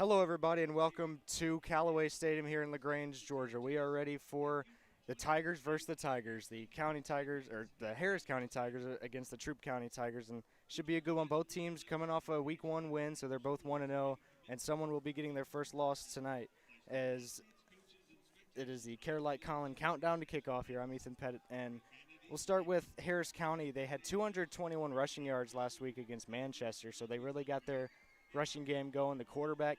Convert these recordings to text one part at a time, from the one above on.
Hello, everybody, and welcome to Callaway Stadium here in LaGrange, Georgia. We are ready for the Tigers versus the Tigers, the County Tigers, or the Harris County Tigers against the Troup County Tigers, and should be a good one. Both teams coming off a Week 1 win, so they're both 1-0, and someone will be getting their first loss tonight, as it is the Care Light Colin countdown to kickoff here. I'm Ethan Petitt, and we'll start with Harris County. They had 221 rushing yards last week against Manchester, so they really got their rushing game going. The quarterback,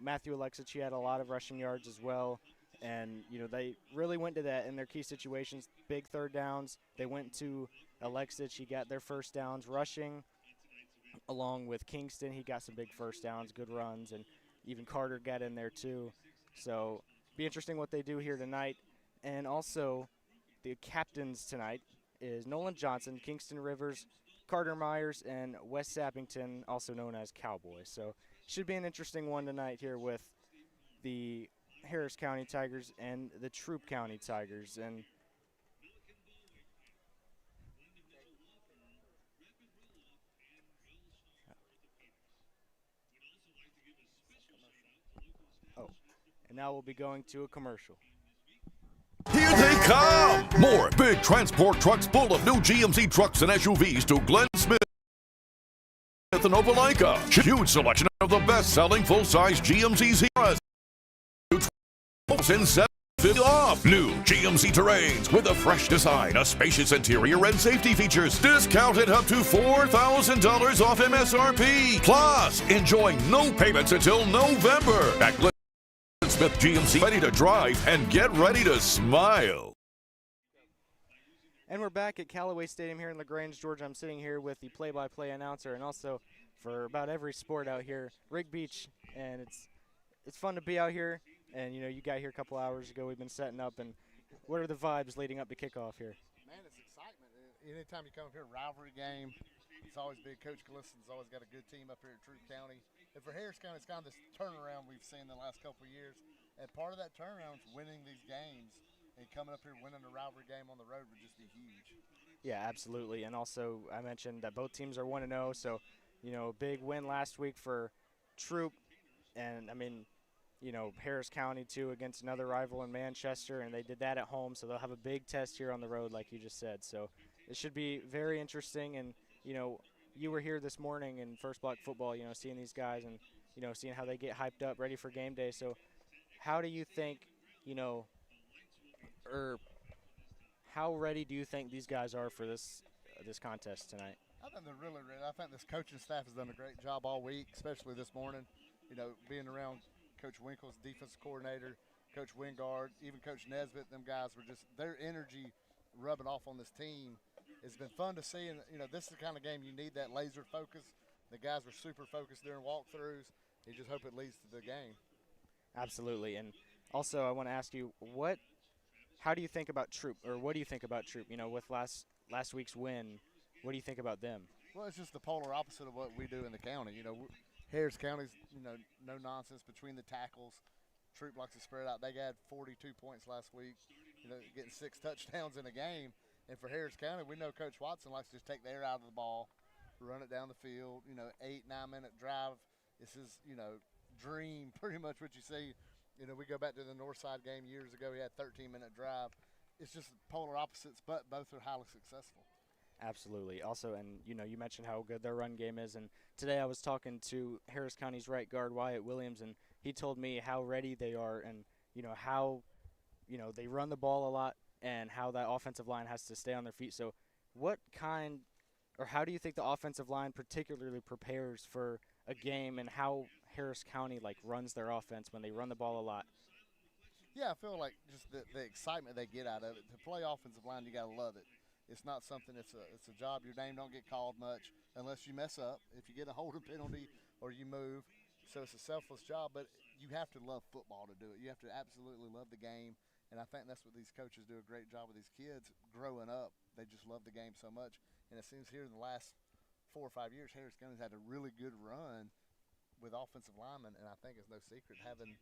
Matthew Alexich, he had a lot of rushing yards as well. And, they really went to that in their key situations, big third downs. They went to Alexich. He got their first downs rushing, along with Kingston. He got some big first downs, good runs, and even Carter got in there too. So be interesting what they do here tonight. And also the captains tonight is Nolan Johnson, Kingston Rivers, Carter Myers, and Wes Sappington, also known as Cowboy. So should be an interesting one tonight here with the Harris County Tigers and the Troup County Tigers. And now we'll be going to a commercial. Here they come! More big transport trucks full of new GMC trucks and SUVs to Glenn Smith and Opelika. Huge selection of the best-selling full-size GMC Sierras. In $750 off. New GMC Terrains with a fresh design, a spacious interior, and safety features. Discounted up to $4,000 off MSRP. Plus, enjoying no payments until November. At Glenn Smith GMC, ready to drive and get ready to smile. And we're back at Callaway Stadium here in LaGrange, Georgia. I'm sitting here with the play-by-play announcer, and also for about every sport out here, Rick Beach. And it's fun to be out here. And you got here a couple hours ago. We've been setting up. And what are the vibes leading up to kickoff here? Man, it's excitement. Anytime you come up here, rivalry game, it's always big. Coach Glisson's always got a good team up here at Troup County. And for Harris County, it's kind of this turnaround we've seen the last couple of years. And part of that turnaround is winning these games. And coming up here winning a rivalry game on the road would just be huge. Yeah, absolutely. And also, I mentioned that both teams are 1-0. So, a big win last week for Troup. And, Harris County, too, against another rival in Manchester. And they did that at home. So they'll have a big test here on the road, like you just said. So it should be very interesting. And, you were here this morning in First Block Football, seeing these guys and, seeing how they get hyped up, ready for game day. So how do you think, or how ready do you think these guys are for this contest tonight? I think they're really ready. I think this coaching staff has done a great job all week, especially this morning. Being around Coach Winkle's defensive coordinator, Coach Wingard, even Coach Nesbitt, them guys were just, their energy rubbing off on this team. It's been fun to see, and this is the kind of game you need that laser focus. The guys were super focused during walkthroughs. You just hope it leads to the game. Absolutely, and also I want to ask you, how do you think about Troup, or what do you think about Troup? With last week's win, what do you think about them? Well, it's just the polar opposite of what we do in the county. Harris County's, no nonsense between the tackles. Troup likes to spread out. They got 42 points last week, getting 6 touchdowns in a game. And for Harris County, we know Coach Watson likes to just take the air out of the ball, run it down the field, 8-9 minute drive. This is, dream, pretty much what you see. We go back to the Northside game years ago. He had 13-minute drive. It's just polar opposites, but both are highly successful. Absolutely. Also, and you mentioned how good their run game is, and today I was talking to Harris County's right guard Wyatt Williams, and he told me how ready they are, and how they run the ball a lot, and how that offensive line has to stay on their feet. So, how do you think the offensive line particularly prepares for a game, and how Harris County runs their offense when they run the ball a lot? Yeah, I feel like just the excitement they get out of it. To play offensive line, you got to love it. It's not something. It's a job. Your name don't get called much unless you mess up. If you get a holding penalty or you move, so it's a selfless job. But you have to love football to do it. You have to absolutely love the game, and I think that's what these coaches do a great job with these kids growing up. They just love the game so much, and it seems here in the last 4 or 5 years, Harris County's had a really good run with offensive linemen, and I think it's no secret having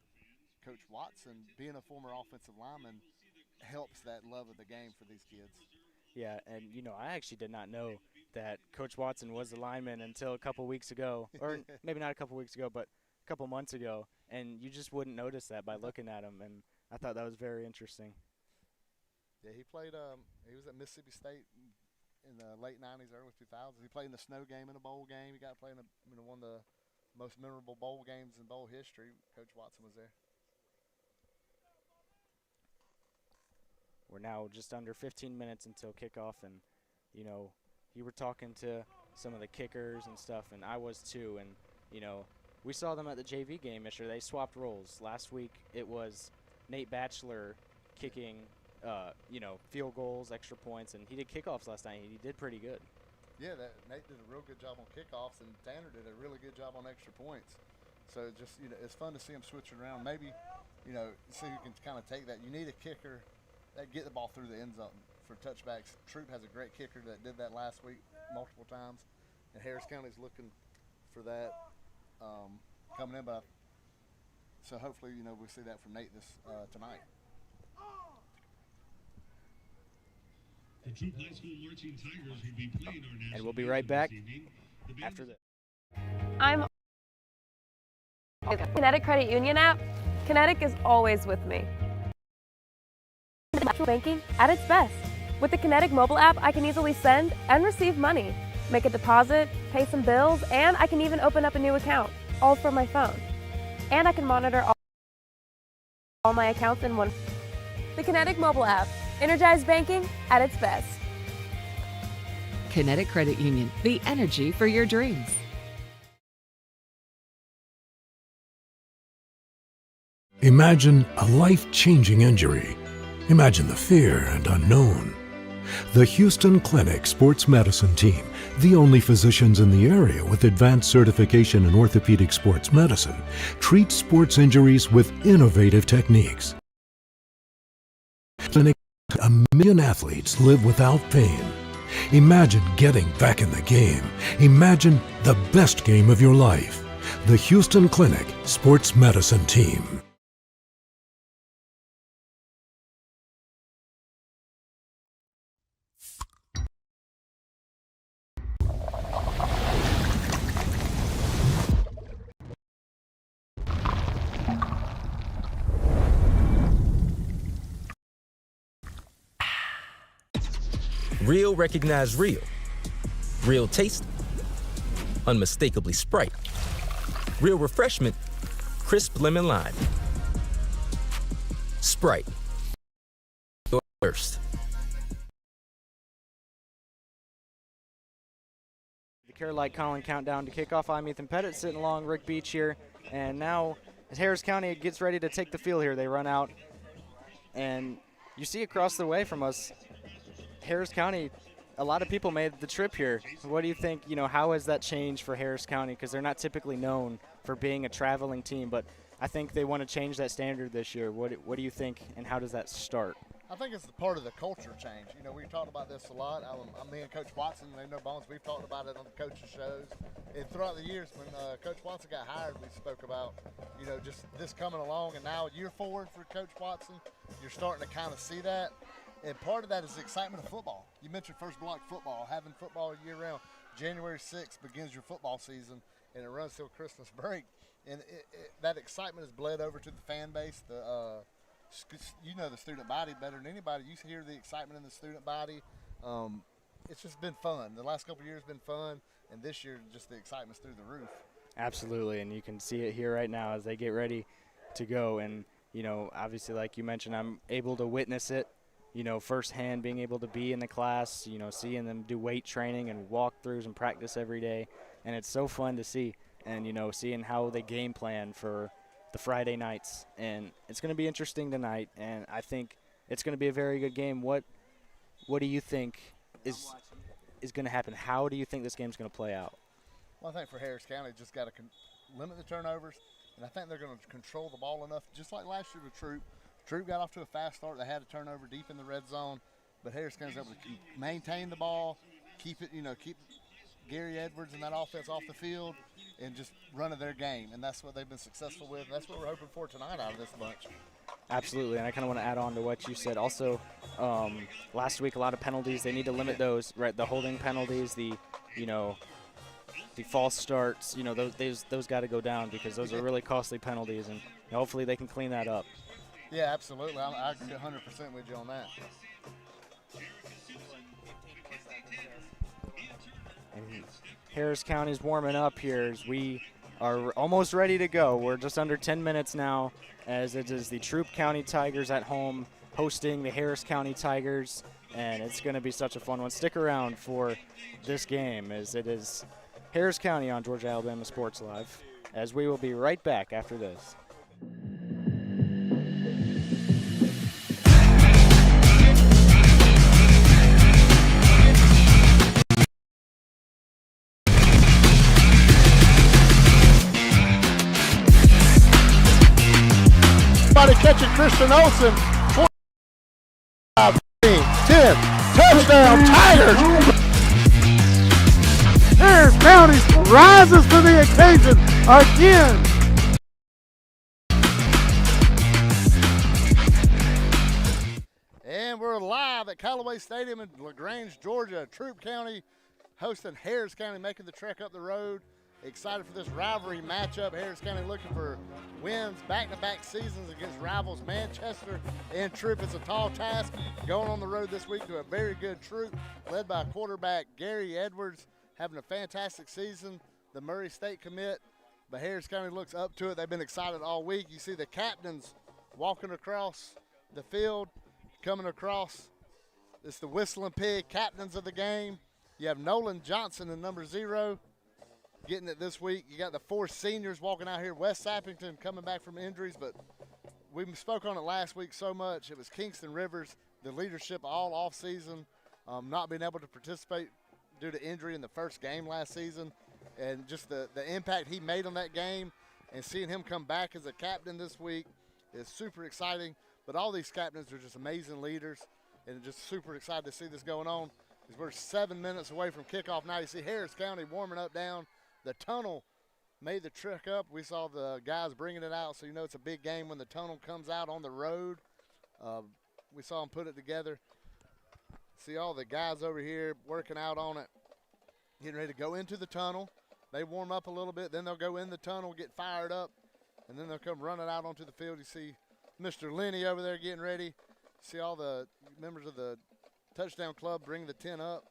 Coach Watson being a former offensive lineman helps that love of the game for these kids. Yeah, and I actually did not know that Coach Watson was the lineman until a couple weeks ago, or maybe not a couple weeks ago, but couple months ago, and you just wouldn't notice that by looking at him. And I thought that was very interesting. Yeah, he played. He was at Mississippi State in the late '90s, early 2000s. He played in the snow game and a bowl game. He got to play in one of the most memorable bowl games in bowl history. Coach Watson was there. We're now just under 15 minutes until kickoff, and you were talking to some of the kickers and stuff, and I was too. And we saw them at the JV game yesterday. They swapped roles. Last week it was Nate Batchelor kicking, field goals, extra points, and he did kickoffs last night. He did pretty good. Yeah, Nate did a real good job on kickoffs, and Tanner did a really good job on extra points. So just it's fun to see him switching around. Maybe see who can kind of take that. You need a kicker that get the ball through the end zone for touchbacks. Troup has a great kicker that did that last week multiple times, and Harris County's looking for that coming in. But so hopefully we'll see that from Nate tonight. The Troup Highschool Marching Tigers will be playing our national And we'll be right back after this. I'm Kinetic Credit Union app. Kinetic is always with me. Banking at its best. With the Kinetic mobile app, I can easily send and receive money, make a deposit, pay some bills, and I can even open up a new account, all from my phone. And I can monitor all my accounts in one. The Kinetic mobile app, energized banking at its best. Kinetic Credit Union, the energy for your dreams. Imagine a life-changing injury. Imagine the fear and unknown. The Houston Clinic Sports Medicine Team, the only physicians in the area with advanced certification in orthopedic sports medicine, treats sports injuries with innovative techniques. Clinic, 1 million athletes live without pain. Imagine getting back in the game. Imagine the best game of your life. The Houston Clinic Sports Medicine Team. Real recognize real. Real taste, unmistakably Sprite. Real refreshment, crisp lemon lime. Sprite. Your thirst. The Carolite Colin countdown to kickoff. I'm Ethan Petitt, sitting along Rick Beach here, and now as Harris County gets ready to take the field here, they run out, and you see across the way from us, Harris County, a lot of people made the trip here. What do you think, how has that changed for Harris County? Because they're not typically known for being a traveling team, but I think they want to change that standard this year. What do you think, and how does that start? I think it's part of the culture change. We've talked about this a lot. I'm me and Coach Watson, they know Bones. We've talked about it on the coaches' shows. And throughout the years, when Coach Watson got hired, we spoke about, just this coming along. And now, year forward for Coach Watson, you're starting to kind of see that. And part of that is the excitement of football. You mentioned first block football, having football year-round. January 6th begins your football season, and it runs till Christmas break. And that excitement has bled over to the fan base. The student body better than anybody. You hear the excitement in the student body. It's just been fun. The last couple of years have been fun, and this year just the excitement's through the roof. Absolutely, and you can see it here right now as they get ready to go. And, obviously, like you mentioned, I'm able to witness it. Firsthand, being able to be in the class, seeing them do weight training and walkthroughs and practice every day. And it's so fun to see. And, seeing how they game plan for the Friday nights. And it's going to be interesting tonight. And I think it's going to be a very good game. What do you think is going to happen? How do you think this game's going to play out? Well, I think for Harris County, just got to limit the turnovers. And I think they're going to control the ball enough, just like last year with Troup. Troup got off to a fast start. They had a turnover deep in the red zone, but Harris County's able to maintain the ball, keep Gary Edwards and that offense off the field, and just run their game. And that's what they've been successful with. And that's what we're hoping for tonight out of this bunch. Absolutely, and I kind of want to add on to what you said. Also, last week a lot of penalties. They need to limit those, right? The holding penalties, the the false starts, those got to go down because those are really costly penalties, and hopefully they can clean that up. Yeah, absolutely. I agree 100% with you on that. And Harris County's warming up here as we are almost ready to go. We're just under 10 minutes now, as it is the Troup County Tigers at home hosting the Harris County Tigers, and it's going to be such a fun one. Stick around for this game, as it is Harris County on Georgia Alabama Sports Live, as we will be right back after this. Catching Christian Olsen, 25, 10, touchdown Tigers! Harris County rises to the occasion again. And we're live at Callaway Stadium in LaGrange, Georgia. Troup County hosting Harris County, making the trek up the road. Excited for this rivalry matchup. Harris County looking for wins, back-to-back seasons against rivals Manchester and Troup. It's a tall task going on the road this week to a very good Troup, led by quarterback Gary Edwards, having a fantastic season, the Murray State commit. But Harris County looks up to it. They've been excited all week. You see the captains walking across the field, coming across. It's the Whistling Pig captains of the game. You have Nolan Johnson in number 0. Getting it this week. You got the 4 seniors walking out here. Wes Sappington coming back from injuries, but we spoke on it last week so much. It was Kingston Rivers, the leadership all off season, not being able to participate due to injury in the first game last season, and just the impact he made on that game, and seeing him come back as a captain this week is super exciting. But all these captains are just amazing leaders, and just super excited to see this going on. We're 7 minutes away from kickoff now. You see Harris County warming up down. The tunnel made the trek up. We saw the guys bringing it out, so you know it's a big game when the tunnel comes out on the road. We saw them put it together. See all the guys over here working out on it, getting ready to go into the tunnel. They warm up a little bit, then they'll go in the tunnel, get fired up, and then they'll come running out onto the field. You see Mr. Lenny over there getting ready. See all the members of the touchdown club bring the tent up.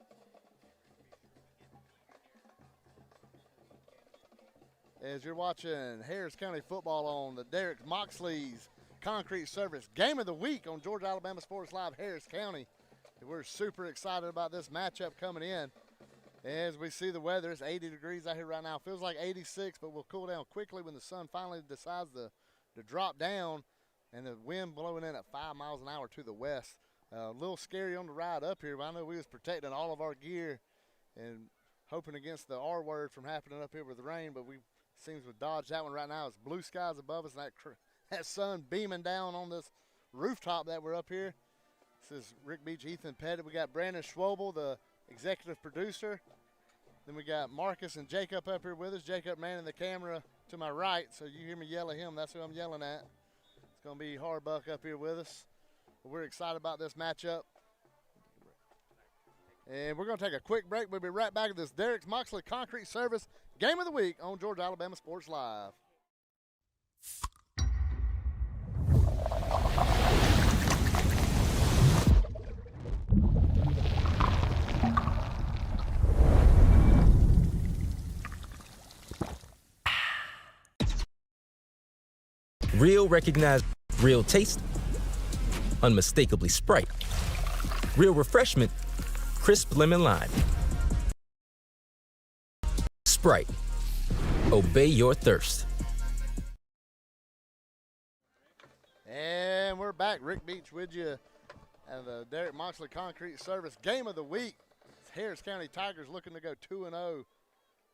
As you're watching Harris County football on the Derek Moxley's Concrete Service Game of the Week on Georgia Alabama Sports Live, Harris County. We're super excited about this matchup coming in. As we see the weather, it's 80 degrees out here right now. Feels like 86, but we'll cool down quickly when the sun finally decides to drop down, and the wind blowing in at 5 miles an hour to the west. A little scary on the ride up here, but I know we was protecting all of our gear and hoping against the R word from happening up here with the rain, but we seems we've dodged that one right now. It's blue skies above us, and that sun beaming down on this rooftop that we're up here. This is Rick Beach, Ethan Petitt. We got Brandon Schwobel, the executive producer. Then we got Marcus and Jacob up here with us. Jacob manning the camera to my right, so you hear me yell at him. That's who I'm yelling at. It's going to be Harbuck up here with us. But we're excited about this matchup. And we're going to take a quick break. We'll be right back at this Derek Moxley Concrete Service Game of the Week on Georgia Alabama Sports Live. Real recognized, real taste, unmistakably Sprite. Real refreshment, crisp lemon lime. Sprite. Obey your thirst. And we're back. Rick Beach with you at the Derek Moxley Concrete Service Game of the Week. Harris County Tigers looking to go 2-0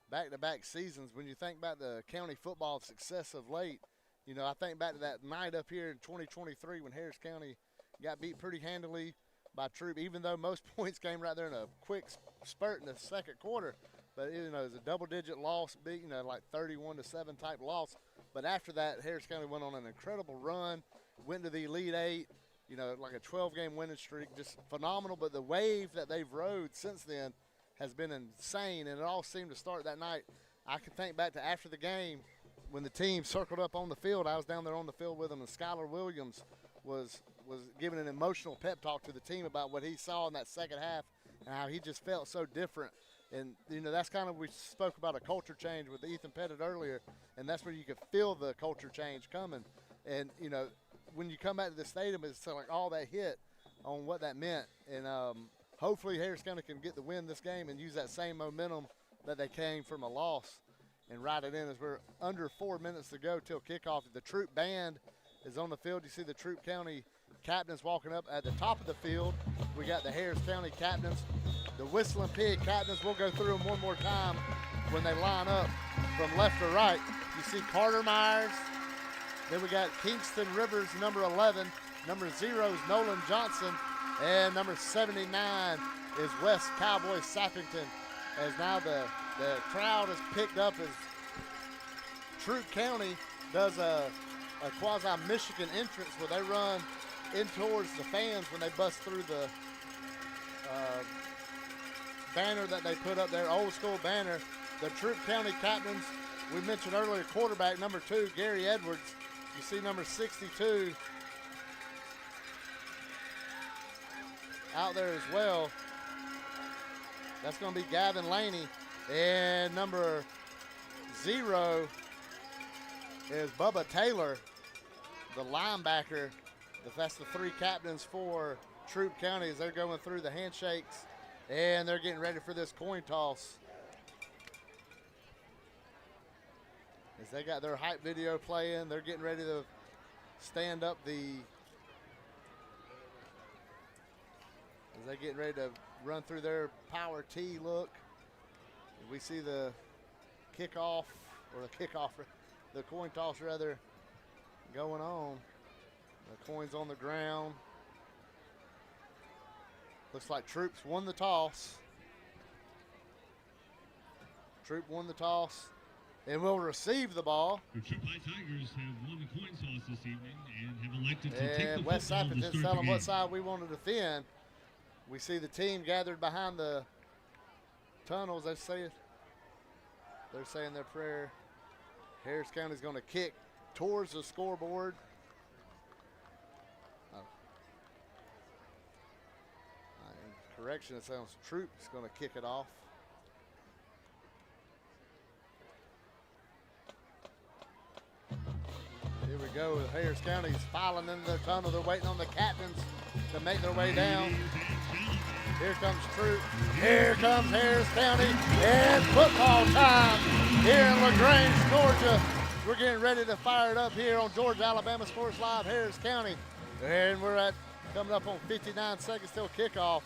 back-to-back seasons. When you think about the county football success of late, you know, I think back to that night up here in 2023 when Harris County got beat pretty handily by Troup, even though most points came right there in a quick spurt in the second quarter. But, you know, it was a double-digit loss, you know, like 31-7 type loss. But after that, Harris County went on an incredible run, went to the Elite Eight, you know, like a 12-game winning streak, just phenomenal. But the wave that they've rode since then has been insane, and it all seemed to start that night. I can think back to after the game when the team circled up on the field. I was down there on the field with them, and Skylar Williams was giving an emotional pep talk to the team about what he saw in that second half and how he just felt so different. And, that's kind of, we spoke about a culture change with Ethan Petitt earlier, and that's where you could feel the culture change coming. And, when you come back to the stadium, it's like all that hit on what that meant. And hopefully Harris County can get the win this game and use that same momentum that they came from a loss and ride it in as we're under 4 minutes to go till kickoff. The Troup band is on the field. You see the Troup County captains walking up at the top of the field. We got the Harris County captains. The Whistling Pig captains, we'll go through them one more time when they line up from left to right. You see Carter Myers. Then we got Kingston Rivers, number 11. Number 0 is Nolan Johnson. And number 79 is West Cowboy Sappington. As now the crowd is picked up as Troup County does a quasi-Michigan entrance where they run in towards the fans when they bust through the banner that they put up there, old school banner. The Troup County captains, we mentioned earlier, quarterback number 2, Gary Edwards. You see number 62 out there as well. That's going to be Gavin Laney. And number 0 is Bubba Taylor, the linebacker. That's the 3 captains for Troup County as they're going through the handshakes. And they're getting ready for this coin toss. As they got their hype video playing, they're getting ready to stand up as they get ready to run through their power T look. We see the kickoff, the coin toss rather, going on. The coin's on the ground. Looks like Troup's won the toss. Troup won the toss and will receive the ball. The Troup Tigers have won the coin toss this evening and have elected to take the And West football to Sappington's start telling the them what game. side we want to defend. We see the team gathered behind the tunnels. They're saying their prayer. Harris County's going to kick towards the scoreboard. Correction, it sounds Troup's going to kick it off. Here we go. Harris County's filing into their tunnel. They're waiting on the captains to make their way down. Here comes Troup. Here comes Harris County. And football time here in LaGrange, Georgia. We're getting ready to fire it up here on Georgia Alabama Sports Live, Harris County. And we're coming up on 59 seconds till kickoff.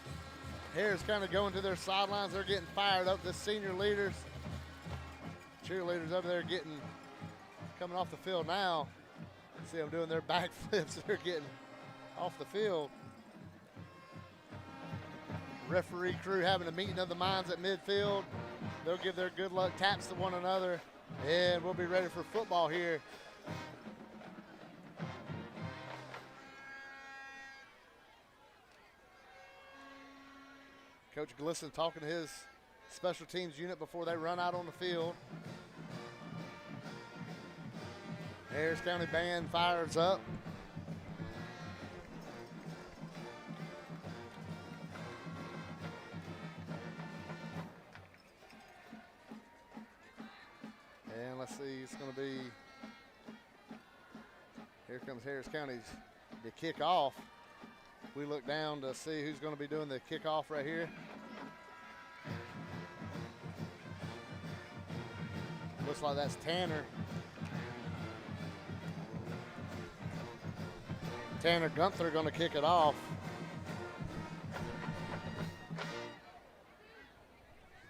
Harris County going to their sidelines. They're getting fired up. The senior leaders, cheerleaders over there coming off the field now. See them doing their backflips. They're getting off the field. Referee crew having a meeting of the minds at midfield. They'll give their good luck taps to one another, and we'll be ready for football here. Coach Glisson talking to his special teams unit before they run out on the field. Harris County band fires up. And let's see, it's going to be, here comes Harris County's to kick off. We look down to see who's going to be doing the kickoff right here. Looks like that's Tanner. Tanner Gunther going to kick it off.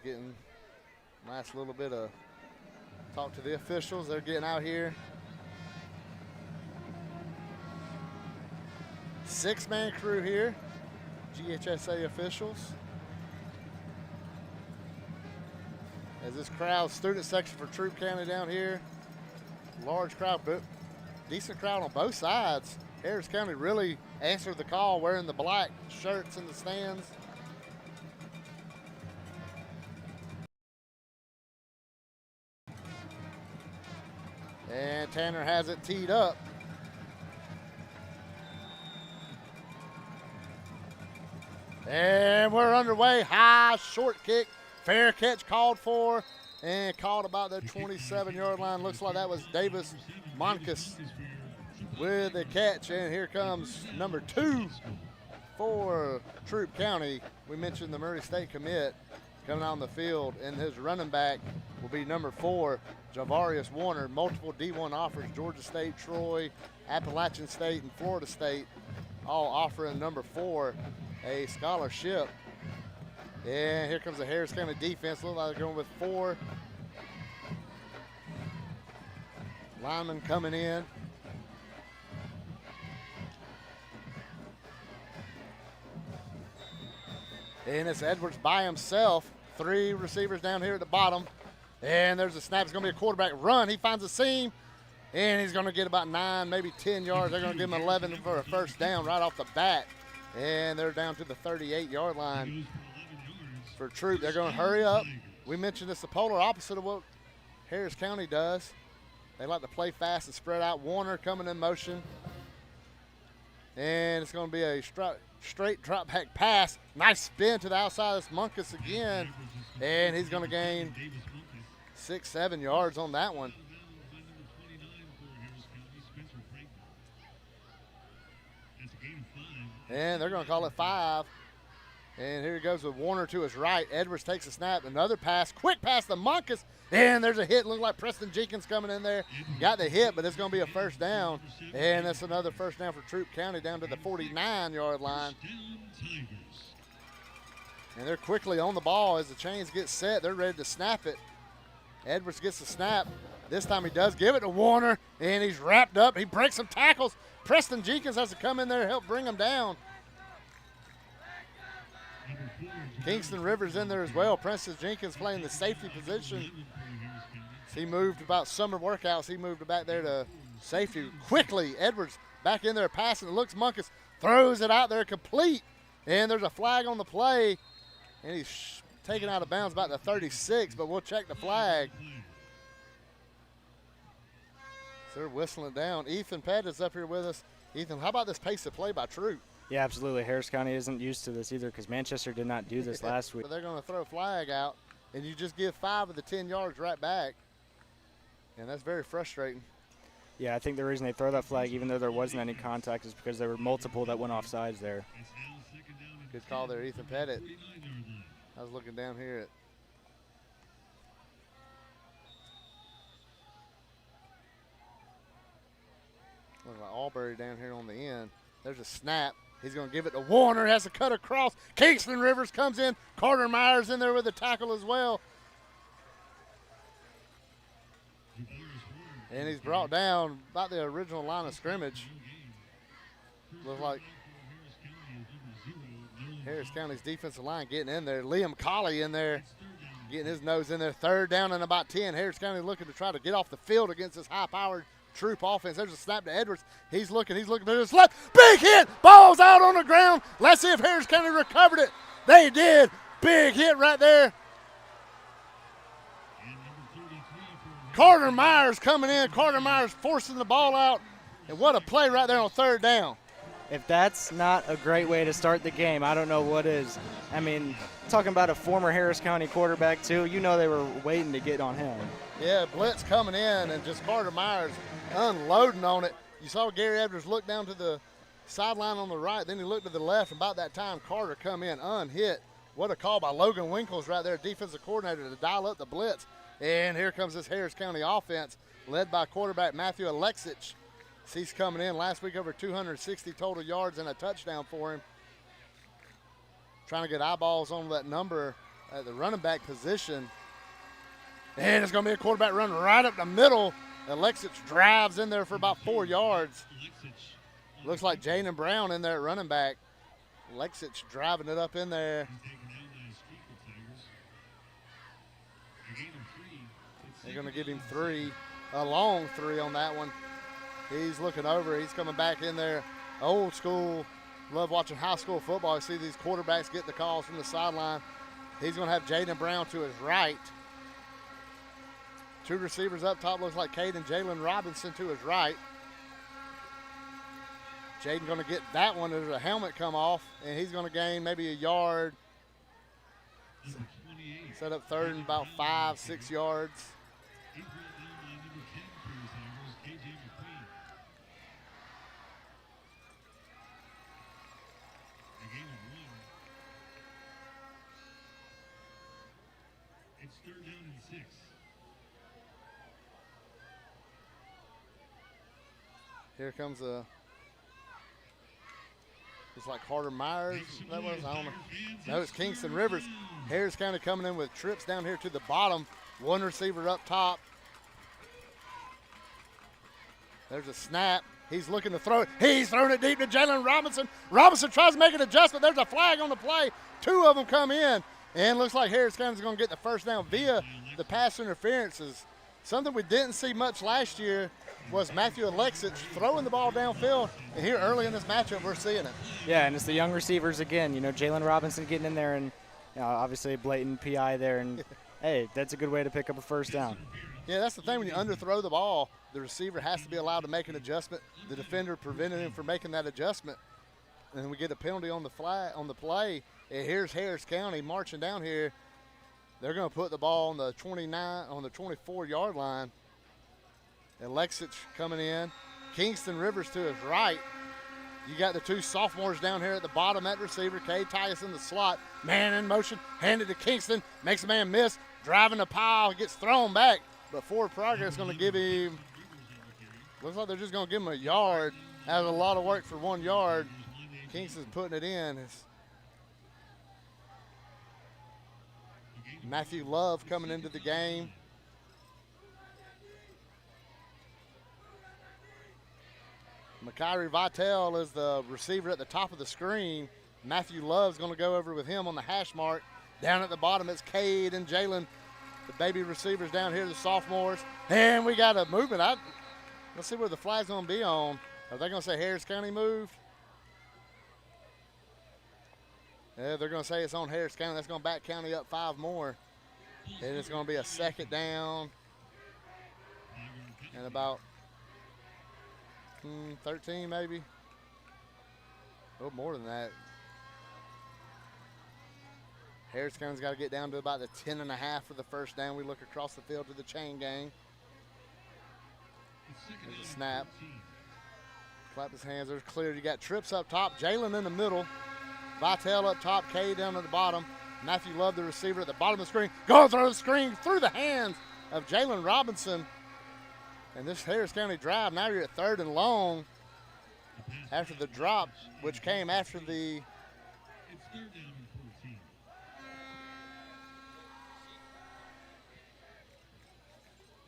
Getting a nice little bit of talk to the officials. They're getting out here. 6-man crew here, GHSA officials. As this crowd, student section for Troup County down here. Large crowd, but decent crowd on both sides. Harris County really answered the call wearing the black shirts in the stands. And Tanner has it teed up. And we're underway. High, short kick. Fair catch called for. And called about the 27-yard line. Looks like that was Davis Moncus with the catch. And here comes number 2 for Troup County. We mentioned the Murray State commit coming on the field. And his running back will be number 4, Javarius Warner. Multiple D1 offers, Georgia State, Troy, Appalachian State, and Florida State, all offering number 4 a scholarship. And here comes the Harris County defense. Look like they're going with 4 linemen coming in. And it's Edwards by himself. 3 receivers down here at the bottom. And there's a snap. It's going to be a quarterback run. He finds a seam, and he's going to get about 9, maybe 10 yards. They're going to give him 11 for a first down right off the bat. And they're down to the 38-yard line for Troup. They're going to hurry up. We mentioned it's the polar opposite of what Harris County does. They like to play fast and spread out. Warner coming in motion. And it's going to be a straight drop back pass. Nice spin to the outside. It's Moncus again. And he's going to gain 6-7 yards on that one. And they're going to call it 5. And here he goes with Warner to his right. Edwards takes a snap. Another pass. Quick pass to Moncus. And there's a hit. Looked like Preston Jenkins coming in there. Got the hit, but it's going to be a first down. And that's another first down for Troup County down to the 49-yard line. And they're quickly on the ball as the chains get set. They're ready to snap it. Edwards gets the snap. This time he does give it to Warner, and he's wrapped up. He breaks some tackles. Preston Jenkins has to come in there to help bring him down. Kingston Rivers in there as well. Preston Jenkins playing the safety position. He moved about summer workouts. He moved back there to safety quickly. Edwards back in there passing. It looks Moncus throws it out there complete. And there's a flag on the play. And he's taken out of bounds about the 36, but we'll check the flag. So they're whistling it down. Ethan Petitt is up here with us. Ethan, how about this pace of play by Troup? Yeah, absolutely. Harris County isn't used to this either because Manchester did not do this last week. But they're going to throw a flag out, and you just give 5 of the 10 yards right back. And that's very frustrating. Yeah, I think the reason they throw that flag, even though there wasn't any contact, is because there were multiple that went offsides there. Good call there, Ethan Petitt. I was looking down here at looks like Albury down here on the end. There's a snap. He's going to give it to Warner. Has to cut across. Kingston Rivers comes in. Carter Myers in there with a tackle as well. And he's brought down about the original line of scrimmage. Looks like Harris County's defensive line getting in there. Liam Colley in there, getting his nose in there. 3rd down and about 10. Harris County looking to try to get off the field against this high-powered Troup offense. There's a snap to Edwards. He's looking to his left. Big hit. Ball's out on the ground. Let's see if Harris County recovered it. They did. Big hit right there. Carter Myers coming in. Carter Myers forcing the ball out. And what a play right there on 3rd down. If that's not a great way to start the game, I don't know what is. I mean, talking about a former Harris County quarterback, too, you know they were waiting to get on him. Yeah, blitz coming in, and just Carter Myers unloading on it. You saw Gary Edwards look down to the sideline on the right, then he looked to the left, and about that time, Carter come in unhit. What a call by Logan Winkles right there, defensive coordinator, to dial up the blitz. And here comes this Harris County offense, led by quarterback Matthew Alexic. He's coming in last week, over 260 total yards and a touchdown for him. Trying to get eyeballs on that number at the running back position. And it's going to be a quarterback run right up the middle. Alexic drives in there for about 4 yards. Looks like Jaden Brown in there at running back. Alexic driving it up in there. They're going to give him 3, a long 3 on that one. He's looking over. He's coming back in there. Old school. Love watching high school football. You see these quarterbacks get the calls from the sideline. He's going to have Jaden Brown to his right. Two receivers up top, looks like Cade and Jalen Robinson to his right. Jaden going to get that one. There's a helmet come off, and he's going to gain maybe a yard. Set up third and about 5-6 yards. It's 3rd down and 6. Here comes it's like Carter Myers. That was, I don't know. No, it's Kingston Rivers. Harris County coming in with trips down here to the bottom. One receiver up top. There's a snap. He's looking to throw it. He's throwing it deep to Jalen Robinson. Robinson tries to make an adjustment. There's a flag on the play. Two of them come in. And looks like Harris County's going to get the first down via the pass interferences. Something we didn't see much last year was Matthew Alexich throwing the ball downfield. And here early in this matchup, we're seeing it. Yeah, and it's the young receivers again. You know, Jalen Robinson getting in there, and obviously a blatant PI there. And, hey, that's a good way to pick up a first down. Yeah, that's the thing. When you underthrow the ball, the receiver has to be allowed to make an adjustment. The defender prevented him from making that adjustment. And we get a penalty on the play. And here's Harris County marching down here. They're going to put the ball on the 24-yard line. Alexich coming in. Kingston Rivers to his right. You got the two sophomores down here at the bottom at receiver. Cade Titus in the slot. Man in motion. Handed to Kingston. Makes a man miss. Driving the pile. Gets thrown back. But forward progress going to give him, looks like they're just going to give him a yard. That was a lot of work for 1 yard. Kingston's putting it in. Matthew Love coming into the game. Makari Vitale is the receiver at the top of the screen. Matthew Love's going to go over with him on the hash mark. Down at the bottom, it's Cade and Jalen, the baby receivers down here, the sophomores. And we got a movement. Let's see where the flag's going to be on. Are they going to say Harris County moved? Yeah, they're going to say it's on Harris County. That's going to back County up 5 more. And it's going to be a second down. And about 13 maybe. A little more than that. Harris County's got to get down to about the 10.5 for the first down. We look across the field to the chain gang. There's a snap. Clap his hands. There's clear. You got trips up top. Jalen in the middle. Vitale up top. Cade down at the bottom. Matthew Love, the receiver, at the bottom of the screen. Going through the screen through the hands of Jalen Robinson. And this Harris County drive, now you're at 3rd and long after the drop, which came after the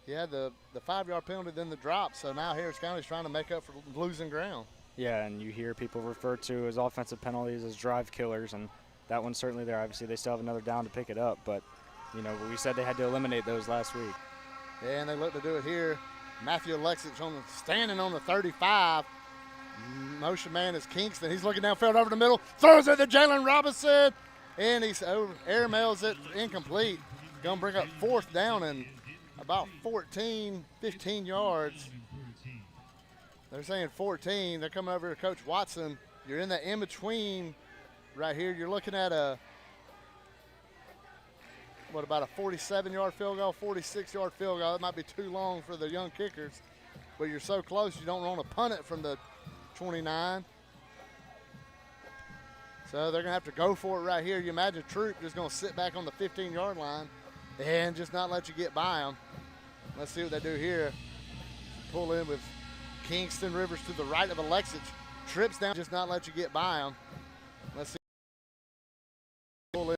the 5-yard penalty, then the drop. So now Harris County's trying to make up for losing ground. Yeah, and you hear people refer to as offensive penalties as drive killers, and that one's certainly there. Obviously, they still have another down to pick it up, but, you know, we said they had to eliminate those last week. Yeah, and they look to do it here. Matthew Alexich standing on the 35. Motion man is Kingston. He's looking downfield over the middle. Throws it to Jalen Robinson, and he's air mails it incomplete. Going to bring up 4th down and about 15 yards. They're saying 14. They're coming over to Coach Watson. You're in the in-between right here. You're looking at about a 47-yard field goal, 46-yard field goal. That might be too long for the young kickers, but you're so close you don't want to punt it from the 29. So they're going to have to go for it right here. You imagine Troup just going to sit back on the 15-yard line and just not let you get by them. Let's see what they do here. Pull in with Kingston Rivers to the right of Alexich. Trips down, just not let you get by them. Let's see. Pull in.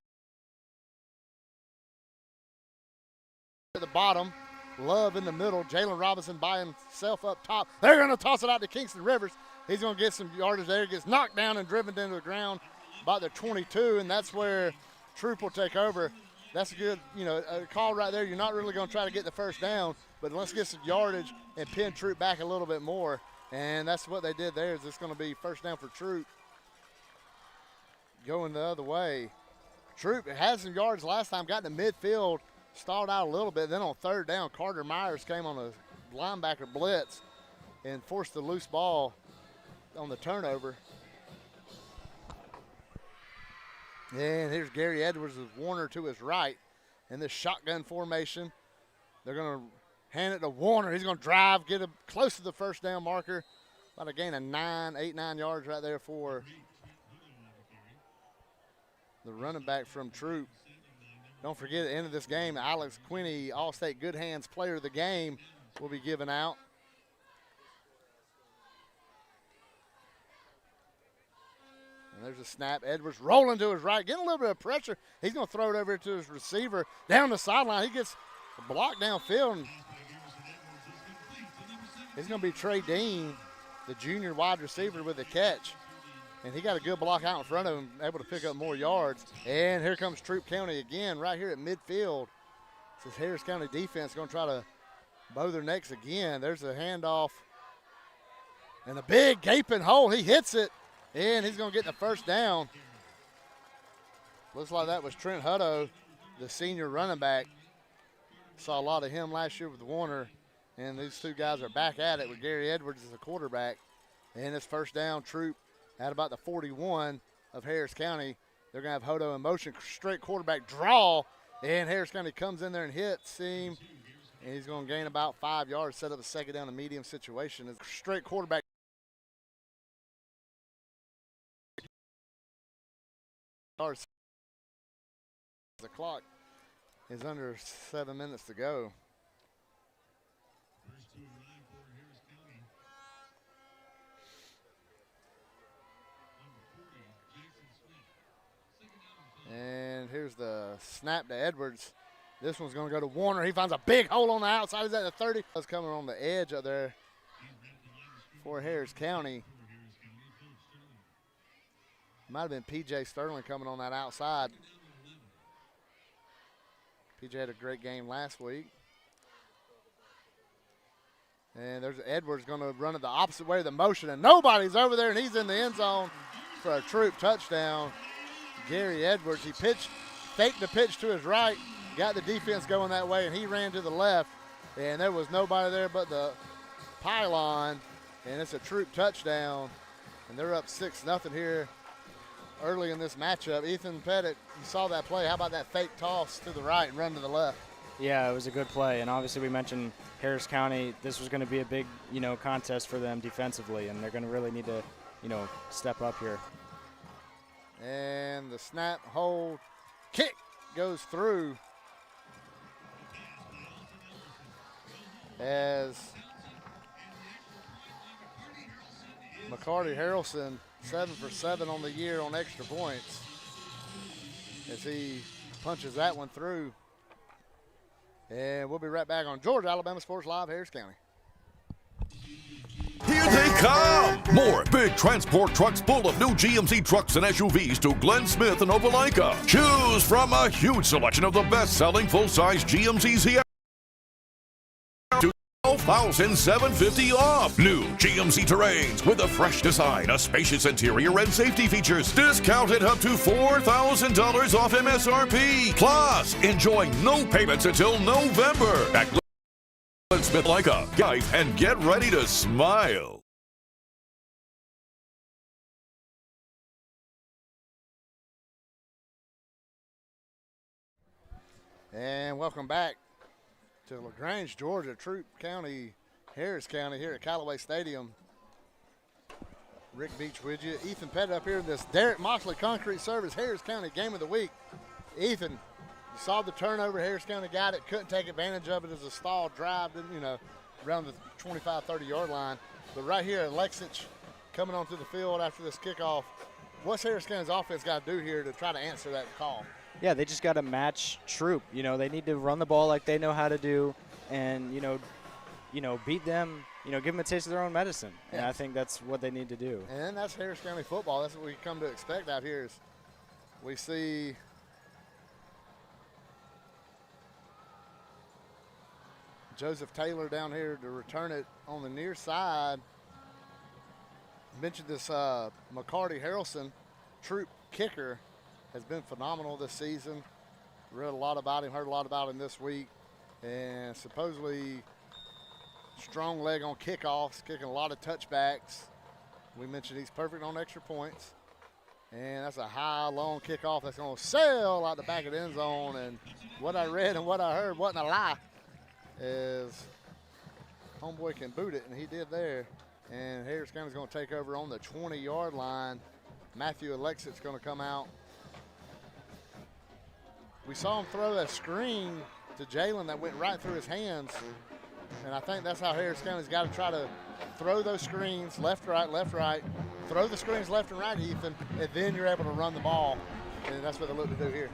At the bottom, Love in the middle, Jalen Robinson by himself up top. They're going to toss it out to Kingston Rivers. He's going to get some yardage there. Gets knocked down and driven into the ground by the 22, and that's where Troup will take over. That's a good, a call right there. You're not really going to try to get the first down, but let's get some yardage and pin Troup back a little bit more. And that's what they did there. Is it's going to be first down for Troup. Going the other way. Troup had some yards last time, got in the midfield stalled out a little bit. Then on third down, Carter Myers came on a linebacker blitz and forced the loose ball on the turnover. And here's Gary Edwards with Warner to his right in this shotgun formation. They're going to hand it to Warner. He's going to drive, get him close to the first down marker. About a gain of 8, 9 yards right there for the running back from Troup. Don't forget, at the end of this game, Alex Quinney, All-State Good Hands Player of the Game, will be given out. And there's a snap. Edwards rolling to his right, getting a little bit of pressure. He's going to throw it over to his receiver down the sideline. He gets a block downfield. And it's going to be Trey Dean, the junior wide receiver, with the catch. And he got a good block out in front of him, able to pick up more yards. And here comes Troup County again right here at midfield. This Harris County defense going to try to bow their necks again. There's a handoff. And a big gaping hole. He hits it. And he's going to get the first down. Looks like that was Trent Hutto, the senior running back. Saw a lot of him last year with Warner. And these two guys are back at it with Gary Edwards as the quarterback. And it's first down, Troup at about the 41 of Harris County. They're going to have Hutto in motion, straight quarterback draw. And Harris County comes in there and hits him. And he's going to gain about 5 yards, set up a second down and medium situation. It's straight quarterback. The clock is under 7 minutes to go. And here's the snap to Edwards. This one's going to go to Warner. He finds a big hole on the outside. He's at the 30. That's coming on the edge up there for Harris County. Might have been P.J. Sterling coming on that outside. P.J. had a great game last week. And there's Edwards going to run it the opposite way of the motion, and nobody's over there, and he's in the end zone for a Troup touchdown. Gary Edwards, he faked the pitch to his right, got the defense going that way, and he ran to the left, and there was nobody there but the pylon, and it's a Troup touchdown, and they're up 6-0 here early in this matchup. Ethan Petitt, you saw that play. How about that fake toss to the right and run to the left? Yeah, it was a good play, and obviously we mentioned Harris County. This was going to be a big, contest for them defensively, and they're going to really need to, step up here. And the snap, hold, kick goes through as McCarty Harrelson 7 for 7 on the year on extra points as he punches that one through. And we'll be right back on Georgia Alabama Sports Live, Harris County. Here they come! More big transport trucks full of new GMC trucks and SUVs to Glenn Smith and Opelika. Choose from a huge selection of the best-selling full-size GMCs here. $12,750 off. New GMC Terrains with a fresh design, a spacious interior, and safety features. Discounted up to $4,000 off MSRP. Plus, enjoy no payments until November at Glenn Smith Leica. Guys, and get ready to smile. And welcome back to LaGrange, Georgia, Troup County, Harris County here at Callaway Stadium. Rick Beach with you. Ethan Petitt up here in this Derek Moxley Concrete Service Harris County Game of the Week. Ethan, you saw the turnover. Harris County got it, couldn't take advantage of it as a stall drive, around the 25, 30-yard line. But right here at Lexich coming onto the field after this kickoff, what's Harris County's offense got to do here to try to answer that call? Yeah, they just got to match Troup. They need to run the ball like they know how to do, and beat them. Give them a taste of their own medicine. Yeah. And I think that's what they need to do. And that's Harris County football. That's what we come to expect out here. Is we see Joseph Taylor down here to return it on the near side. Mentioned this McCarty Harrelson, Troup kicker, has been phenomenal this season. Read a lot about him, heard a lot about him this week, and supposedly strong leg on kickoffs, kicking a lot of touchbacks. We mentioned he's perfect on extra points. And that's a high, long kickoff that's going to sail out the back of the end zone. And what I read and what I heard wasn't a lie, is homeboy can boot it, and he did there. And Harris County's going to take over on the 20-yard line. Matthew Alexit's going to come out. We saw him throw a screen to Jalen that went right through his hands. And I think that's how Harris County's got to try to throw those screens left, right. Throw the screens left and right, Ethan, and then you're able to run the ball. And that's what they look to do here.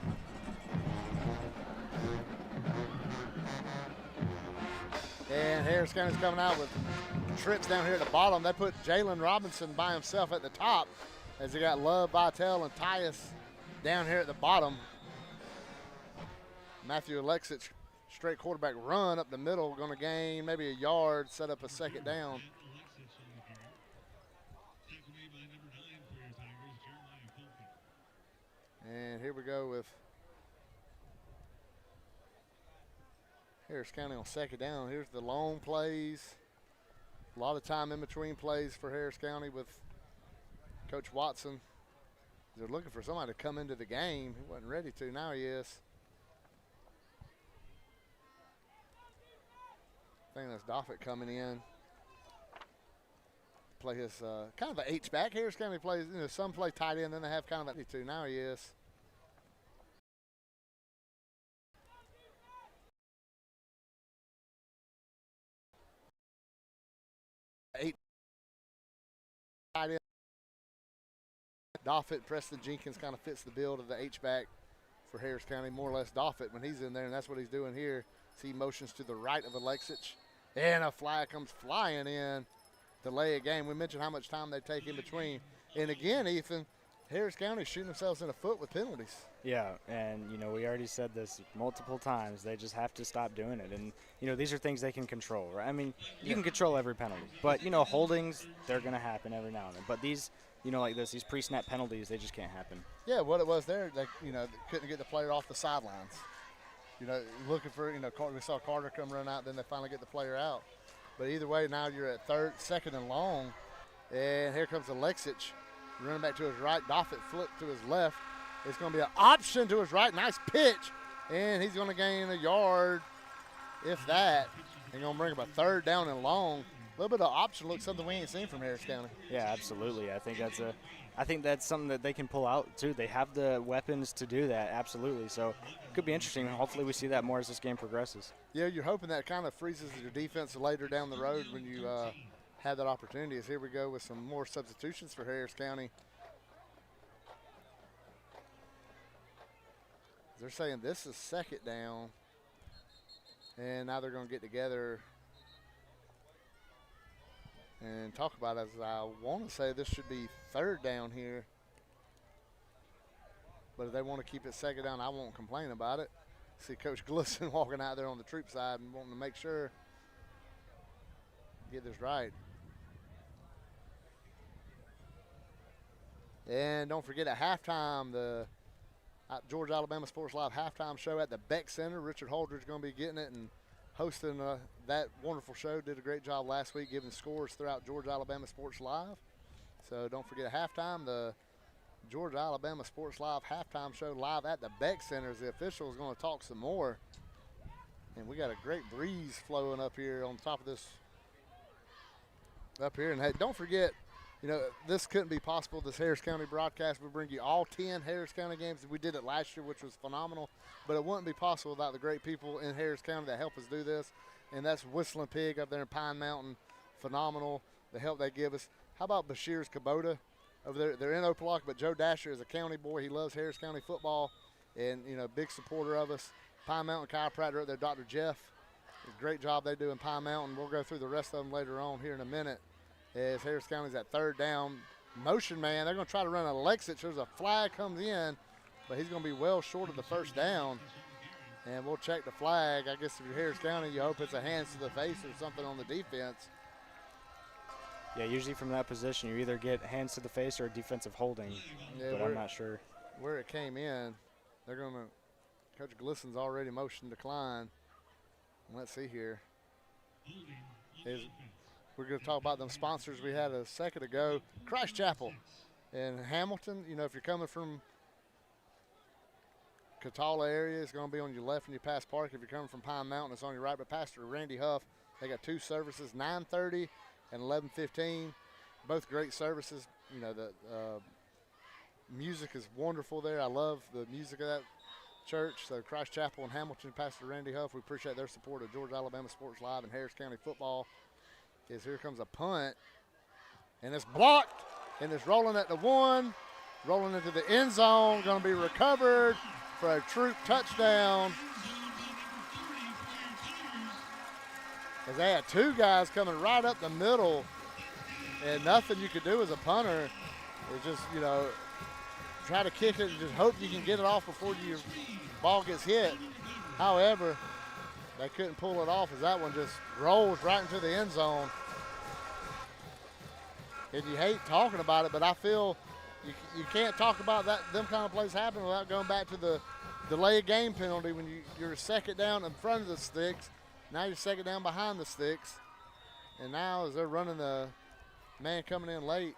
And Harris County's coming out with trips down here at the bottom. They put Jalen Robinson by himself at the top as they got Love, Vitale, and Tyus down here at the bottom. Matthew Alexich, straight quarterback run up the middle, going to gain maybe a yard, set up a second down. And here we go with Harris County on second down. Here's the long plays. A lot of time in between plays for Harris County with Coach Watson. They're looking for somebody to come into the game. He wasn't ready to. Now he is. I think that's Doffett coming in. Play his kind of an H-back. Harris County plays, some play tight end, then they have kind of a 2. Now he is. Tight end. Doffett, Preston Jenkins kind of fits the build of the H-back for Harris County, more or less Doffett when he's in there, and that's what he's doing here. See motions to the right of Alexich, and a flag comes flying in. Delay a game. We mentioned how much time they take in between. And again, Ethan, Harris County shooting themselves in the foot with penalties. Yeah, and, we already said this multiple times. They just have to stop doing it. And, these are things they can control, right? I mean, you can control every penalty. But, holdings, they're going to happen every now and then. But these, like this, these pre-snap penalties, they just can't happen. Yeah, what it was there, they, they couldn't get the player off the sidelines. Looking for, we saw Carter come run out, then they finally get the player out. But either way, now you're at second and long. And here comes Alexich running back to his right. Doffett flipped to his left. It's going to be an option to his right. Nice pitch. And he's going to gain a yard, if that. They're going to bring him a third down and long. A little bit of option looks something we ain't seen from Harris County. Yeah, absolutely. I think that's something that they can pull out, too. They have the weapons to do that, absolutely. So it could be interesting. Hopefully we see that more as this game progresses. Yeah, you're hoping that kind of freezes your defense later down the road when you have that opportunity. As here we go with some more substitutions for Harris County. They're saying this is second down, and now they're going to get together and talk about it. As I want to say this should be third down here. But if they want to keep it second down, I won't complain about it. See Coach Glisson walking out there on the Troup side and wanting to make sure get this right. And don't forget at halftime, the Georgia Alabama Sports Live halftime show at the Beck Center. Richard Holdridge is going to be getting it and hosting that wonderful show. Did a great job last week giving scores throughout Georgia Alabama Sports Live. So don't forget at halftime, the Georgia Alabama Sports Live halftime show live at the Beck Center. The official is going to talk some more. And we got a great breeze flowing up here on top of this up here. And hey, don't forget, this couldn't be possible, this Harris County broadcast. We bring you all 10 Harris County games. We did it last year, which was phenomenal. But it wouldn't be possible without the great people in Harris County that help us do this. And that's Whistling Pig up there in Pine Mountain. Phenomenal, the help they give us. How about Bashir's Kubota over there? They're in Opelika, but Joe Dasher is a county boy. He loves Harris County football and, big supporter of us. Pine Mountain Chiropractor up there, Dr. Jeff. Great job they do in Pine Mountain. We'll go through the rest of them later on here in a minute. As Harris County's at third down. Motion man, they're going to try to run a Alexich. There's a flag comes in, but he's going to be well short of the first down. And we'll check the flag. I guess if you're Harris County, you hope it's a hands to the face or something on the defense. Yeah, usually from that position, you either get hands to the face or a defensive holding, but I'm not sure. Where it came in, they're going to Coach Glisson's already motioned decline. Let's see here. We're going to talk about them sponsors we had a second ago. Christ Chapel in Hamilton. You know, if you're coming from Catala area, it's going to be on your left when you pass Park. If you're coming from Pine Mountain, it's on your right. But Pastor Randy Huff, they got 2 services, 9:30 and 11:15. Both great services. You know, the music is wonderful there. I love the music of that church. So Christ Chapel in Hamilton, Pastor Randy Huff, we appreciate their support of Georgia Alabama Sports Live and Harris County football. Here comes a punt, and it's blocked, and it's rolling at the 1, rolling into the end zone, going to be recovered for a Troup touchdown. As they had 2 guys coming right up the middle, and nothing you could do as a punter is just, you know, try to kick it and just hope you can get it off before your ball gets hit. However, they couldn't pull it off as that one just rolls right into the end zone. And you hate talking about it, but I feel you can't talk about them kind of plays happening without going back to the delay of game penalty when you're second down in front of the sticks. Now you're second down behind the sticks. And now as they're running the man coming in late,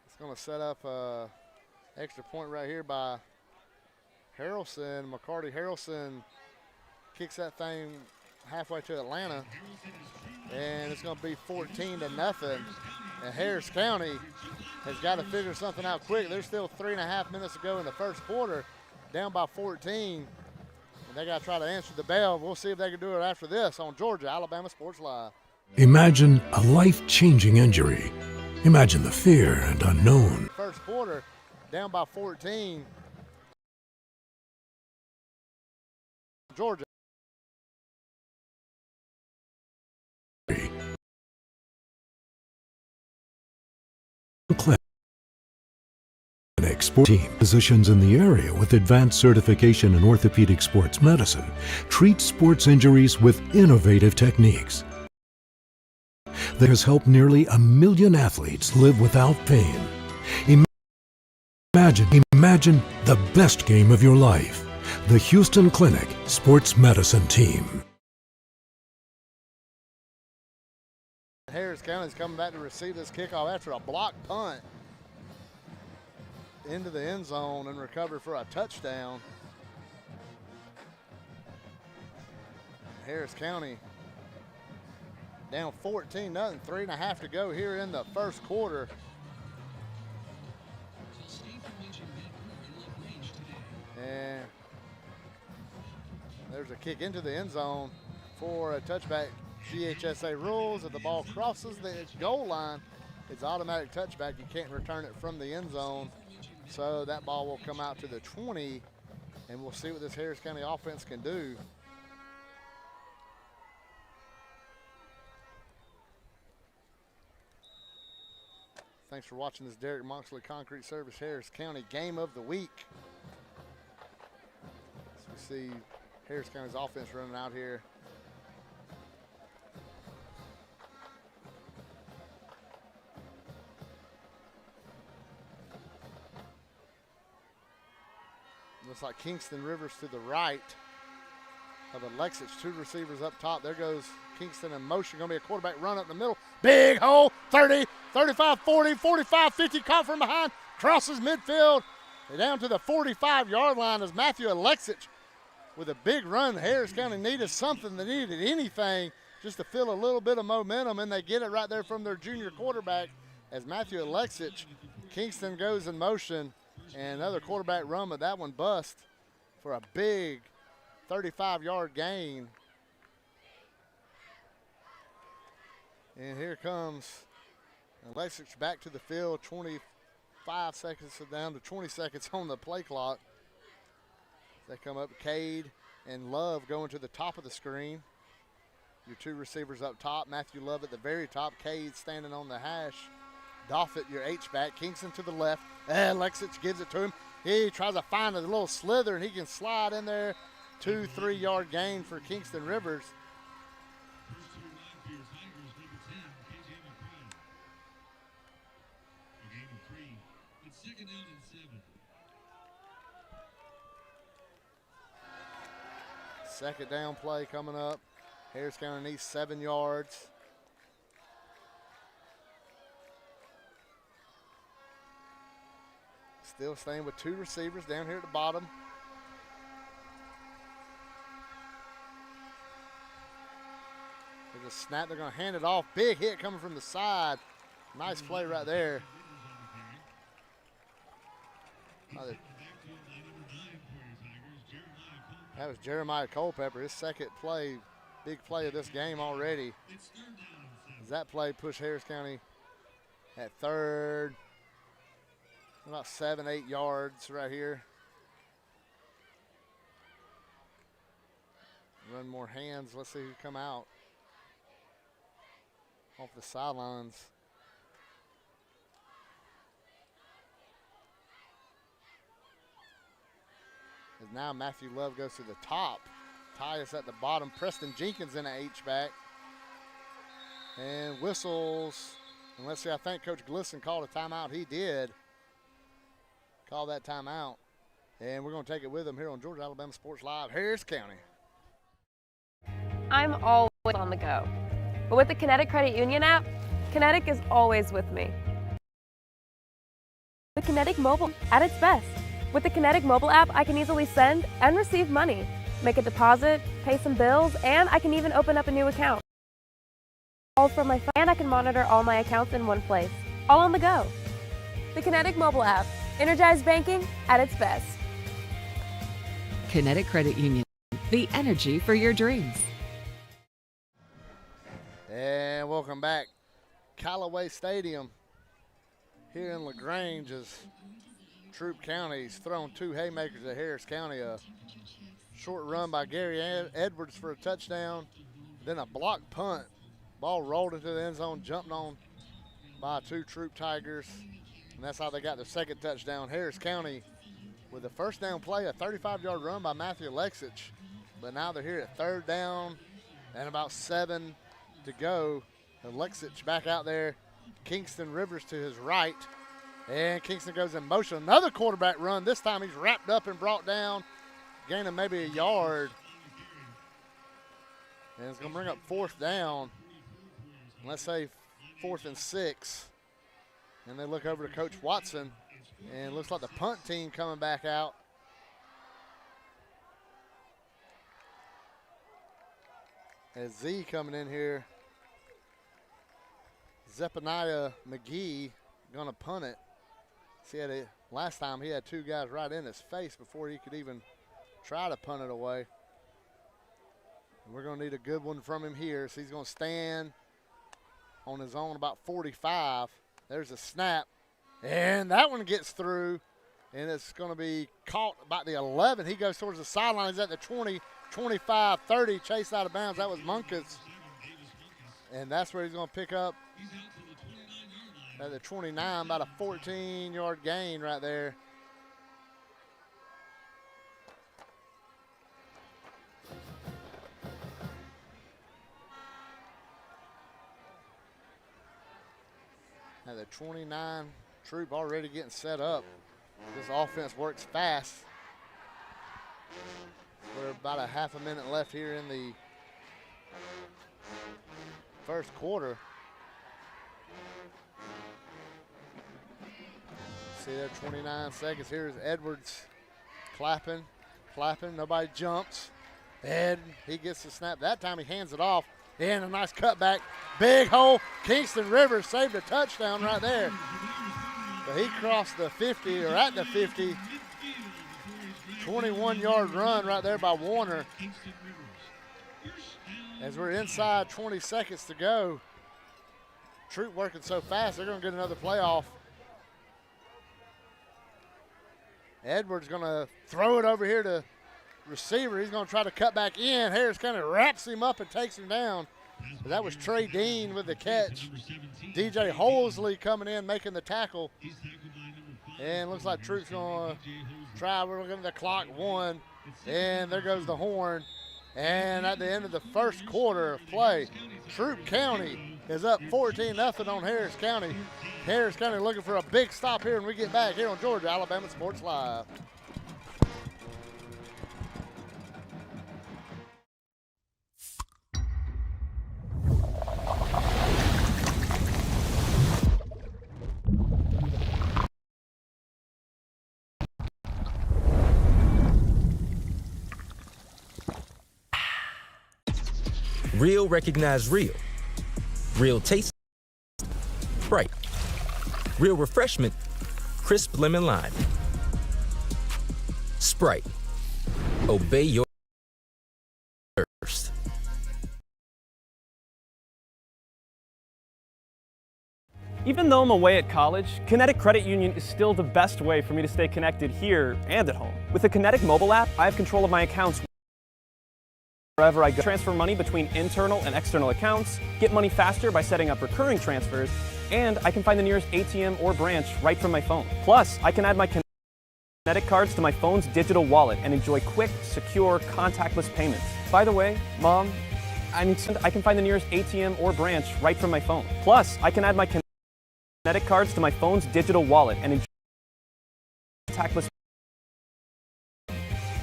it's going to set up an extra point right here by Harrelson. McCarty Harrelson kicks that thing halfway to Atlanta, and it's going to be 14-0. And Harris County has got to figure something out quick. There's still 3.5 minutes to go in the first quarter, down by 14, and they got to try to answer the bell. We'll see if they can do it after this on Georgia Alabama Sports Live. Imagine a life-changing injury. Imagine the fear and unknown. First quarter, down by 14. Georgia. Clinic Sport Team, physicians in the area with advanced certification in orthopedic sports medicine, treat sports injuries with innovative techniques that has helped nearly 1 million athletes live without pain. Imagine the best game of your life. The Houston Clinic Sports Medicine Team. Harris County is coming back to receive this kickoff after a block punt into the end zone and recover for a touchdown. Harris County down 14-0, 3.5 to go here in the first quarter. And there's a kick into the end zone for a touchback. GHSA rules, if the ball crosses the goal line, it's automatic touchback. You can't return it from the end zone. So that ball will come out to the 20, and we'll see what this Harris County offense can do. Thanks for watching this Derek Moxley Concrete Service Harris County Game of the Week. So we see Harris County's offense running out here. Looks like Kingston Rivers to the right of Alexis. 2 receivers up top. There goes Kingston in motion. Going to be a quarterback run up the middle. Big hole. 30, 35, 40, 45, 50. Caught from behind. Crosses midfield. They're down to the 45-yard line as Matthew Alexis with a big run. Harris County needed something. They needed anything just to feel a little bit of momentum, and they get it right there from their junior quarterback as Matthew Alexis. Kingston goes in motion. And another quarterback run, but that one bust for a big 35-yard gain. And here comes Alexis back to the field. 25 seconds down to 20 seconds on the play clock. They come up, Cade and Love going to the top of the screen. Your 2 receivers up top. Matthew Love at the very top. Cade standing on the hash. Doffett, your H-back. Kingston to the left. Alexis gives it to him. He tries to find a little slither, and he can slide in there. 2-3-yard gain for Kingston Rivers. First to arrive for your Tigers, number 10, KJ McCree. A game of 3. It's 2nd down and 7. Second down play coming up. Harris County needs 7 yards. Still staying with 2 receivers down here at the bottom. There's a snap. They're going to hand it off. Big hit coming from the side. Nice play right there. That was Jeremiah Culpepper, his second play, big play of this game already. As that play pushed Harris County at third, about 7-8 yards right here. Run more hands. Let's see who come out off the sidelines. As now Matthew Love goes to the top. Tyus at the bottom. Preston Jenkins in a H-back. And whistles. And let's see, I think Coach Glisson called a timeout. He did call that timeout. And we're going to take it with him here on Georgia Alabama Sports Live, Harris County. I'm always on the go. But with the Kinetic Credit Union app, Kinetic is always with me. The Kinetic Mobile at its best. With the Kinetic mobile app, I can easily send and receive money, make a deposit, pay some bills, and I can even open up a new account. All from my phone, and I can monitor all my accounts in one place, all on the go. The Kinetic mobile app, energized banking at its best. Kinetic Credit Union, the energy for your dreams. And welcome back. Callaway Stadium here in LaGrange is Troup County's thrown 2 haymakers at Harris County. A short run by Gary Edwards for a touchdown, then a block punt. Ball rolled into the end zone, jumped on by 2 Troup Tigers, and that's how they got their second touchdown. Harris County with the first down play, a 35-yard run by Matthew Alexich, but now they're here at third down and about 7 to go. Alexich back out there, Kingston Rivers to his right. And Kingston goes in motion. Another quarterback run. This time he's wrapped up and brought down, gaining maybe a yard. And it's going to bring up 4th down. Let's say 4th and 6. And they look over to Coach Watson. And it looks like the punt team coming back out. As Z coming in here. Zephaniah McGee going to punt it. See, last time he had 2 guys right in his face before he could even try to punt it away. And we're going to need a good one from him here. So he's going to stand on his own about 45. There's a snap. And that one gets through. And it's going to be caught about the 11. He goes towards the sidelines at the 20, 25, 30. Chased out of bounds. That was Munkus. And that's where he's going to pick up at the 29, about a 14-yard gain right there. At the 29, Troup already getting set up. This offense works fast. We're about a half a minute left here in the first quarter. See there, 29 seconds. Here's Edwards clapping. Nobody jumps. And he gets the snap. That time he hands it off. And a nice cutback. Big hole. Kingston Rivers saved a touchdown right there. But he crossed the 50, or at the 50. 21-yard run right there by Warner. As we're inside 20 seconds to go. Troup working so fast, they're going to get another playoff. Edwards going to throw it over here to receiver. He's going to try to cut back in. Harris kind of wraps him up and takes him down. But that was Trey Dean with the catch. DJ Holsley coming in, making the tackle. And looks like Troup's going to try. We're looking at the clock, 1. And there goes the horn. And at the end of the first quarter of play, Troup County is up 14-0 on Harris County. Harris County looking for a big stop here when we get back here on Georgia Alabama Sports Live. Real recognize real. Real taste, Sprite. Real refreshment, crisp lemon lime. Sprite. Obey your thirst. Even though I'm away at college, Kinetic Credit Union is still the best way for me to stay connected here and at home. With the Kinetic mobile app, I have control of my accounts wherever I go. Transfer money between internal and external accounts, get money faster by setting up recurring transfers, and I can find the nearest ATM or branch right from my phone. Plus, I can add my Kinetic cards to my phone's digital wallet and enjoy quick, secure, contactless payments. By the way, Mom, I can find the nearest ATM or branch right from my phone. Plus, I can add my Kinetic cards to my phone's digital wallet and enjoy contactless.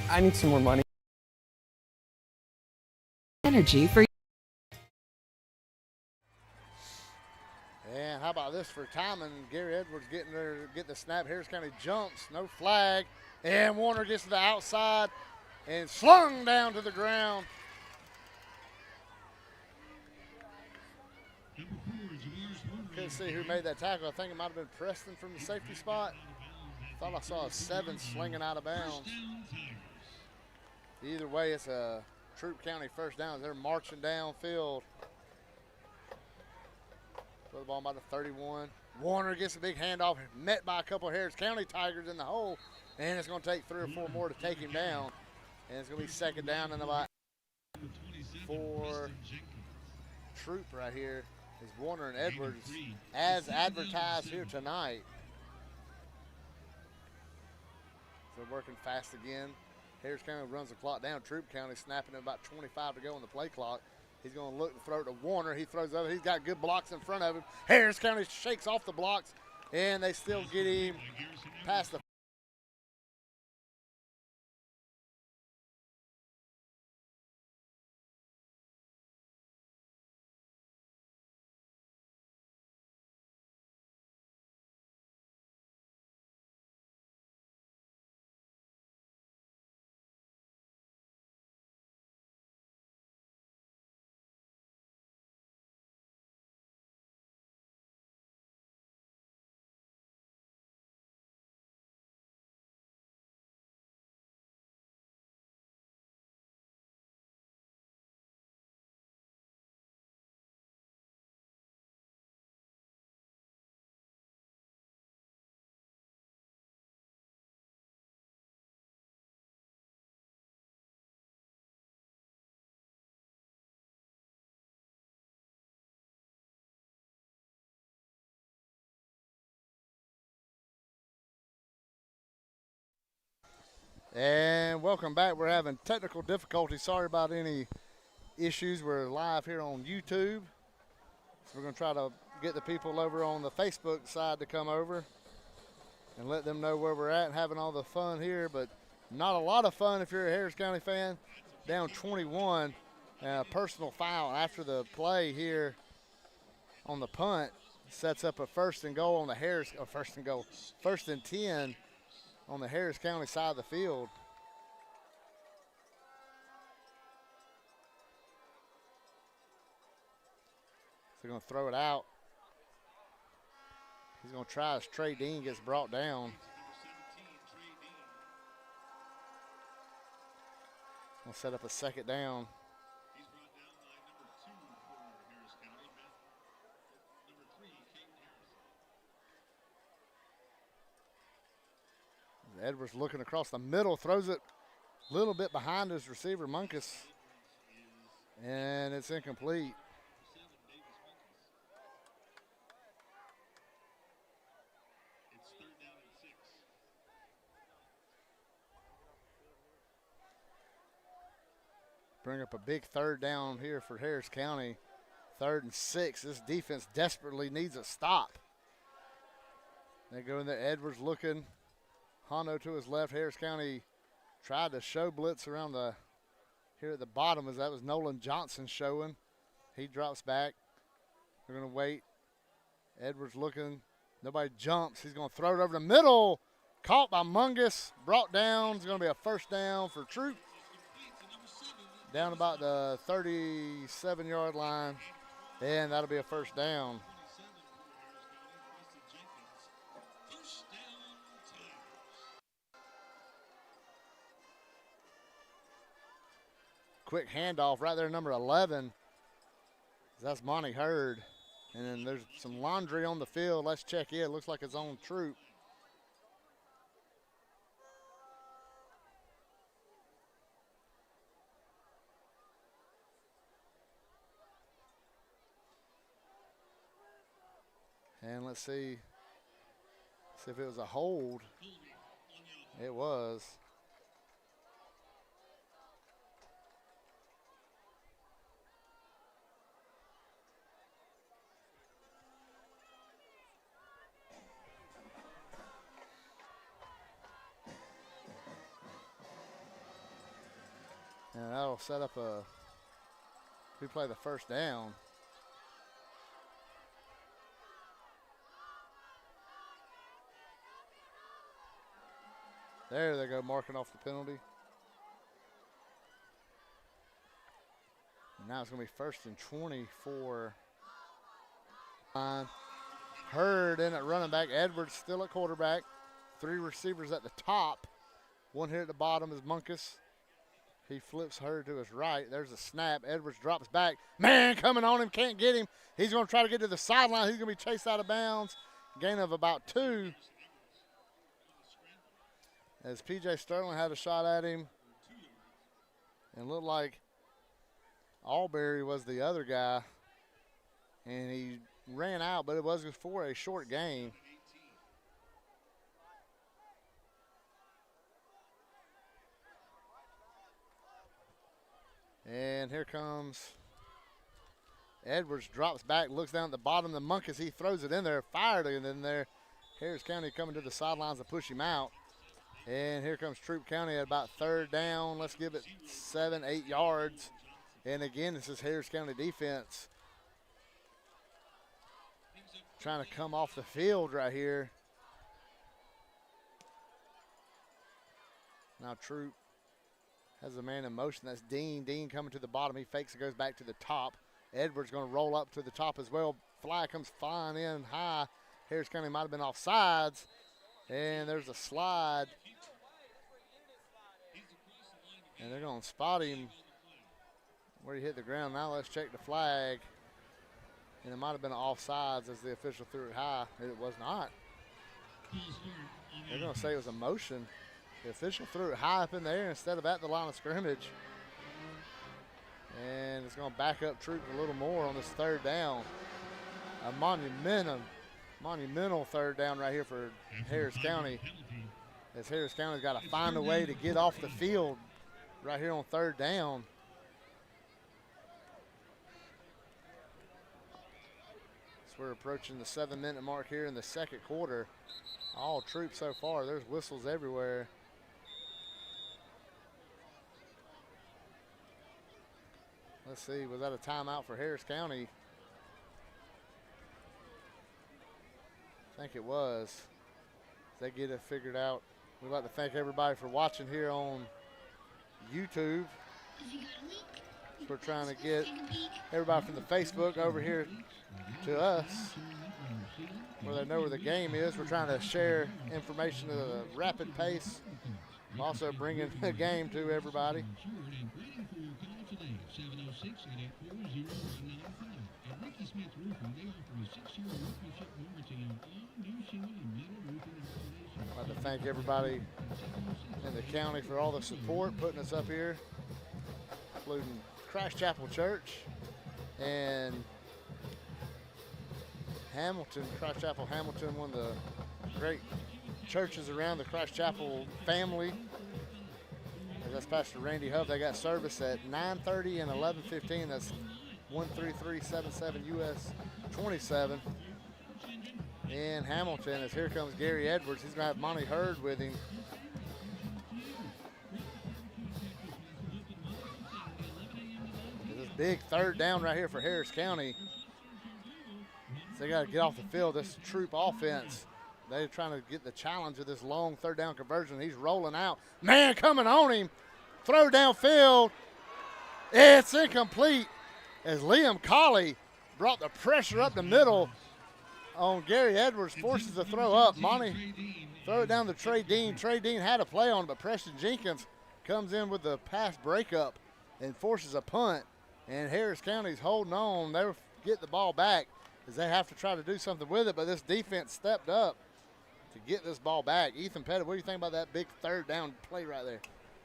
I need some more money. Energy for And how about this for timing? Gary Edwards getting there to get the snap. Harris County jumps, no flag. And Warner gets to the outside and slung down to the ground. Couldn't see who made that tackle. I think it might have been Preston from the safety spot. Thought I saw a 7 slinging out of bounds. Either way, it's a Troup County first down. They're marching downfield. Throw the ball by the 31. Warner gets a big handoff, met by a couple of Harris County Tigers in the hole, and it's going to take 3 or 4 more to take him down. And it's going to be second down and about 4. Troup right here is Warner and Edwards as advertised here tonight. So working fast again. Harris County runs the clock down. Troup County snapping at about 25 to go on the play clock. He's going to look and throw it to Warner. He throws over. He's got good blocks in front of him. Harris County shakes off the blocks, and they still get him past the. And welcome back. We're having technical difficulties. Sorry about any issues. We're live here on YouTube. So we're going to try to get the people over on the Facebook side to come over and let them know where we're at and having all the fun here, but not a lot of fun if you're a Harris County fan. Down 21, personal foul after the play here on the punt sets up a first and goal on the Harris, or first and 10 on the Harris County side of the field. So they're going to throw it out. He's going to try as Trey Dean gets brought down. Going to set up a second down. Edwards looking across the middle, throws it a little bit behind his receiver, Munkus, and it's incomplete. Bring up a big third down here for Harris County. 3rd and 6. This defense desperately needs a stop. They go in there, Edwards looking. Hondo to his left. Harris County tried to show blitz around the here at the bottom as that was Nolan Johnson showing. He drops back. They're going to wait. Edwards looking. Nobody jumps. He's going to throw it over the middle. Caught by Mungus. Brought down. It's going to be a first down for Troup. down about the 37-yard line, and that'll be a first down. Quick handoff right there, number 11. That's Monty Hurd. And then there's some laundry on the field. Let's check it. Looks like it's on Troup. And let's see if it was a hold. It was. And that'll set up we play the first down. There they go, marking off the penalty. And now it's going to be 1st and 20 for Hurd in at running back. Edwards still at quarterback. 3 receivers at the top. 1 here at the bottom is Munkus. He flips Hurd to his right. There's a snap. Edwards drops back. Man coming on him, can't get him. He's going to try to get to the sideline. He's going to be chased out of bounds. Gain of about 2. As P.J. Sterling had a shot at him. And looked like Alberry was the other guy. And he ran out, but it was for a short gain. And here comes Edwards, drops back, looks down at the bottom. The Munkus, he throws it in there, fired it in there. Harris County coming to the sidelines to push him out. And here comes Troup County at about 3rd down. Let's give it 7, 8 yards. And again, this is Harris County defense trying to come off the field right here. Now Troup has a man in motion. That's Dean. Dean coming to the bottom. He fakes it, goes back to the top. Edwards going to roll up to the top as well. Flag comes flying in high. Harris County might have been off sides. And there's a slide. And they're going to spot him where he hit the ground. Now let's check the flag. And it might have been offsides as the official threw it high. It was not. They're going to say it was a motion. The official threw it high up in the air instead of at the line of scrimmage. And it's going to back up Troup a little more on this 3rd down. A monumental 3rd down right here for Harris County. As Harris County's got to find a way to get off the field right here on 3rd down. So we're approaching the 7-minute mark here in the 2nd quarter. All Troup so far. There's whistles everywhere. Let's see, was that a timeout for Harris County? I think it was. They get it figured out. We'd like to thank everybody for watching here on YouTube. We're trying to get everybody from the Facebook over here to us where they know where the game is. We're trying to share information at a rapid pace. Also bringing the game to everybody. I'd like to thank everybody in the county for all the support, putting us up here, including Christ Chapel Church and Hamilton, Christ Chapel Hamilton, one of the great churches around the Christ Chapel family. That's Pastor Randy Huff. They got service at 9:30 and 11:15. That's 13377 US 27 in Hamilton. As here comes Gary Edwards. He's going to have Monty Hurd with him. This big 3rd down right here for Harris County. So they got to get off the field. This Troup offense. They're trying to get the challenge of this long 3rd down conversion. He's rolling out. Man coming on him. Throw downfield. It's incomplete as Liam Colley brought the pressure up the middle on Gary Edwards, forces the throw up. Monty throw it down to Trey Dean. Trey Dean had a play on it, but Preston Jenkins comes in with the pass breakup and forces a punt. And Harris County's holding on. They get the ball back as they have to try to do something with it, but this defense stepped up to get this ball back. Ethan Petitt, what do you think about that big third down play right there?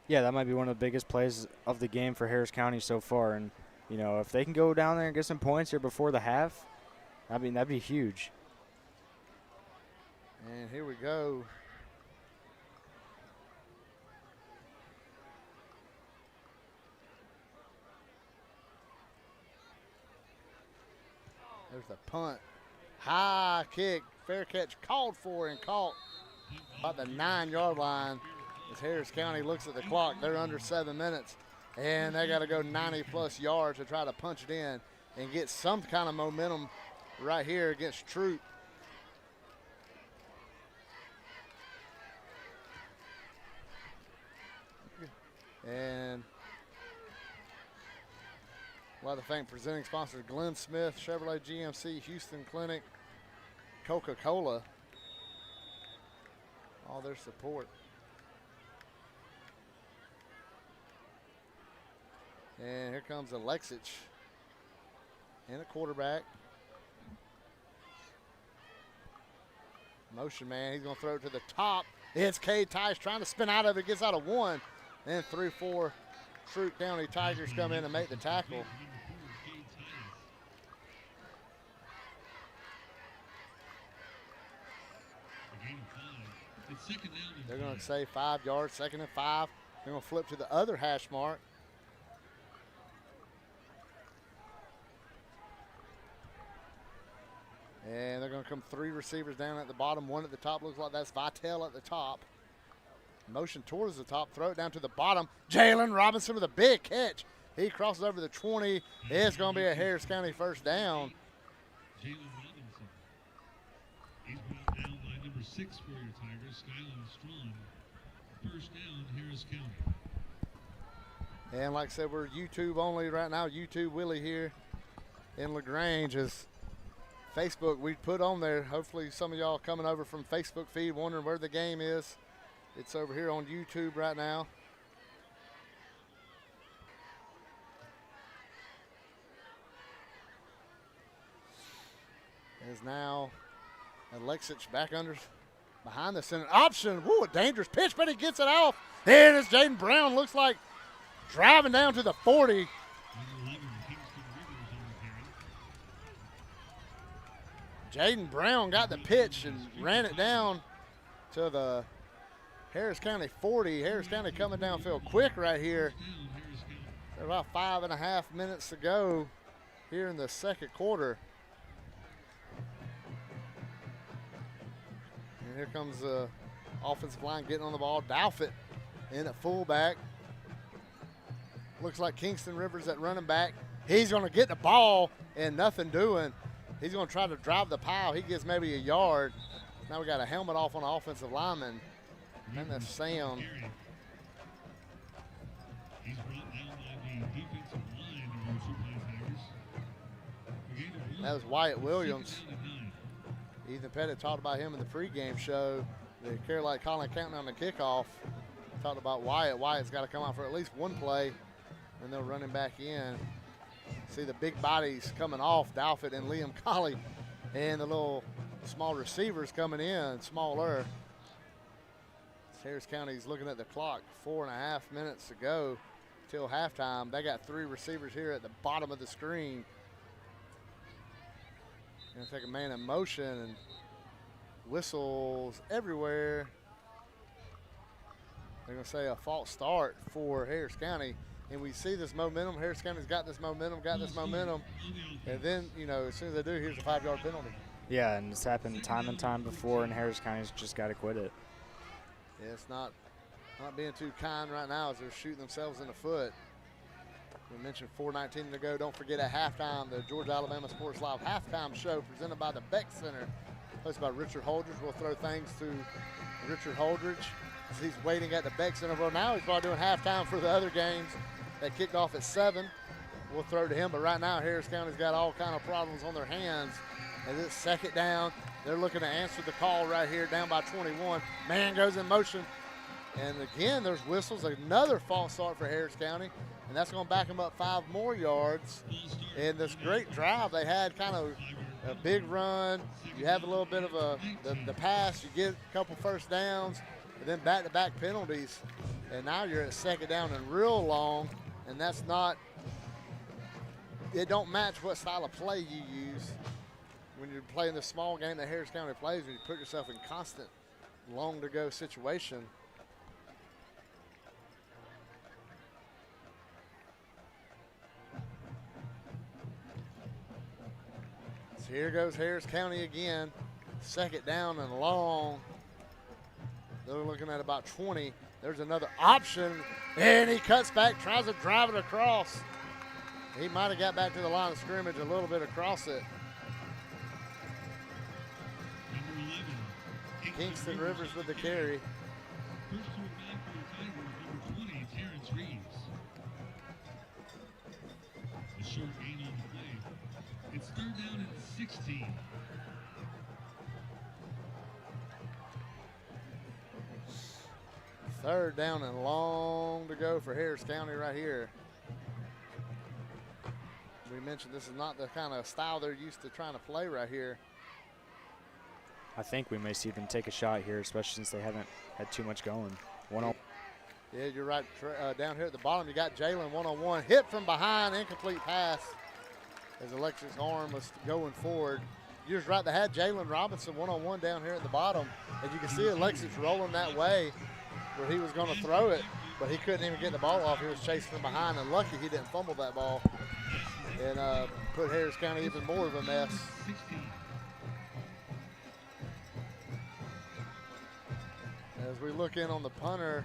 Yeah, that might be one of the biggest plays of the game for Harris County so far. And, you know, if they can go down there and get some points here before the half, I mean, that'd be huge. And here we go. There's the punt. High kick. Fair catch called for and caught about the 9-yard line as Harris County looks at the clock. They're under 7 minutes, and they got to go 90-plus yards to try to punch it in and get some kind of momentum right here against Troup. And I'd like to thank presenting sponsors Glenn Smith, Chevrolet GMC, Houston Clinic, Coca-Cola, all their support. And here comes Alexic and a quarterback. Motion man, he's going to throw it to the top. It's Cade Tice trying to spin out of it, gets out of one. Then 3-4 Troup County Tigers come in and make the tackle. They're going to say 5 yards, 2nd and 5. They're going to flip to the other hash mark. And they're going to come 3 receivers down at the bottom, 1 at the top. Looks like that's Vitale at the top. Motion towards the top, throw it down to the bottom. Jalen Robinson with a big catch. He crosses over the 20. It's going to be a Harris County first down. Jalen Robinson. He's brought down by number 6 for your Tigers, Skyland Strong. First down, Harris County. And like I said, we're YouTube only right now. YouTube Willie here in LaGrange is Facebook. We put on there. Hopefully some of y'all coming over from Facebook feed wondering where the game is. It's over here on YouTube right now. Is now Alexic back under behind the center option. Woo, a dangerous pitch, but he gets it off. And it's Jaden Brown, looks like driving down to the 40. Jaden Brown got the pitch and ran it down to the Harris County 40. Harris County coming downfield quick right here. About 5.5 minutes to go here in the second quarter. And here comes the offensive line getting on the ball. Dalfit in at fullback. Looks like Kingston Rivers at running back. He's going to get the ball and nothing doing. He's going to try to drive the pile. He gets maybe a yard. Now we got a helmet off on the offensive lineman. And that's Sam. He's brought down by the defensive line of the Troup Tigers. That was Wyatt Williams. Ethan Pettit talked about him in the pregame show. The Colin counting on the kickoff. Talked about Wyatt. Wyatt's got to come out for at least one play, and they'll run him back in. See the big bodies coming off, Dalfit and Liam Colley, and the little small receivers coming in, smaller. Harris County's looking at the clock, 4.5 minutes to go till halftime. They got 3 receivers here at the bottom of the screen. Gonna take a man in motion and whistles everywhere. They're gonna say a false start for Harris County. And we see this momentum. Harris County's got this momentum. And then, you know, as soon as they do, here's a 5-yard penalty. Yeah, and it's happened time and time before, and Harris County's just got to quit it. Yeah, it's not being too kind right now as they're shooting themselves in the foot. We mentioned 4:19 to go. Don't forget at halftime, the Georgia Alabama Sports Live halftime show presented by the Beck Center, hosted by Richard Holdridge. We'll throw thanks to Richard Holdridge as he's waiting at the Beck Center. Well, now he's probably doing halftime for the other games that kicked off at 7. We'll throw to him, but right now Harris County's got all kind of problems on their hands. As it's second down, they're looking to answer the call right here, down by 21. Man goes in motion, and again, there's whistles. Another false start for Harris County, and that's going to back them up 5 more yards. And this great drive they had, kind of a big run. You have a little bit of the pass. You get a couple first downs, and then back-to-back penalties. And now you're at second down and real long, and that's not – it don't match what style of play you use when you're playing the small game that Harris County plays, when you put yourself in constant long-to-go situation. So here goes Harris County again. Second down and long. They're looking at about 20. There's another option, and he cuts back, tries to drive it across. He might have got back to the line of scrimmage a little bit across it. Kingston Rivers with the carry. First to back for the Tigers, number 20, Terrence Reeves. A short gain on the play. It's third down and 16. Third down and long to go for Harris County right here. We mentioned this is not the kind of style they're used to trying to play right here. I think we may see them take a shot here, especially since they haven't had too much going. Yeah, you're right. Down here at the bottom, you got Jalen one-on-one. Hit from behind, incomplete pass as Alexis' arm was going forward. You're just right. They had Jalen Robinson one-on-one down here at the bottom. As you can see, Alexis rolling that way where he was going to throw it, but he couldn't even get the ball off. He was chasing from behind, and lucky he didn't fumble that ball and put Harris County even more of a mess. As we look in on the punter,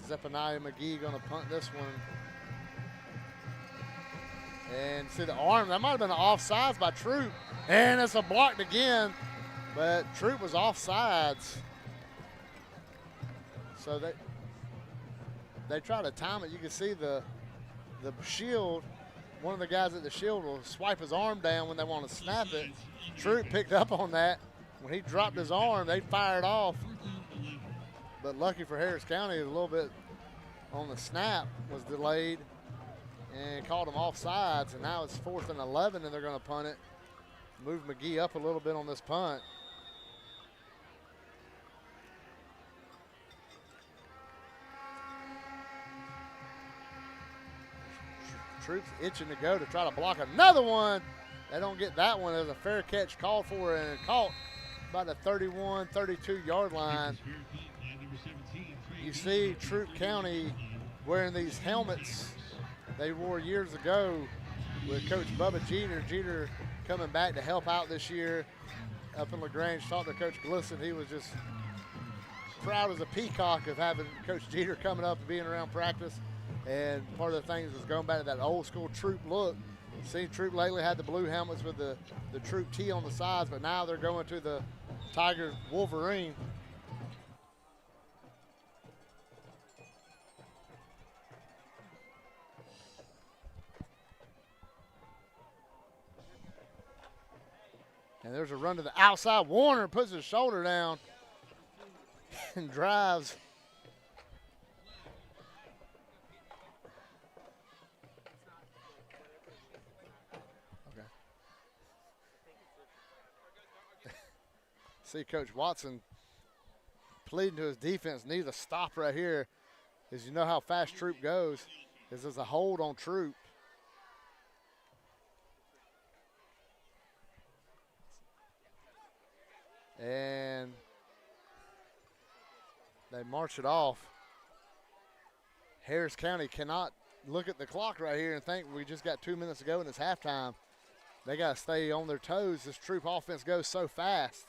Zephaniah McGee going to punt this one. And see the arm, that might have been an offsides by Troup. And it's a blocked again, but Troup was offsides. So they try to time it. You can see the shield, one of the guys at the shield will swipe his arm down when they want to snap it. Troup picked up on that. When he dropped his arm, they fired off. But lucky for Harris County, a little bit on the snap was delayed and called him offsides. And now it's 4th and 11, and they're going to punt it. Move McGee up a little bit on this punt. Troup's itching to go to try to block another one. They don't get that one. There's a fair catch called for and caught about the 31, 32-yard line. You see Troup County wearing these helmets they wore years ago with Coach Bubba Jeter. Jeter coming back to help out this year up in LaGrange. Talked to Coach Glisson. He was just proud as a peacock of having Coach Jeter coming up and being around practice. And part of the things was going back to that old school Troup look. Seen Troup lately had the blue helmets with the Troup T on the sides, but now they're going to the Tiger Wolverine. And there's a run to the outside. Warner puts his shoulder down and drives. Okay. See Coach Watson pleading to his defense, need a stop right here. As you know how fast Troup goes. This is a hold on Troup. And they march it off. Harris County cannot look at the clock right here and think we just got 2 minutes to go and it's halftime. They got to stay on their toes. This Troup offense goes so fast.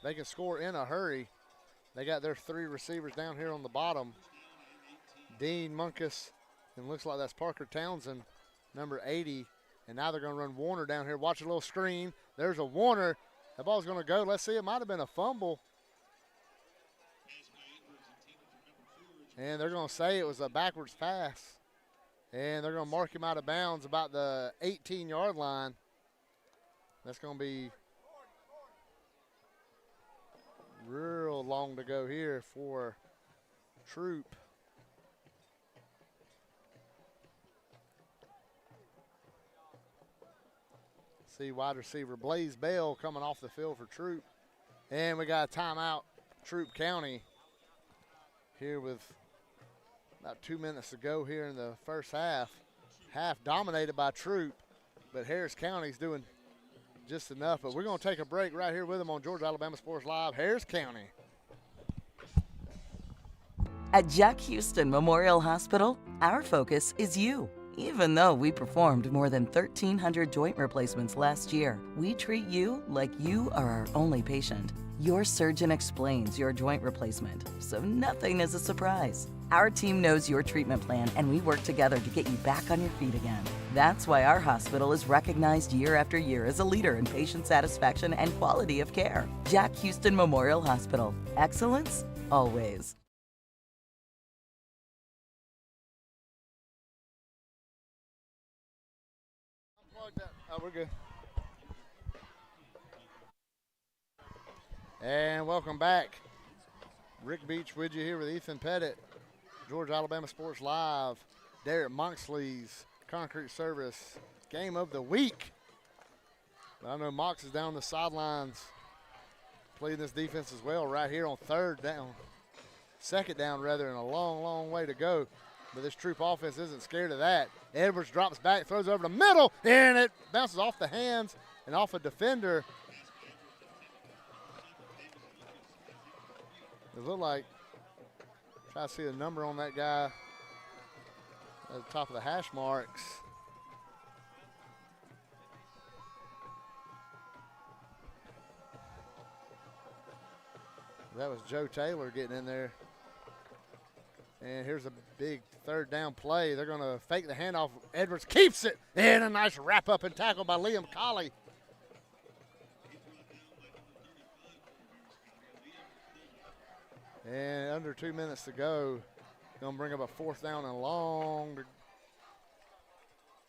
They can score in a hurry. They got their 3 receivers down here on the bottom. Dean Munkus, and looks like that's Parker Townsend, number 80. And now they're going to run Warner down here. Watch a little screen. There's a Warner. That ball's going to go. Let's see. It might have been a fumble. And they're going to say it was a backwards pass. And they're going to mark him out of bounds about the 18-yard line. That's going to be real long to go here for Troup. See wide receiver Blaze Bell coming off the field for Troup. And we got a timeout, Troup County, here with about 2 minutes to go here in the first half. Half dominated by Troup, but Harris County's doing just enough. But we're going to take a break right here with them on Georgia Alabama Sports Live, Harris County. At Jack Houston Memorial Hospital, our focus is you. Even though we performed more than 1,300 joint replacements last year, we treat you like you are our only patient. Your surgeon explains your joint replacement, so nothing is a surprise. Our team knows your treatment plan, and we work together to get you back on your feet again. That's why our hospital is recognized year after year as a leader in patient satisfaction and quality of care. Jack Houston Memorial Hospital. Excellence, always. Oh, we're good. And welcome back. Rick Beach with you here with Ethan Petitt. Georgia Alabama Sports Live. Derek Moxley's Concrete Service Game of the Week. But I know Mox is down the sidelines playing this defense as well right here on second down rather, and a long, long way to go. But this Troup offense isn't scared of that. Edwards drops back, throws over the middle, and it bounces off the hands and off a defender. It looked like, try to see the number on that guy at the top of the hash marks. That was Joe Taylor getting in there. And here's a big third down play. They're going to fake the handoff. Edwards keeps it. And a nice wrap up and tackle by Liam Colley. And under 2 minutes to go. Going to bring up a fourth down and long.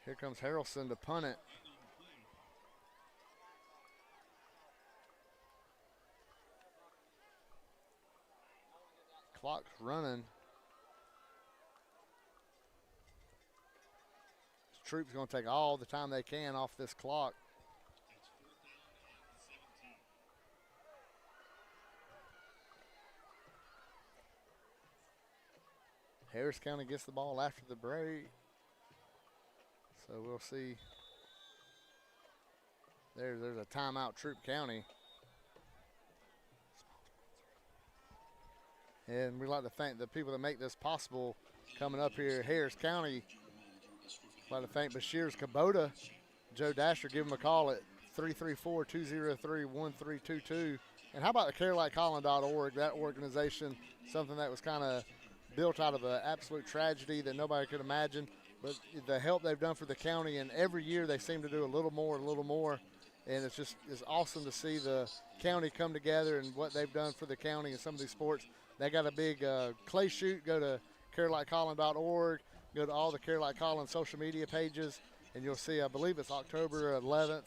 Here comes Harrelson to punt it. Clock's running. Troup's going to take all the time they can off this clock. Harris County gets the ball after the break. So we'll see. There's a timeout, Troup County. And we'd like to thank the people that make this possible coming up here. Harris County. I'd like to thank Bashir's Kubota. Joe Dasher, give him a call at 334-203-1322. And how about the CareLikeColin.org, that organization, something that was kind of built out of an absolute tragedy that nobody could imagine. But the help they've done for the county, and every year they seem to do a little more. And it's awesome to see the county come together and what they've done for the county in some of these sports. They got a big clay shoot. Go to CareLikeColin.org. Go to all the Care Like Colin social media pages, and you'll see, I believe it's October 11th,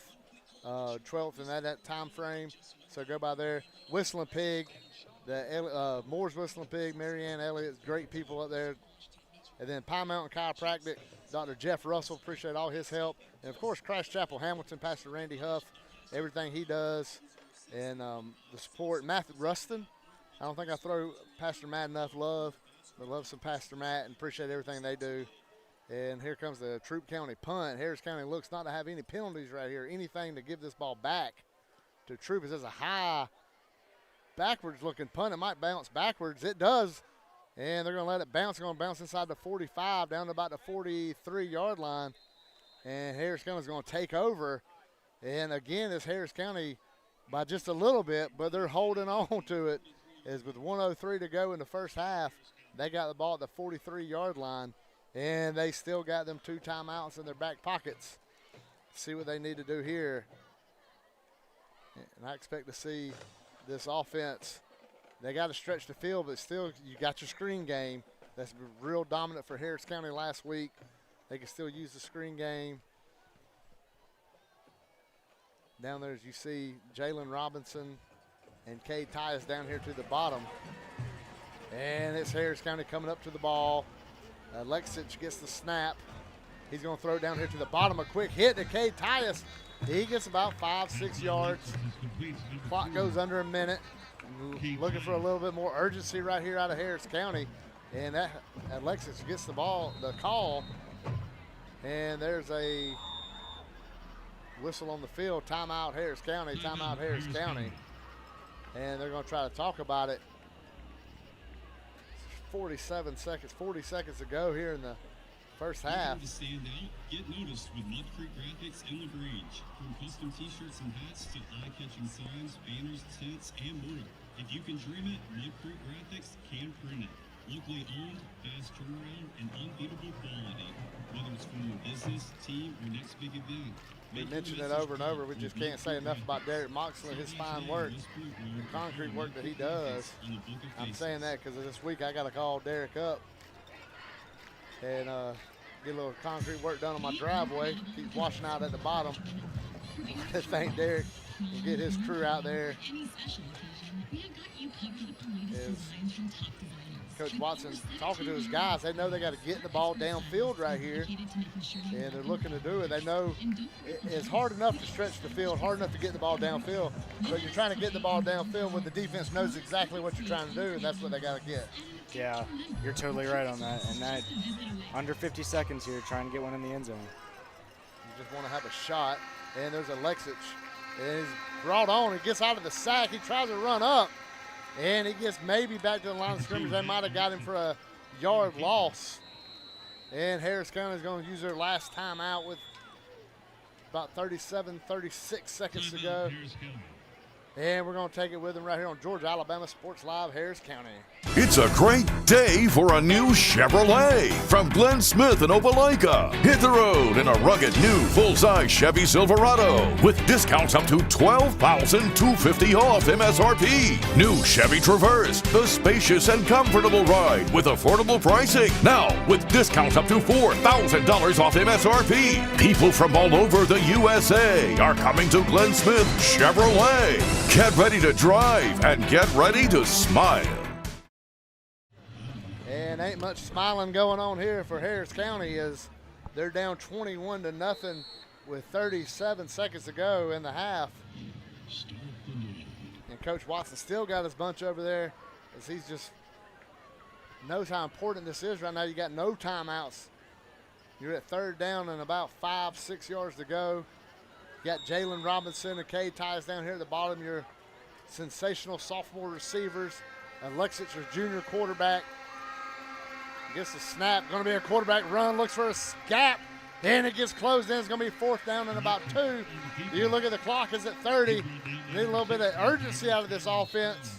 12th, and that time frame. So go by there. Whistling Pig, Moore's Whistling Pig, Marianne Elliott, great people up there. And then Pine Mountain Chiropractic, Dr. Jeff Russell, appreciate all his help. And, of course, Christ Chapel Hamilton, Pastor Randy Huff, everything he does. And the support, Matthew Rustin. I don't think I throw Pastor Matt enough love. I love some Pastor Matt and appreciate everything they do. And here comes the Troup County punt. Harris County looks not to have any penalties right here, anything to give this ball back to Troup. It says a high, backwards-looking punt. It might bounce backwards. It does. And they're going to let it bounce. It's going to bounce inside the 45 down to about the 43-yard line. And Harris County is going to take over. And, again, this Harris County by just a little bit, but they're holding on to it. As with 1:03 to go in the first half, they got the ball at the 43-yard line, and they still got them 2 timeouts in their back pockets. See what they need to do here. And I expect to see this offense. They got to stretch the field, but still you got your screen game. that's been real dominant for Harris County last week. They can still use the screen game. Down there, as you see, Jalen Robinson and Cade Tyus down here to the bottom. And it's Harris County coming up to the ball. Alexich gets the snap. He's going to throw it down here to the bottom. A quick hit to Cade Tyus. He gets about 5-6 yards. Clock goes under a minute. Looking for a little bit more urgency right here out of Harris County. And that Alexis gets the call. And there's a whistle on the field. Timeout Harris County, timeout Harris County. And they're going to try to talk about it. 40 seconds to go here in the first half. To stand out, get noticed with Mud Creek Graphics in LaGrange. From custom t-shirts and hats to eye-catching signs, banners, tents, and more. If you can dream it, Mud Creek Graphics can print it. Locally owned, fast turnaround, and unbeatable quality. Whether it's for your business, team, or next big event. We mentioned it over and over. We just can't say enough about Derek Moxley, his fine work, the concrete work that he does. I'm saying that because this week I got to call Derek up and get a little concrete work done on my driveway. He's washing out at the bottom. I thank Derek and get his crew out there. Coach Watson talking to his guys. They know they got to get the ball downfield right here, and they're looking to do it. They know it's hard enough to stretch the field, hard enough to get the ball downfield, but you're trying to get the ball downfield when the defense knows exactly what you're trying to do, and that's what they got to get. Yeah, you're totally right on that. And that under 50 seconds here, trying to get one in the end zone. You just want to have a shot, and there's Alexich. And he's brought on. He gets out of the sack. He tries to run up. And he gets maybe back to the line of scrimmage. They might have got him for a yard loss. And Harris County is going to use their last timeout with about 36 seconds to go. And we're going to take it with them right here on Georgia Alabama Sports Live, Harris County. It's a great day for a new Chevrolet from Glenn Smith in Opelika. Hit the road in a rugged new full-size Chevy Silverado with discounts up to $12,250 off MSRP. New Chevy Traverse, the spacious and comfortable ride with affordable pricing. Now with discounts up to $4,000 off MSRP. People from all over the USA are coming to Glenn Smith Chevrolet. Get ready to drive and get ready to smile. And ain't much smiling going on here for Harris County as they're down 21-0 with 37 seconds to go in the half. And Coach Watson still got his bunch over there as he's just knows how important this is right now. You got no timeouts. You're at third down and about 5-6 yards to go. You got Jalen Robinson and Cade Tyus down here at the bottom. Your sensational sophomore receivers. Alexich, your junior quarterback. Gets the snap. Going to be a quarterback run. Looks for a gap. And it gets closed in. It's going to be fourth down and about 2. You look at the clock. It's at 30. You need a little bit of urgency out of this offense.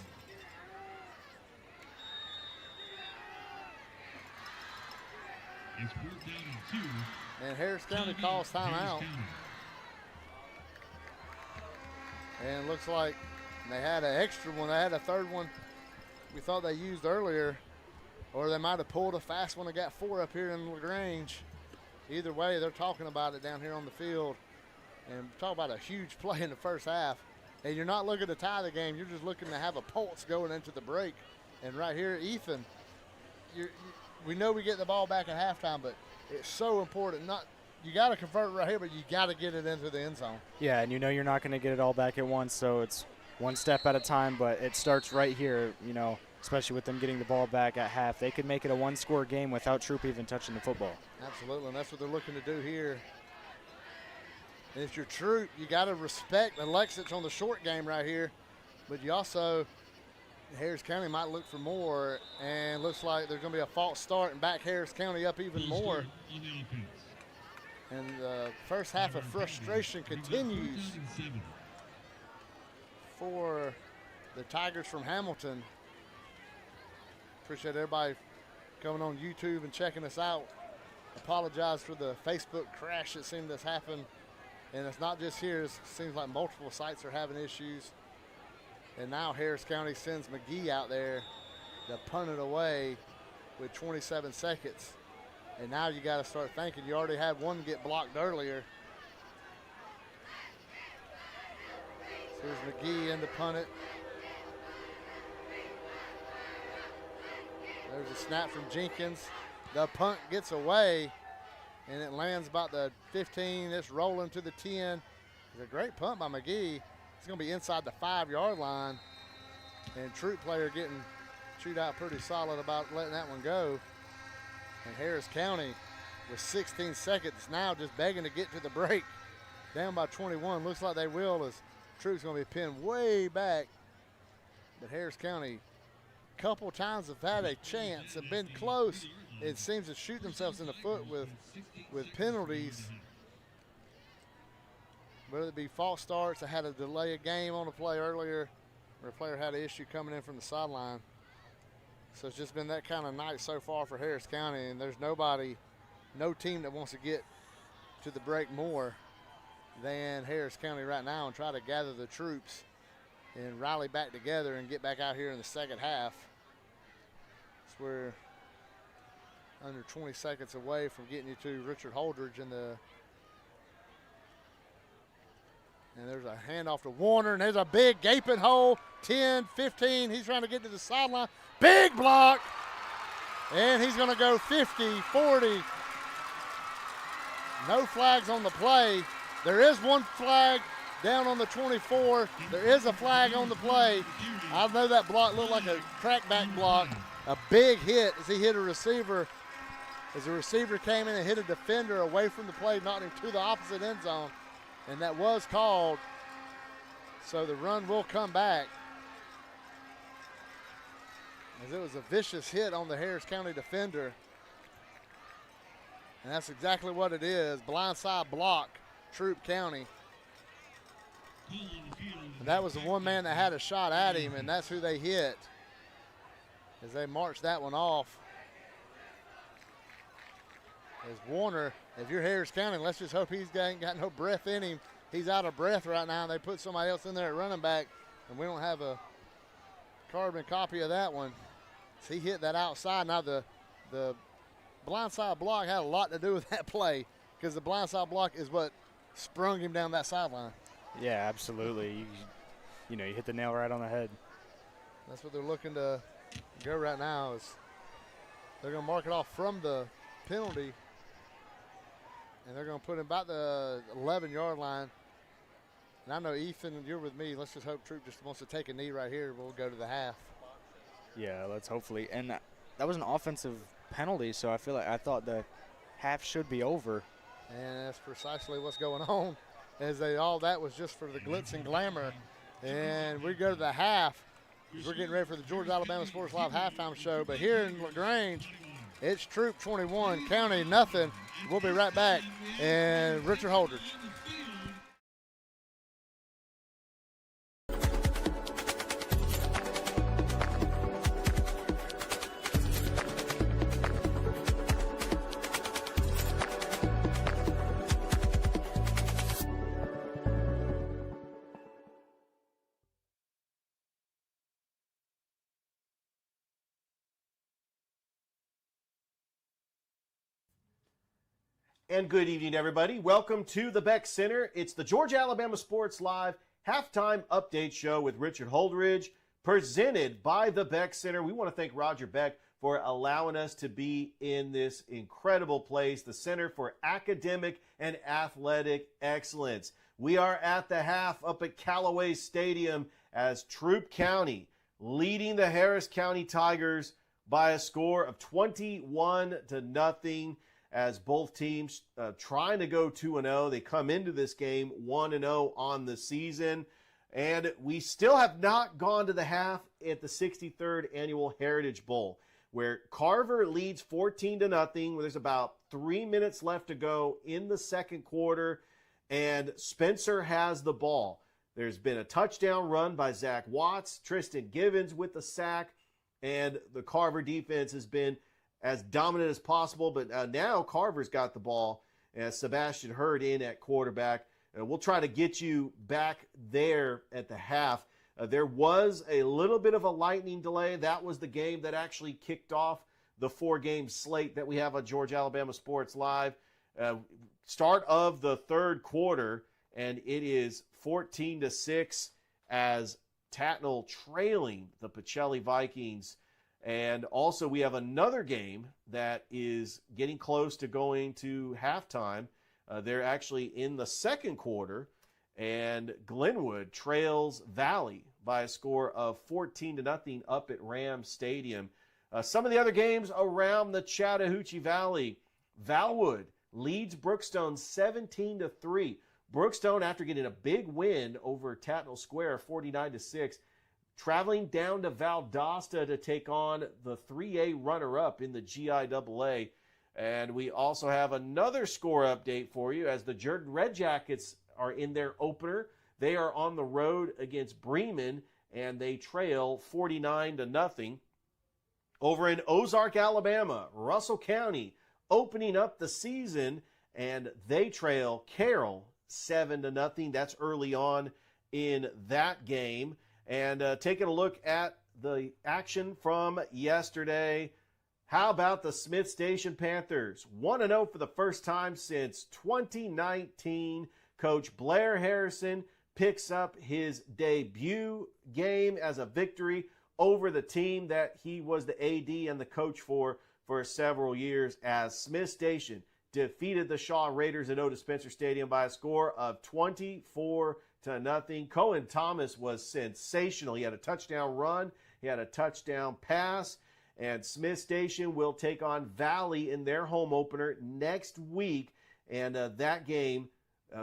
It's fourth down and 2. And Harris County calls timeout. And it looks like they had an extra one. They had a third one we thought they used earlier. Or they might have pulled a fast one and got 4 up here in LaGrange. Either way, they're talking about it down here on the field. And talk about a huge play in the first half. And you're not looking to tie the game. You're just looking to have a pulse going into the break. And right here, Ethan, we know we get the ball back at halftime, but it's so important. You got to convert right here, but you got to get it into the end zone. Yeah, and you know you're not going to get it all back at once, so it's one step at a time, but it starts right here, you know, especially with them getting the ball back at half. They could make it a one-score game without Troup even touching the football. Absolutely, and that's what they're looking to do here. And if you're Troup, you got to respect Alexich on the short game right here, but you also, Harris County might look for more, and looks like there's going to be a false start and back Harris County up even more. And the first half of frustration continues for the Tigers from Hamilton. Appreciate everybody coming on YouTube and checking us out. Apologize for the Facebook crash that seemed to have happened. And it's not just here. It seems like multiple sites are having issues. And now Harris County sends McGee out there to punt it away. with 27 seconds. And now you got to start thinking. You already had one get blocked earlier. So here's McGee in to punt it. There's a snap from Jenkins. The punt gets away, and it lands about the 15. It's rolling to the 10. It's a great punt by McGee. It's going to be inside the 5-yard line. And Troup player getting chewed out pretty solid about letting that one go. And Harris County with 16 seconds now just begging to get to the break. Down by 21. Looks like they will, as Troup's going to be pinned way back. But Harris County, a couple times have had a chance, have been close. It seems to shoot themselves in the foot with penalties. Whether it be false starts, they had to delay a game on a play earlier, where a player had an issue coming in from the sideline. So it's just been that kind of night so far for Harris County, and there's nobody, no team that wants to get to the break more than Harris County right now and try to gather the troops and rally back together and get back out here in the second half. So we're under 20 seconds away from getting you to Richard Holdridge and there's a handoff to Warner, and there's a big gaping hole, 10, 15. He's trying to get to the sideline. Big block, and he's going to go 50, 40. No flags on the play. There is one flag down on the 24. There is a flag on the play. I know that block looked like a crackback block. A big hit as he hit a receiver. As the receiver came in and hit a defender away from the play, knocked him to the opposite end zone. And that was called. So the run will come back. As it was a vicious hit on the Harris County defender. And that's exactly what it is. Blindside block, Troup County. And that was the one man that had a shot at him, and that's who they hit as they marched that one off. As Warner, if you're Harris County, let's just hope he's ain't got no breath in him. He's out of breath right now. They put somebody else in there at running back, and we don't have a carbon copy of that one. So he hit that outside. Now the blindside block had a lot to do with that play, because the blindside block is what sprung him down that sideline. Yeah, absolutely. You know, you hit the nail right on the head. That's what they're looking to go right now, is they're going to mark it off from the penalty, and they're going to put him about the 11-yard line. And I know, Ethan, you're with me. Let's just hope Troup just wants to take a knee right here. We'll go to the half. Yeah, let's hopefully. And that was an offensive penalty, so I thought the half should be over. And that's precisely what's going on, as all that was just for the glitz and glamour. And we go to the half. We're getting ready for the Georgia Alabama Sports Live halftime show. But here in LaGrange, it's Troup 21, County nothing. We'll be right back. And Richard Holdridge. And good evening, everybody. Welcome to the Beck Center. It's the Georgia Alabama Sports Live halftime update show with Richard Holdridge, presented by the Beck Center. We want to thank Roger Beck for allowing us to be in this incredible place, the Center for Academic and Athletic Excellence. We are at the half up at Callaway Stadium as Troup County leading the Harris County Tigers by a score of 21-0. As both teams trying to go 2-0. They come into this game 1-0 on the season. And we still have not gone to the half at the 63rd Annual Heritage Bowl, where Carver leads 14-0, where there's about 3 minutes left to go in the second quarter, and Spencer has the ball. There's been a touchdown run by Zach Watts, Tristan Givens with the sack, and the Carver defense has been as dominant as possible, but now Carver's got the ball as Sebastian Hurd in at quarterback. We'll try to get you back there at the half. There was a little bit of a lightning delay. That was the game that actually kicked off the 4-game slate that we have on Georgia Alabama Sports Live. Start of the third quarter, and it is 14-6 as Tattnall trailing the Pacelli Vikings. And also we have another game that is getting close to going to halftime. They're actually in the second quarter, and Glenwood trails Valley by a score of 14-0 up at Ram Stadium. Some of the other games around the Chattahoochee Valley. Valwood leads Brookstone 17-3. Brookstone, after getting a big win over Tattnall Square 49-6, traveling down to Valdosta to take on the 3A runner-up in the GIAA. And we also have another score update for you as the Jordan Red Jackets are in their opener. They are on the road against Bremen, and they trail 49-0. Over in Ozark, Alabama, Russell County opening up the season, and they trail Carroll 7-0. That's early on in that game. And taking a look at the action from yesterday, how about the Smith Station Panthers? 1-0 for the first time since 2019. Coach Blair Harrison picks up his debut game as a victory over the team that he was the AD and the coach for several years, as Smith Station defeated the Shaw Raiders at Otis Spencer Stadium by a score of 24-0. Cohen Thomas was sensational. He had a touchdown run. He had a touchdown pass. And Smith Station will take on Valley in their home opener next week. And that game,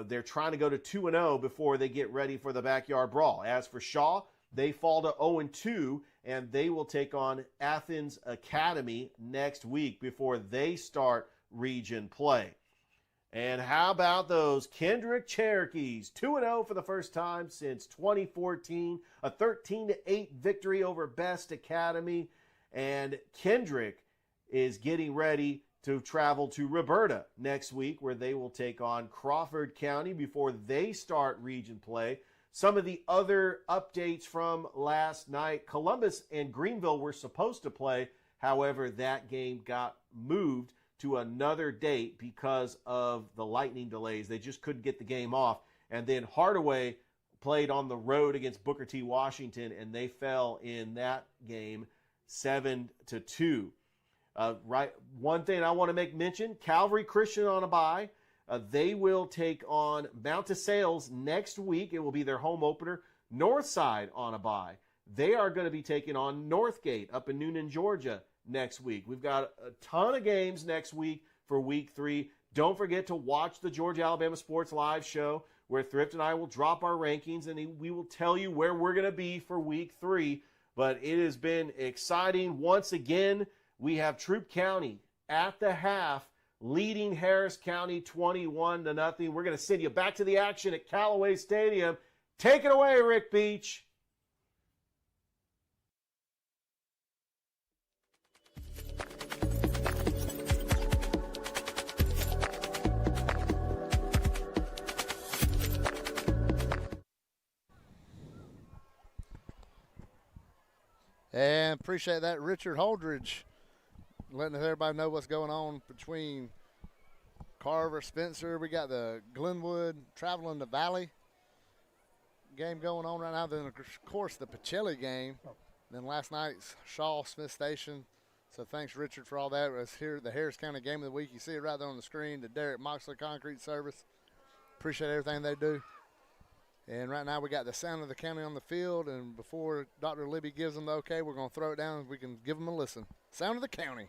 they're trying to go to 2-0 before they get ready for the backyard brawl. As for Shaw, they fall to 0-2, and they will take on Athens Academy next week before they start region play. And how about those Kendrick Cherokees? 2-0 for the first time since 2014. A 13-8 victory over Best Academy. And Kendrick is getting ready to travel to Roberta next week, where they will take on Crawford County before they start region play. Some of the other updates from last night: Columbus and Greenville were supposed to play. However, that game got moved to another date because of the lightning delays. They just couldn't get the game off. And then Hardaway played on the road against Booker T. Washington, and they fell in that game 7-2. Right. One thing I want to make mention: Calvary Christian on a bye. They will take on Mount DeSales next week. It will be their home opener. Northside on a bye. They are going to be taking on Northgate up in Noonan, Georgia next week. We've got a ton of games next week for week 3. Don't forget to watch the Georgia Alabama Sports Live show, where Thrift and I will drop our rankings, and we will tell you where we're going to be for week 3. But it has been exciting. Once again, we have Troup County at the half, leading Harris County 21-0. We're going to send you back to the action at Callaway Stadium. Take it away, Rick Beach. And appreciate that, Richard Holdridge, letting everybody know what's going on between Carver, Spencer. We got the Glenwood traveling to Valley game going on right now. Then, of course, the Pacelli game. Then last night's Shaw Smith Station. So thanks, Richard, for all that. It was here the Harris County Game of the Week. You see it right there on the screen, the Derek Moxley Concrete Service. Appreciate everything they do. And right now we got the sound of the county on the field, and before Dr. Libby gives them the okay, we're going to throw it down and we can give them a listen. Sound of the county.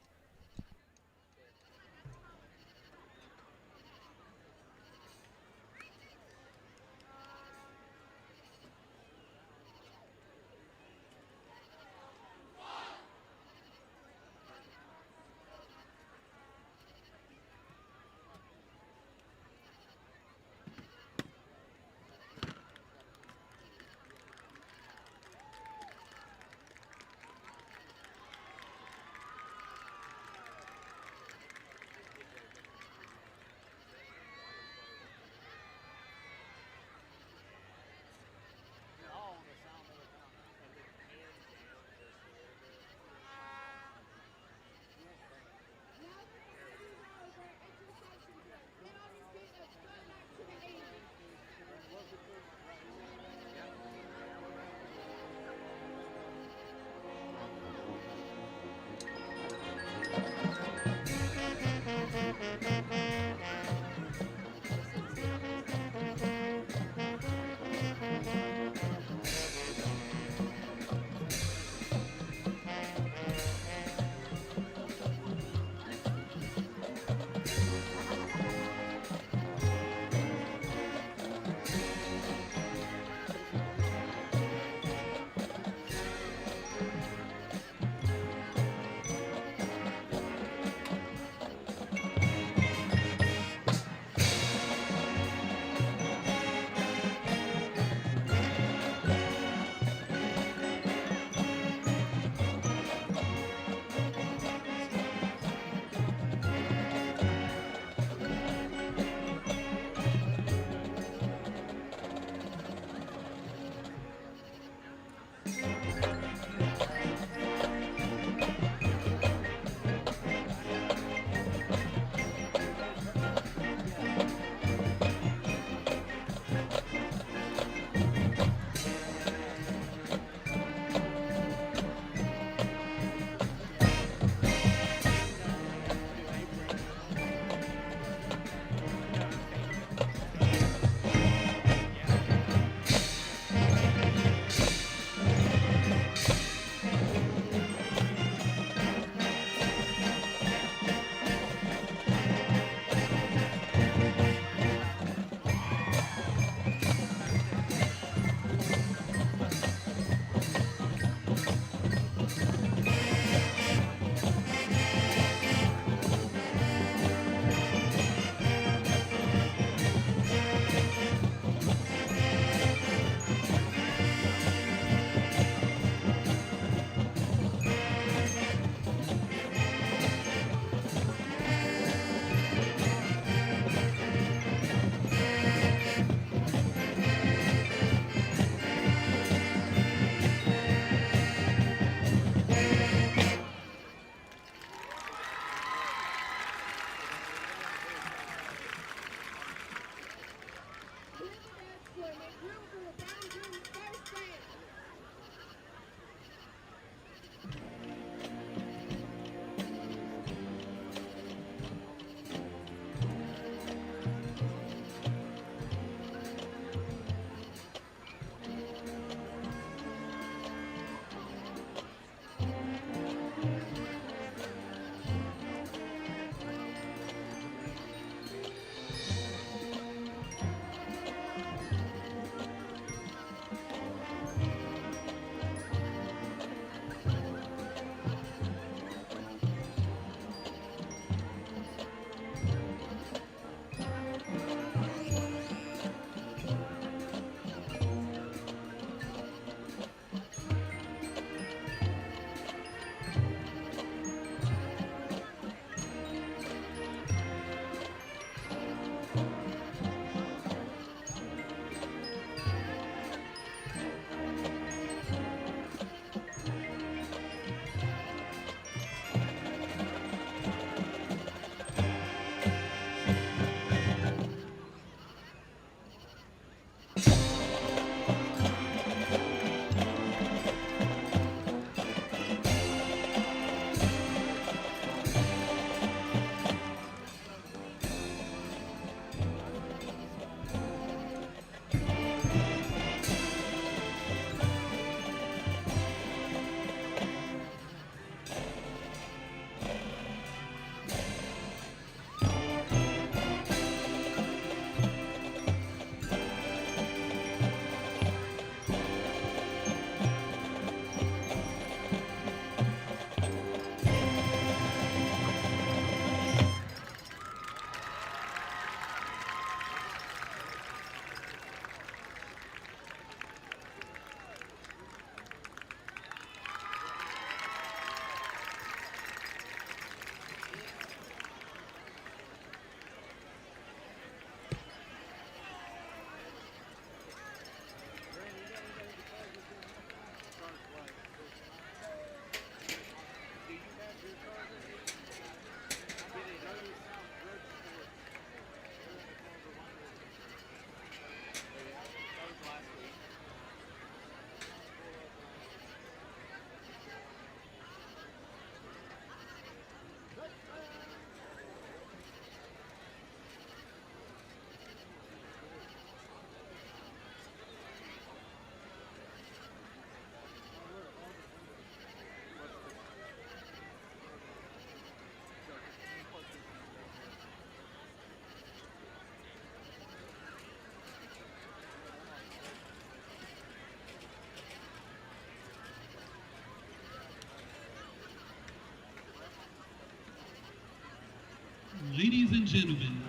Ladies and gentlemen,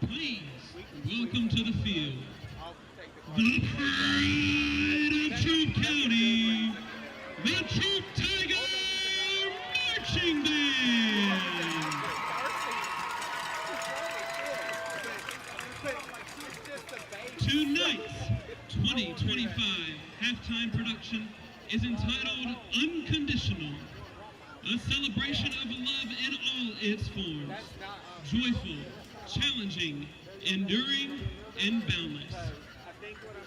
please welcome to the field the pride of Troup County, the Troup Tiger Marching Band. Tonight's 2025 halftime production is entitled Unconditional, a celebration of love in all its forms, joyful, challenging, enduring, and boundless.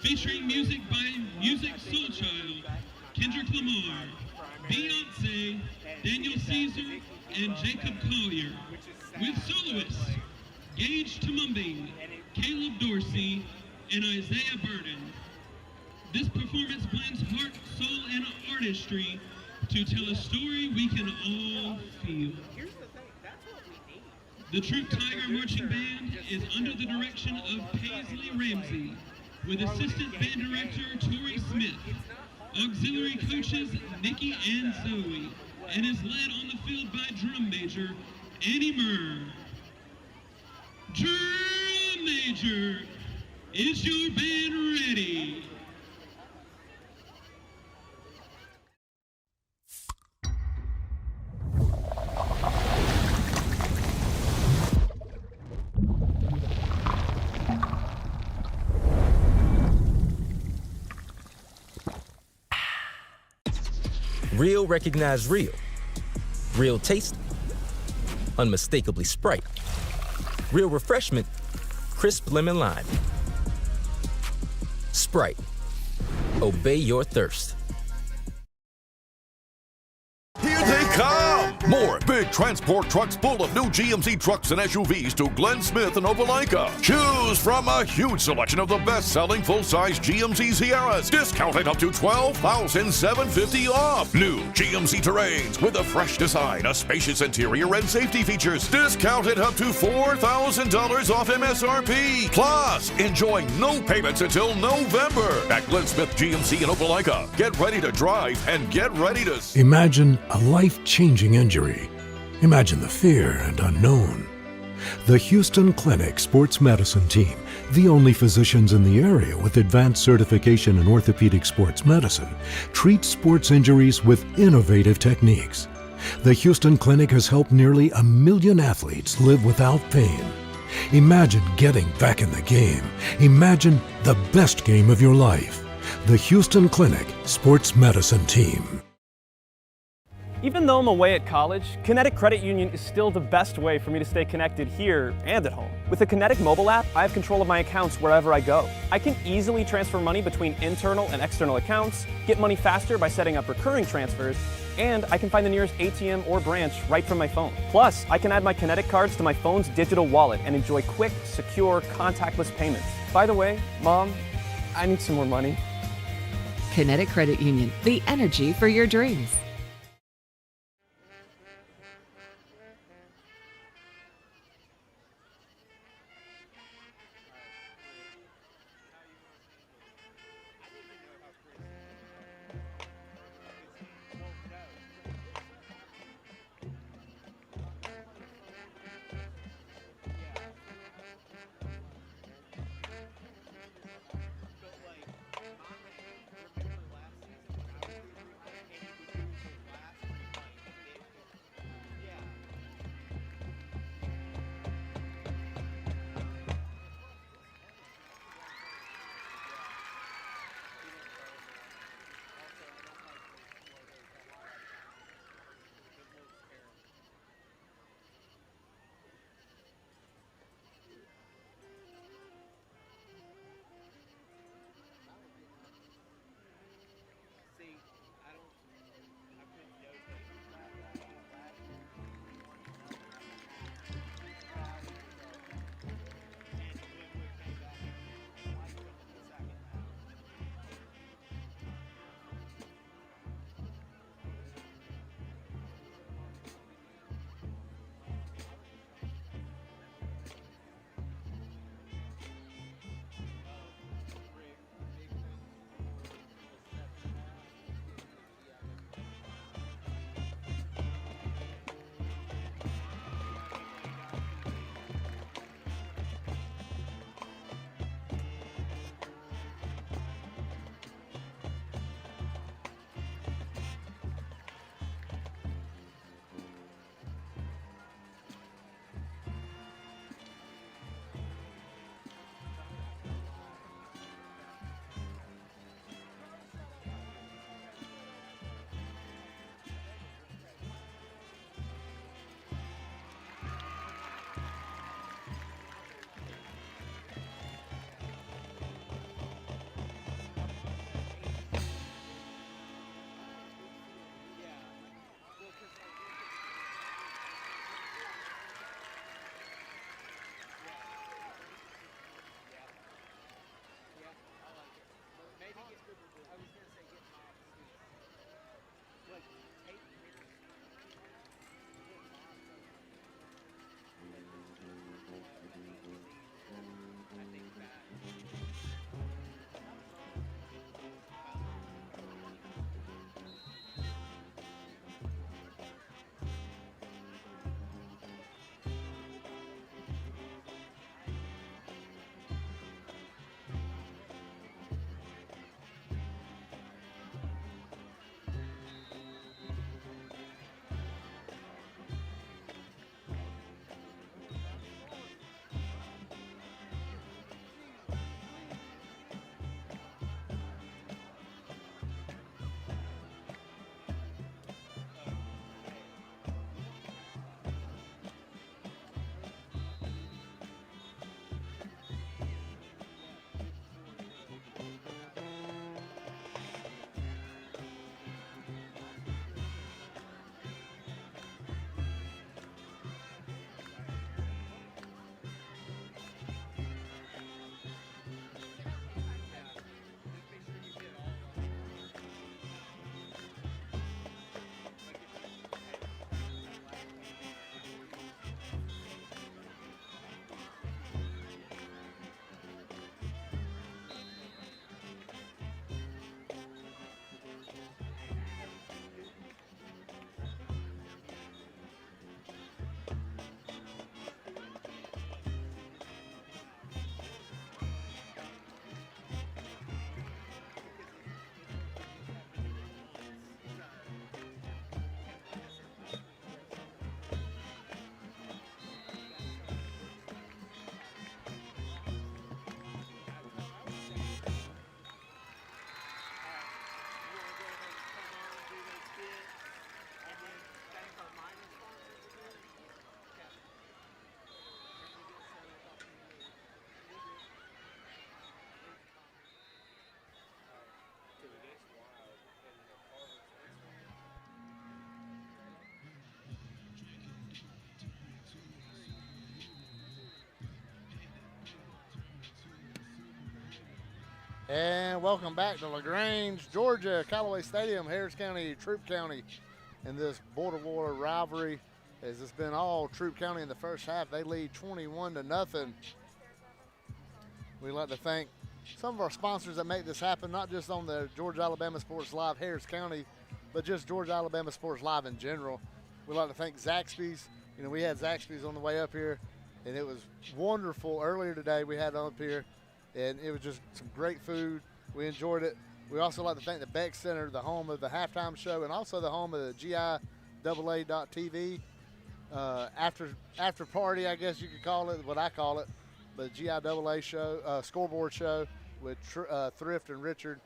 Featuring music by Music Soul Child, Kendrick Lamar, Beyonce, Daniel Caesar, and Jacob Collier, with soloists Gage Tumumbing, Caleb Dorsey, and Isaiah Burden. This performance blends heart, soul, and artistry to tell a story we can all feel. The Troup Tiger Marching Band is under the direction of Paisley Ramsey, with assistant band director Tori Smith, auxiliary coaches Nikki and Zoe, and is led on the field by drum major Annie Murr. Drum major, is your band ready? Real recognize real. Real taste, unmistakably Sprite. Real refreshment, crisp lemon lime. Sprite, obey your thirst. Here they come! More big transport trucks full of new GMC trucks and SUVs to Glenn Smith and Opelika. Choose from a huge selection of the best-selling full-size GMC Sierras, discounted up to $12,750 off. New GMC Terrains with a fresh design, a spacious interior, and safety features, discounted up to $4,000 off MSRP. Plus, enjoy no payments until November at Glenn Smith GMC in Opelika. Get ready to drive and get ready to... Imagine a life-changing injury. Imagine the fear and unknown. The Houston Clinic Sports Medicine Team, the only physicians in the area with advanced certification in orthopedic sports medicine, treats sports injuries with innovative techniques. The Houston Clinic has helped nearly 1 million athletes live without pain. Imagine getting back in the game. Imagine the best game of your life. The Houston Clinic Sports Medicine Team. Even though I'm away at college, Kinetic Credit Union is still the best way for me to stay connected here and at home. With the Kinetic mobile app, I have control of my accounts wherever I go. I can easily transfer money between internal and external accounts, get money faster by setting up recurring transfers, and I can find the nearest ATM or branch right from my phone. Plus, I can add my Kinetic cards to my phone's digital wallet and enjoy quick, secure, contactless payments. By the way, Mom, I need some more money. Kinetic Credit Union, the energy for your dreams. And welcome back to LaGrange, Georgia, Callaway Stadium, Harris County, Troup County, in this border war rivalry. As it's been all Troup County in the first half, they lead 21-0. We'd like to thank some of our sponsors that make this happen, not just on the Georgia Alabama Sports Live Harris County, but just Georgia Alabama Sports Live in general. We'd like to thank Zaxby's. You know, we had Zaxby's on the way up here, and it was wonderful. Earlier today, we had up here, and it was just some great food. We enjoyed it. We also like to thank the Beck Center, the home of the halftime show, and also the home of the GIAA.TV. After party, I guess you could call it, what I call it, the GIAA show, scoreboard show with Thrift and Richard.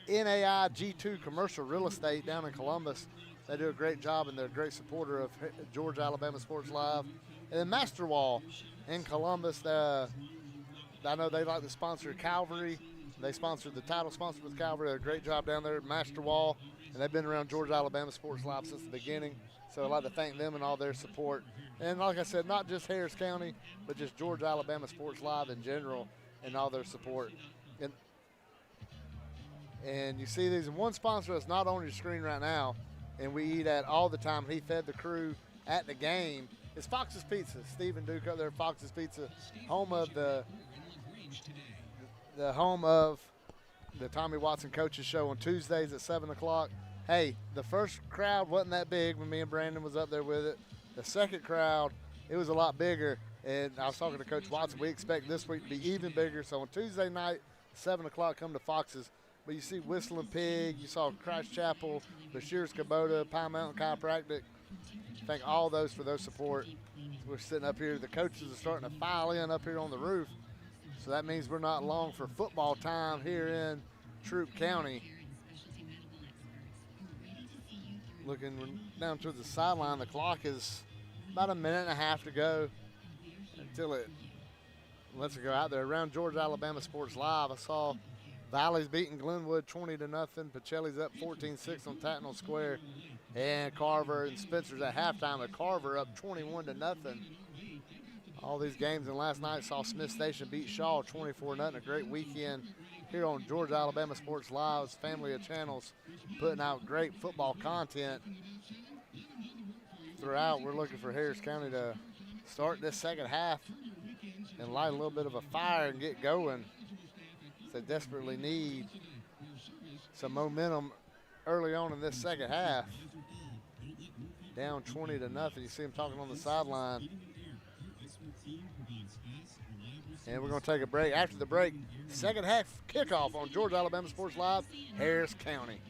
NAI G2 Commercial Real Estate down in Columbus. They do a great job, and they're a great supporter of Georgia Alabama Sports Live. And then Master Wall in Columbus. I know they like to sponsor Calvary. They sponsored the title sponsor with Calvary. They did a great job down there at Master Wall, and they've been around Georgia Alabama Sports Live since the beginning. So I'd like to thank them and all their support. And like I said, not just Harris County, but just Georgia Alabama Sports Live in general and all their support. And you see these, and one sponsor that's not on your screen right now, and we eat at all the time. He fed the crew at the game. It's Fox's Pizza. Stephen Duke up there at Fox's Pizza, home of the home of the Tommy Watson Coaches Show on Tuesdays at 7 o'clock. Hey, the first crowd wasn't that big when me and Brandon was up there with it. The second crowd, it was a lot bigger. And I was talking to Coach Watson. We expect this week to be even bigger. So on Tuesday night, 7 o'clock, come to Fox's. But you see Whistling Pig, you saw Christ Chapel, Bashir's Kubota, Pine Mountain Chiropractic. Thank all those for their support. We're sitting up here. The coaches are starting to file in up here on the roof. So that means we're not long for football time here in Troup County. Looking down to the sideline, the clock is about a minute and a half to go until it lets it go out there. Around Georgia Alabama Sports Live, I saw Valley's beating Glenwood 20-0. Pacelli's up 14-6 on Tatnall Square. And Carver and Spencer's at halftime with Carver up 21-0. All these games, and last night saw Smith Station beat Shaw 24-0. A great weekend here on Georgia Alabama Sports Live's family of channels, putting out great football content throughout. We're looking for Harris County to start this second half and light a little bit of a fire and get going. They desperately need some momentum early on in this second half. Down 20-0. You see him talking on the sideline. And we're going to take a break. After the break, second half kickoff on Georgia Alabama Sports Live, Harris County.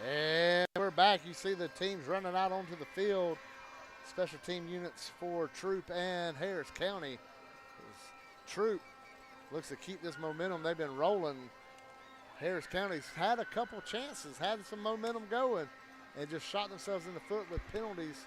And we're back. You see the teams running out onto the field. Special team units for Troup and Harris County. Troup looks to keep this momentum. They've been rolling. Harris County's had a couple chances, had some momentum going, and just shot themselves in the foot with penalties.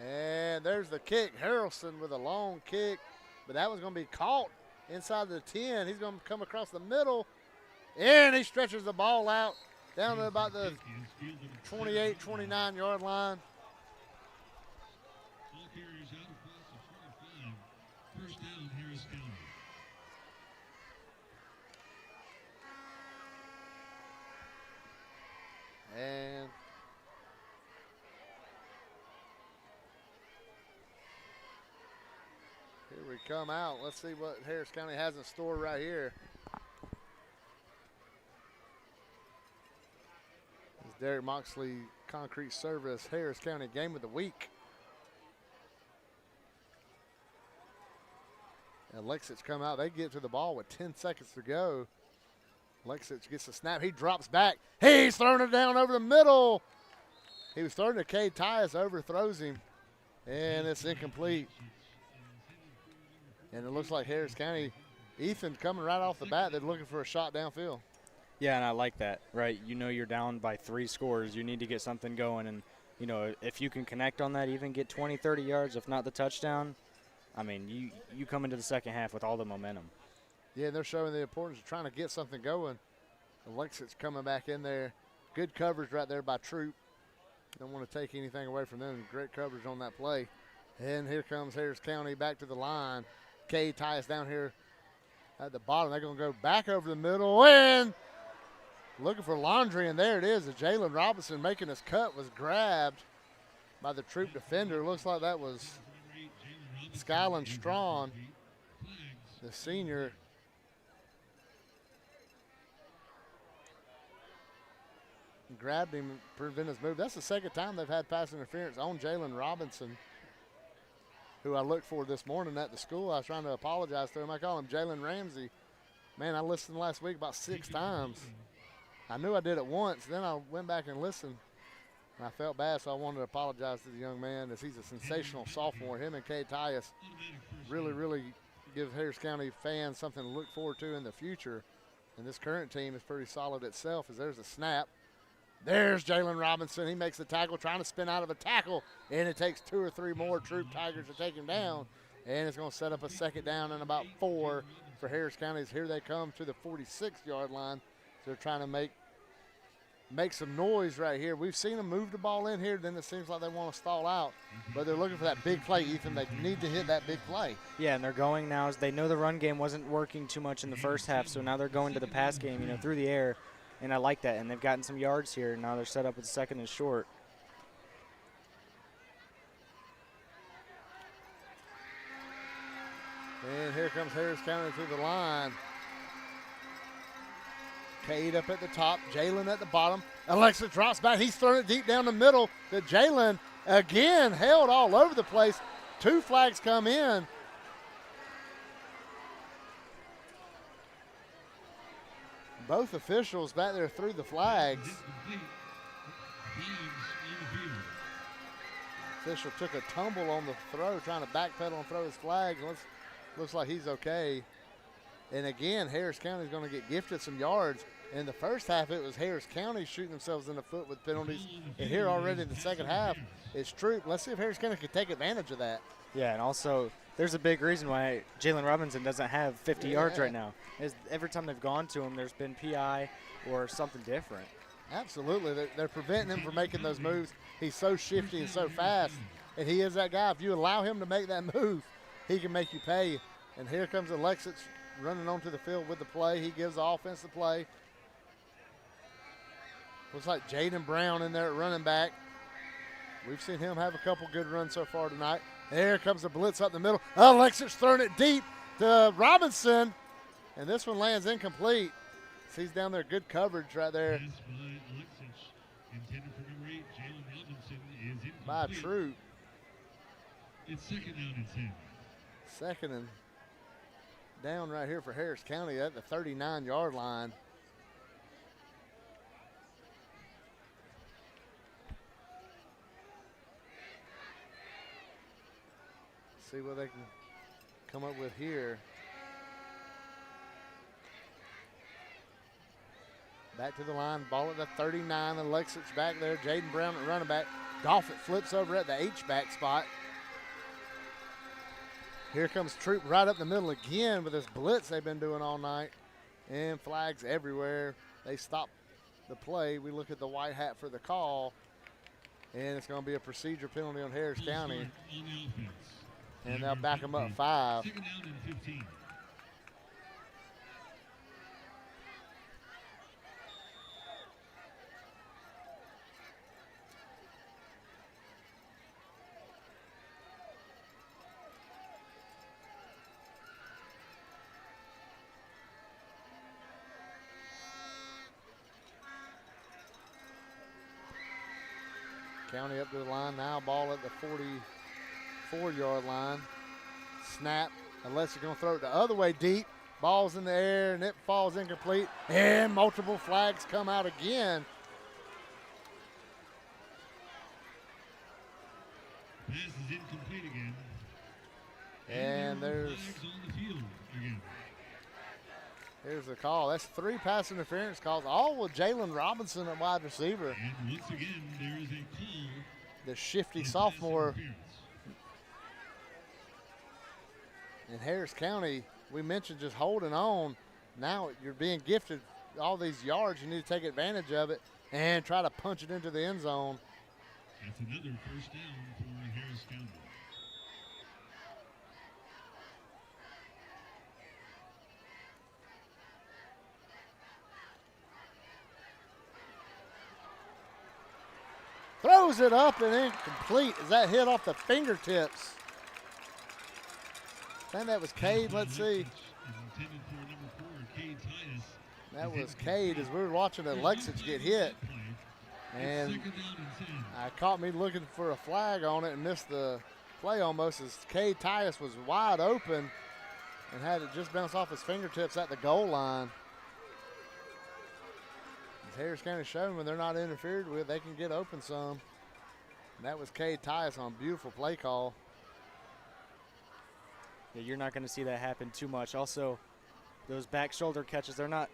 And there's the kick. Harrelson with a long kick, but that was going to be caught inside the 10. He's going to come across the middle, and he stretches the ball out down to about the 28, 29-yard line. First down, Harris County. And here we come out. Let's see what Harris County has in store right here. This Derek Moxley Concrete Service Harris County Game of the Week. And Lexich come out. They get to the ball with 10 seconds to go. Lexich gets the snap. He drops back. He's throwing it down over the middle. He was throwing to Cade Tyus, overthrows him, and it's incomplete. And it looks like Harris County, Ethan coming right off the bat, they're looking for a shot downfield. Yeah, and I like that, right? You know you're down by 3 scores. You need to get something going. And, you know, if you can connect on that, even get 20, 30 yards, if not the touchdown, I mean, you come into the second half with all the momentum. Yeah, they're showing the importance of trying to get something going. Alexis coming back in there. Good coverage right there by Troup. Don't want to take anything away from them. Great coverage on that play. And here comes Harris County back to the line. Cade Tyus down here at the bottom. They're going to go back over the middle and looking for Laundry, and there it is. Jalen Robinson making his cut was grabbed by the Troup defender. Looks like that was Skyland Strawn, the senior. Grabbed him and prevented his move. That's the second time they've had pass interference on Jalen Robinson, who I looked for this morning at the school. I was trying to apologize to him. I call him Jalen Ramsey. Man, I listened last week about 6 times. I knew I did it once. Then I went back and listened. And I felt bad, so I wanted to apologize to the young man, as he's a sensational sophomore. Him and Cade Tyus really give Harris County fans something to look forward to in the future. And this current team is pretty solid itself, as there's a snap. There's Jalen Robinson. He makes the tackle, trying to spin out of a tackle, and it takes 2 or 3 more Troup Tigers to take him down. And it's going to set up a second down and about 4 for Harris County. Here they come to the 46-yard line. They're trying to make some noise right here. We've seen them move the ball in here, then it seems like they want to stall out. But they're looking for that big play, Ethan. They need to hit that big play. Yeah, and they're going now as they know the run game wasn't working too much in the first half, so now they're going to the pass game, you know, through the air. And I like that, and they've gotten some yards here. Now they're set up with 2nd and short. And here comes Harris County to the line. Cade up at the top, Jalen at the bottom. Alexa drops back. He's throwing it deep down the middle to Jalen. Again, held all over the place. 2 flags come in. Both officials back there threw the flags. Official took a tumble on the throw, trying to backpedal and throw his flags. Looks like he's okay. And again, Harris County is going to get gifted some yards. In the first half, it was Harris County shooting themselves in the foot with penalties. And here already in the second half, it's Troup. Let's see if Harris County can take advantage of that. Yeah, and also there's a big reason why Jalen Robinson doesn't have 50 yards right now. Every time they've gone to him, there's been PI or something different. Absolutely. They're preventing him from making those moves. He's so shifty and so fast, and he is that guy. If you allow him to make that move, he can make you pay. And here comes Alexis running onto the field with the play. He gives the offense the play. Looks like Jaden Brown in there at running back. We've seen him have a couple good runs so far tonight. There comes the blitz up the middle. Alexis throwing it deep to Robinson, and this one lands incomplete. He's down there, good coverage right there by Troup. It's 2nd down and 10. 2nd and down right here for Harris County at the 39-yard line. See what they can come up with here. Back to the line, ball at the 39. Alexis back there. Jaden Brown at running back. Dolphin flips over at the H-back spot. Here comes Troup right up the middle again with this blitz they've been doing all night. And flags everywhere. They stop the play. We look at the white hat for the call. And it's going to be a procedure penalty on Harris County. And they'll back them up 5. 2nd down and 15. County up to the line now. Ball at the 44-yard line. Snap. Unless you're going to throw it the other way deep. Ball's in the air, and it falls incomplete. And multiple flags come out again. Pass is incomplete again. And there's Flags on the field again. here's the call. That's 3 pass interference calls, all with Jalen Robinson at wide receiver. And once again, there is a call. The shifty on pass sophomore. interference. In Harris County, we mentioned just holding on. Now you're being gifted all these yards. You need to take advantage of it and try to punch it into the end zone. That's another first down for Harris County. Throws it up and incomplete. Is that hit off the fingertips? I think that was Cade. Let's see. That was Cade as we were watching Alexis get hit. And I caught me looking for a flag on it and missed the play almost as Cade Tyus was wide open and had it just bounce off his fingertips at the goal line. As Harris County showing when they're not interfered with, they can get open some. And that was Cade Tyus on a beautiful play call. Yeah, you're not going to see that happen too much. Also, those back shoulder catches, they're not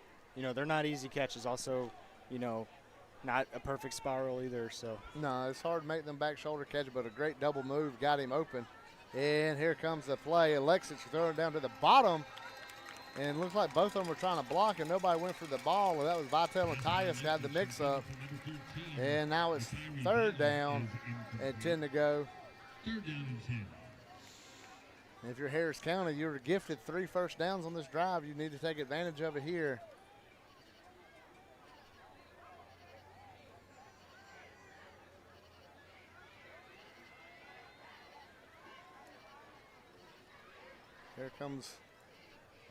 easy catches. Also, not a perfect spiral either. So no, it's hard to make them back shoulder catches, but a great double move got him open. And here comes the play. Alexis throwing it down to the bottom. And looks like both of them were trying to block, and nobody went for the ball. Well, that was Vitale and Tyus got the mix-up. And now it's 3rd down and 10 to go. 3rd down and 10. If you're Harris County, you're gifted 3 first downs on this drive. You need to take advantage of it here. Here comes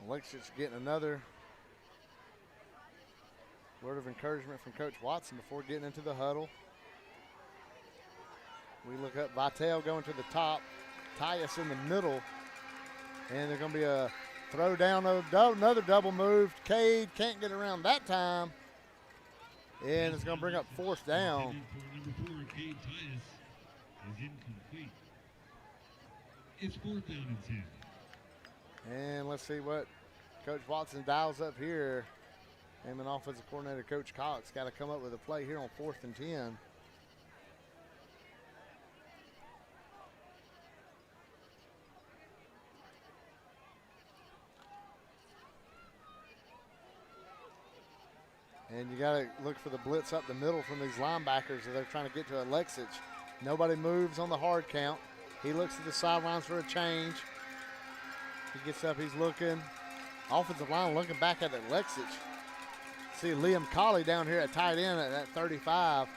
Alexis getting another word of encouragement from Coach Watson before getting into the huddle. We look up Vitale going to the top, Tyus in the middle, and there's going to be a throw down, another double move. Cade can't get around that time, and it's going to bring up 4th down. Number 4, Cade Tyus, is incomplete. It's 4th down and 10. And let's see what Coach Watson dials up here. Him and offensive coordinator Coach Cox got to come up with a play here on 4th and 10. And you got to look for the blitz up the middle from these linebackers as they're trying to get to Alexis. Nobody moves on the hard count. He looks to the sidelines for a change. He gets up, he's looking. Offensive line looking back at Alexis. See Liam Colley down here at tight end at 35.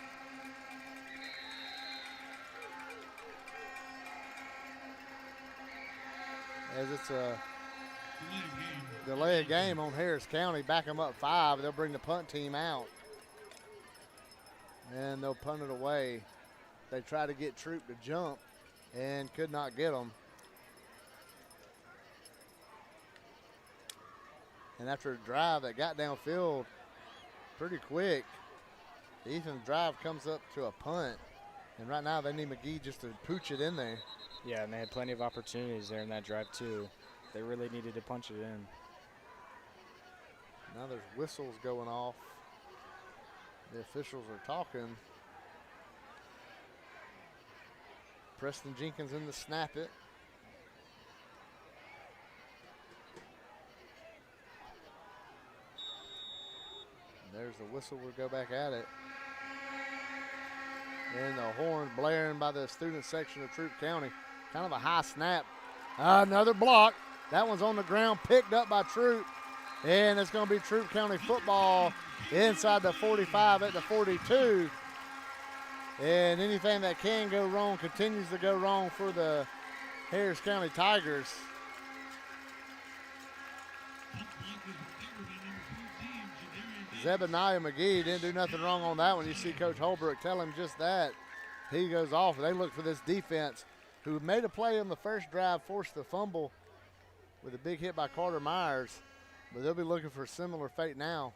As it's a delay of game on Harris County, back them up 5. They'll bring the punt team out. And they'll punt it away. They try to get Troup to jump and could not get them. And after a drive that got downfield pretty quick, Ethan's drive comes up to a punt. And right now they need McGee just to pooch it in there. yeah, and they had plenty of opportunities there in that drive too. They really needed to punch it in. Now there's whistles going off. The officials are talking. Preston Jenkins in to snap it. There's the whistle. We'll go back at it. And the horn blaring by the student section of Troup County. Kind of a high snap. Another block. That one's on the ground, picked up by Troup. And it's going to be Troup County football inside the 45 at the 42. And anything that can go wrong continues to go wrong for the Harris County Tigers. Zebediah McGee didn't do nothing wrong on that one. You see Coach Holbrook tell him just that. he goes off. They look for this defense who made a play on the first drive, forced the fumble with a big hit by Carter Myers, but they'll be looking for a similar fate now.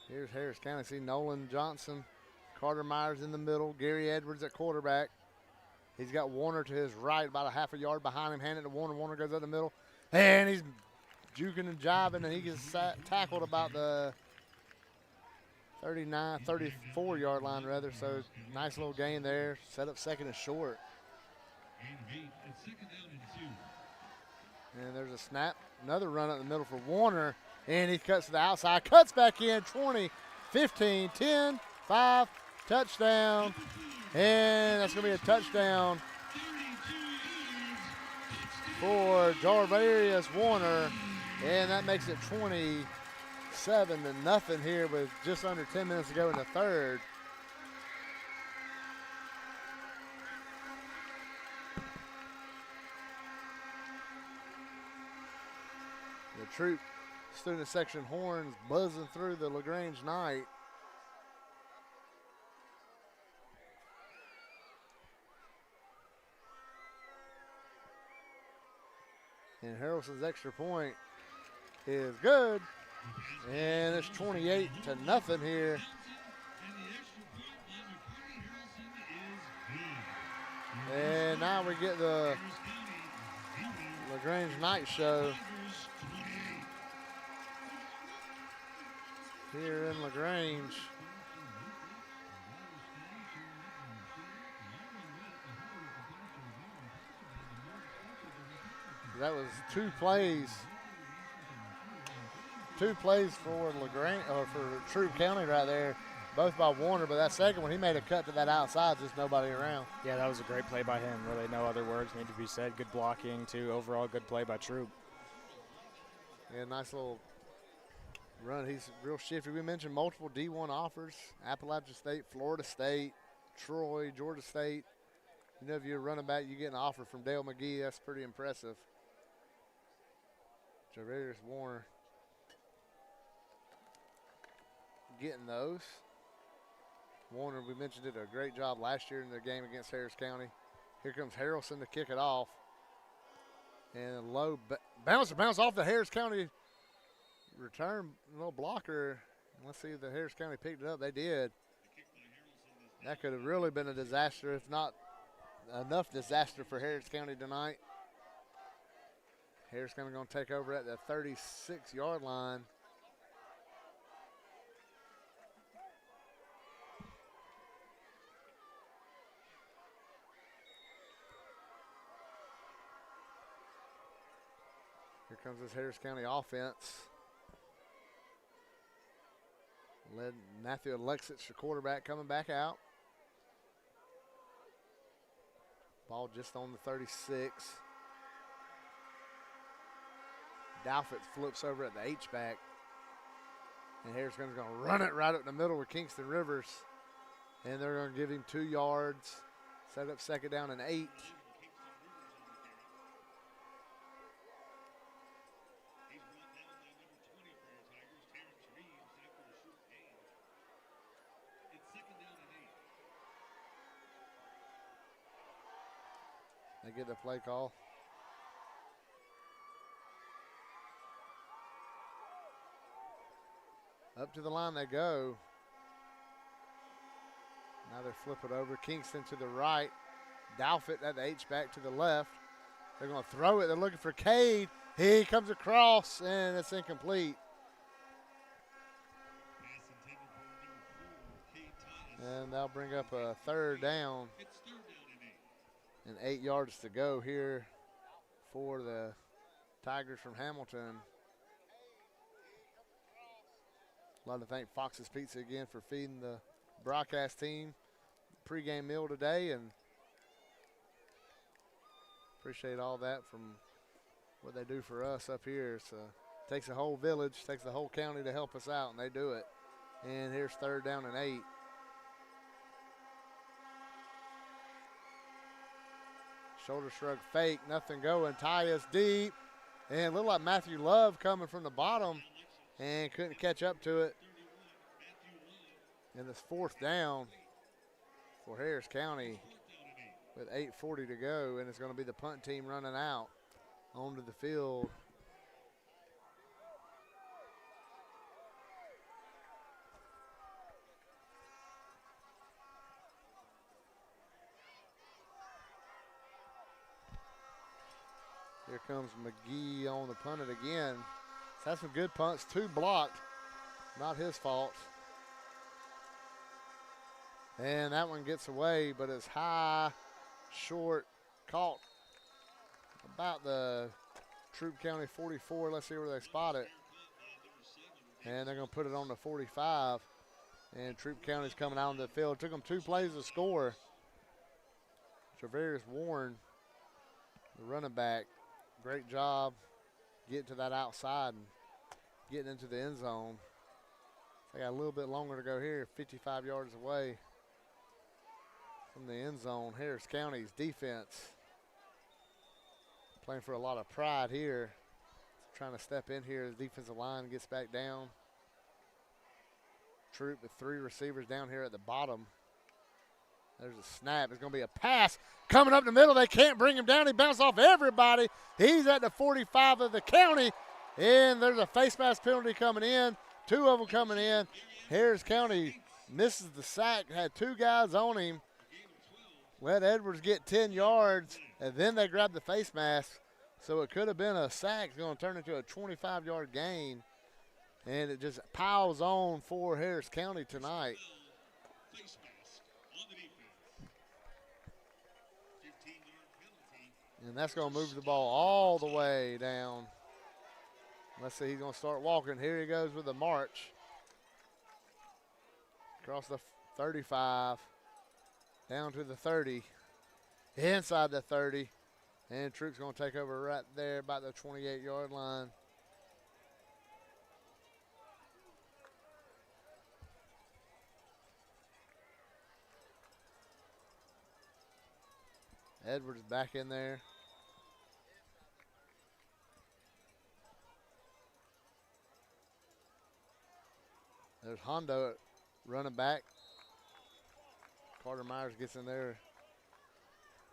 Here's Harris County. See Nolan Johnson, Carter Myers in the middle, Gary Edwards at quarterback. He's got Warner to his right, about a half a yard behind him, handed to Warner. Warner goes up the middle, and he's juking and jiving, and he gets tackled about the 34-yard line, rather. So nice little gain there. Set up second and short. And there's a snap. Another run up the middle for Warner, and he cuts to the outside, cuts back in, 20, 15, 10, 5, touchdown. And that's going to be a touchdown for Jarvarius Warner. And that makes it 27-0 here with just under 10 minutes to go in the third. The Troup student section horns buzzing through the LaGrange night. And Harrelson's extra point is good. And it's 28-0 here. And now we get the LaGrange Night Show here in LaGrange. That was two plays for LaGrange, or for Troup County right there, both by Warner. But that second one, he made a cut to that outside, just nobody around. Yeah, that was a great play by him. Really, no other words need to be said. Good blocking, too. Overall, good play by Troup. Yeah, nice little run. He's real shifty. We mentioned multiple D1 offers: Appalachian State, Florida State, Troy, Georgia State. You know, if you're a running back, you get an offer from Dale McGee. That's pretty impressive. Javarius Warner getting those. Warner, we mentioned, did a great job last year in the game against Harris County. Here comes Harrelson to kick it off. And a low bounce off the Harris County return, little blocker. Let's see if the Harris County picked it up. They did. That could have really been a disaster, if not enough disaster for Harris County tonight. Harris County going to take over at the 36-yard line. Here comes this Harris County offense. Led Matthew Alexich, the quarterback, coming back out. Ball just on the 36. Dalford flips over at the H-back. And Harris County's going to run it right up the middle with Kingston Rivers. And they're going to give him 2 yards. Set up second down and 8. They get the play call. Up to the line they go. Now they flip it over. Kingston to the right. Dalford at the H-back to the left. They're going to throw it. They're looking for Cade. He comes across, and it's incomplete. And they'll bring up a third down. And 8 yards to go here for the Tigers from Hamilton. I'd like to thank Fox's Pizza again for feeding the broadcast team pregame meal today, and appreciate all that from what they do for us up here. So it takes a whole village, takes the whole county to help us out, and they do it. And here's third down and 8. Shoulder shrug fake, nothing going. Tyus deep, And looked like Matthew Love coming from the bottom and couldn't catch up to it. And it's 4th down for Harris County with 8:40 to go, and it's going to be the punt team running out onto the field. Here comes McGee on the punt it again. He's had some good punts, 2 blocked. Not his fault. And that one gets away, but it's high, short, caught about the Troup County 44. Let's see where they spot it. And they're going to put it on the 45. And Troup County's coming out on the field. It took them 2 plays to score. Travarius Warren, the running back, great job getting to that outside and getting into the end zone. They got a little bit longer to go here, 55 yards away from the end zone. Harris County's defense playing for a lot of pride here. Trying to step in here. The defensive line gets back down. Troup with 3 receivers down here at the bottom. There's a snap. It's going to be a pass coming up the middle. They can't bring him down. He bounced off everybody. He's at the 45 of the county. And there's a face mask penalty coming in. 2 of them coming in. Harris County misses the sack. Had 2 guys on him. Let Edwards get 10 yards. And then they grabbed the face mask. So it could have been a sack. It's going to turn into a 25-yard gain. And it just piles on for Harris County tonight. And that's going to move the ball all the way down. Let's see, he's going to start walking. Here he goes with the march. Across the 35, down to the 30, inside the 30. And Troup's going to take over right there about the 28-yard line. Edwards back in there. There's Hondo running back. Carter Myers gets in there.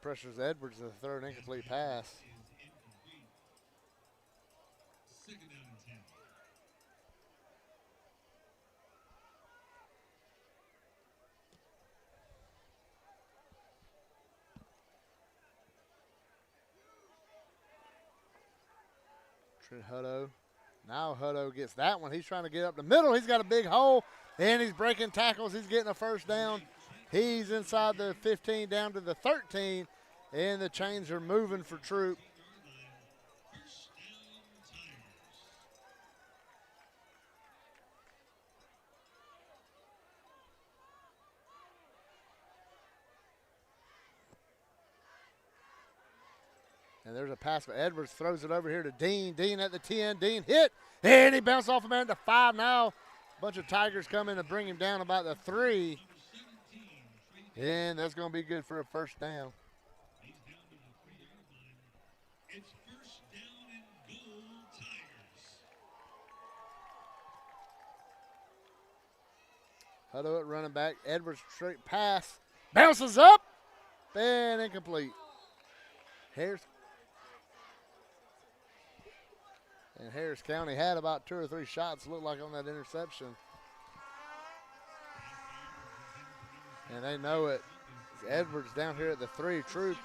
Pressures Edwards, the 3rd incomplete pass. Trent Hutto. Now Hutto gets that one. He's trying to get up the middle. He's got a big hole, and he's breaking tackles. He's getting a first down. He's inside the 15 down to the 13, and the chains are moving for Troup. And there's a pass for Edwards, throws it over here to Dean. Dean at the 10, Dean hit, and he bounced off a man at the 5 now. A bunch of Tigers come in to bring him down about the 3. And that's going to be good for a first down. It's first down and goal, Tigers. Hutto at running back. Edwards straight pass. Bounces up, and incomplete. Harris County had about 2 or 3 shots, looked like, on that interception. And they know it. Edwards down here at the 3. Troup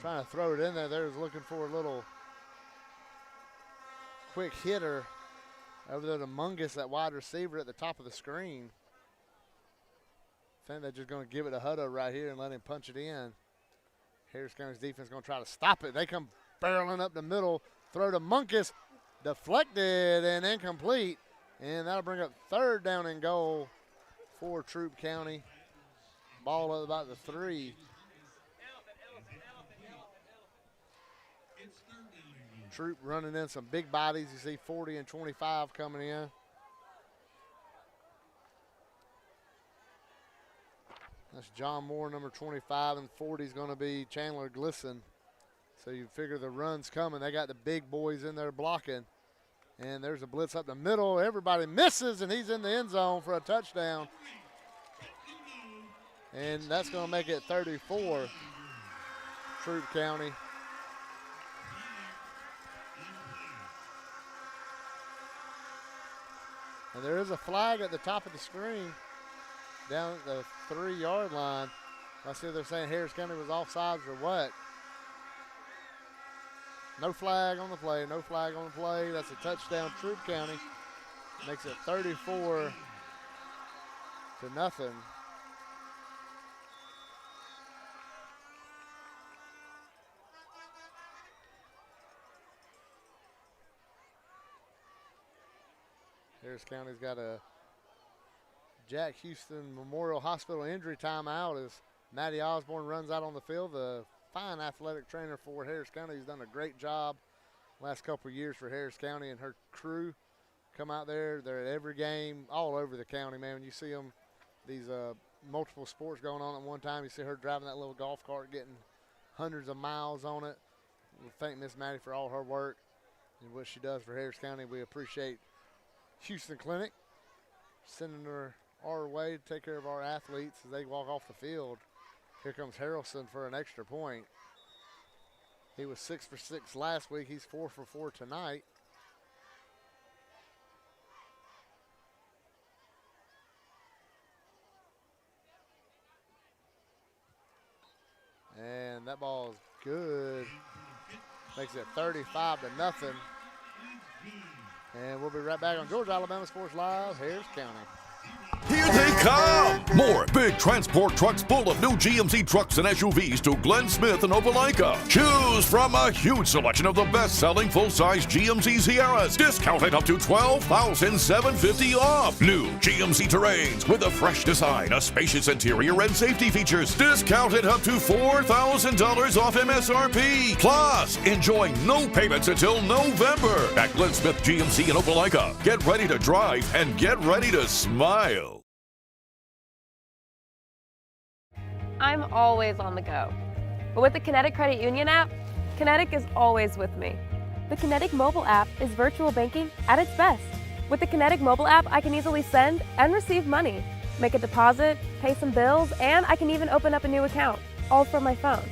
trying to throw it in there. They was looking for a little quick hitter over there to Mungus, that wide receiver at the top of the screen. I think they're just going to give it to Hutto right here and let him punch it in. Harris County's defense going to try to stop it. They come barreling up the middle. Throw to Mungus. Deflected and incomplete. And that'll bring up 3rd down and goal for Troup County. Ball at about the 3. Troup running in some big bodies. You see 40 and 25 coming in. That's John Moore, number 25, and 40 is going to be Chandler Glisson. So you figure the run's coming. They got the big boys in there blocking. And there's a blitz up the middle. Everybody misses, and he's in the end zone for a touchdown. And that's going to make it 34, Troup County. And there is a flag at the top of the screen down at the 3-yard line. I see they're saying Harris County was offsides or what. No flag on the play, no flag on the play. That's a touchdown, Troup County. Makes it 34-0. Harris County's got a Jack Houston Memorial Hospital injury timeout as Maddie Osborne runs out on the field. The fine athletic trainer for Harris County who's done a great job last couple of years for Harris County, and her crew come out there. They're at every game all over the county, man. When you see them, these multiple sports going on at one time, you see her driving that little golf cart, getting hundreds of miles on it. We thank Miss Maddie for all her work and what she does for Harris County. We appreciate Houston Clinic sending her our way to take care of our athletes as they walk off the field. Here comes Harrelson for an extra point. He was 6 for 6 last week. He's 4 for 4 tonight. And that ball is good. Makes it 35-0. And we'll be right back on Georgia Alabama Sports Live, Harris County. Here they come! More big transport trucks full of new GMC trucks and SUVs to Glenn Smith and Opelika. Choose from a huge selection of the best-selling full-size GMC Sierras, discounted up to $12,750 off. New GMC Terrains with a fresh design, a spacious interior, and safety features, discounted up to $4,000 off MSRP. Plus, enjoy no payments until November at Glenn Smith GMC in Opelika. Get ready to drive and get ready to smile. I'm always on the go. But with the Kinetic Credit Union app, Kinetic is always with me. The Kinetic mobile app is virtual banking at its best. With the Kinetic mobile app, I can easily send and receive money, make a deposit, pay some bills, and I can even open up a new account, all from my phone.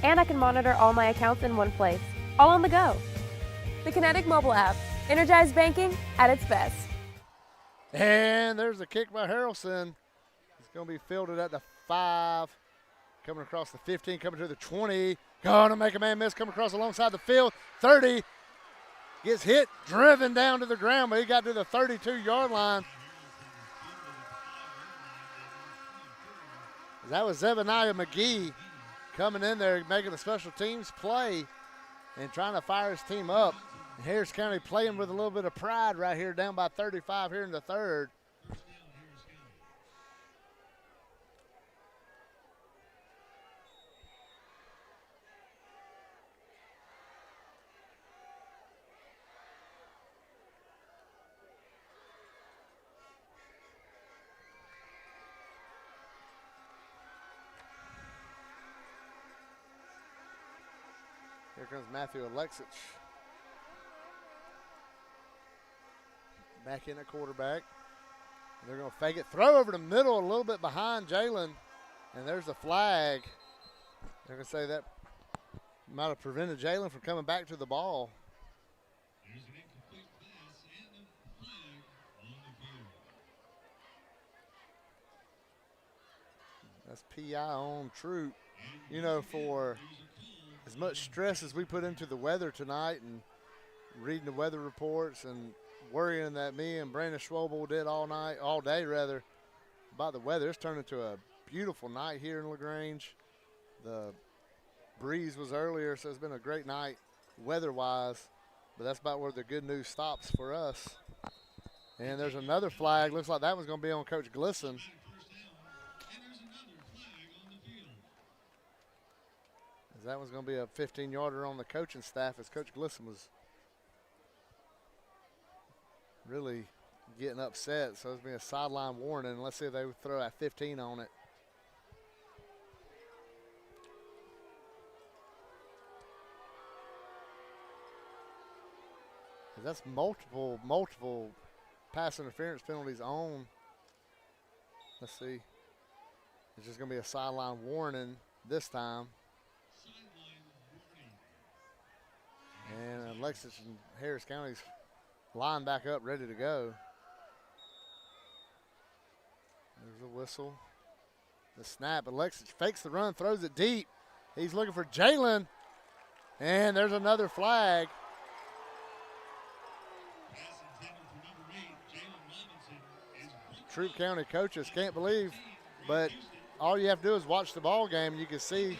And I can monitor all my accounts in one place, all on the go. The Kinetic mobile app, energized banking at its best. And there's a kick by Harrelson. It's going to be fielded at the 5, coming across the 15, coming to the 20. Going to make a man miss, coming across alongside the field. 30, gets hit, driven down to the ground, but he got to the 32-yard line. That was Zebaniah McGee coming in there, making a special teams play and trying to fire his team up. Harris County playing with a little bit of pride right here, down by 35 here in the third. Here comes Matthew Alexich. Back in at quarterback. And they're going to fake it. Throw over the middle, a little bit behind Jalen. And there's the flag. They're going to say that might have prevented Jalen from coming back to the ball. There's an incomplete pass and a flag on the field. That's PI on Troup. You know, for as much stress as we put into the weather tonight and reading the weather reports and worrying that me and Brandon Schwobel did all day about the weather, it's turned into a beautiful night here in LaGrange. The breeze was earlier, so it's been a great night weather-wise, but that's about where the good news stops for us. And there's another flag. Looks like that one's going to be on Coach Glisson. That one's going to be a 15-yarder on the coaching staff, as Coach Glisson was really getting upset. So it's been a sideline warning. Let's see if they would throw at 15 on it. That's multiple pass interference penalties on. Let's see. It's just going to be a sideline warning this time. And Alexis and Harris County's line back up, ready to go. There's a whistle. The snap. Alexis fakes the run, throws it deep. He's looking for Jalen. And there's another flag. Troup County coaches can't believe, but all you have to do is watch the ball game and you can see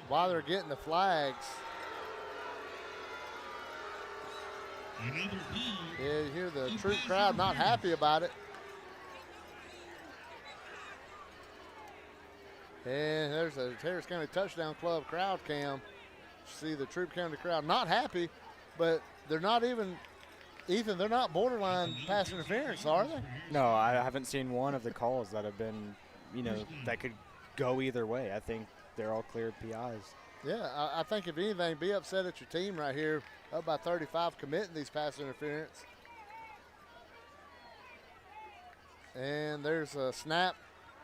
why they're getting the flags. Yeah, you hear the Troup crowd not happy about it. And there's a Harris County Touchdown Club crowd cam. See the Troup County crowd not happy, but they're not even, Ethan, they're not borderline pass interference, are they? No, I haven't seen one of the calls that have been, that could go either way. I think they're all clear PIs. Yeah, I think if anything, be upset at your team right here, up by 35, committing these pass interference. And there's a snap.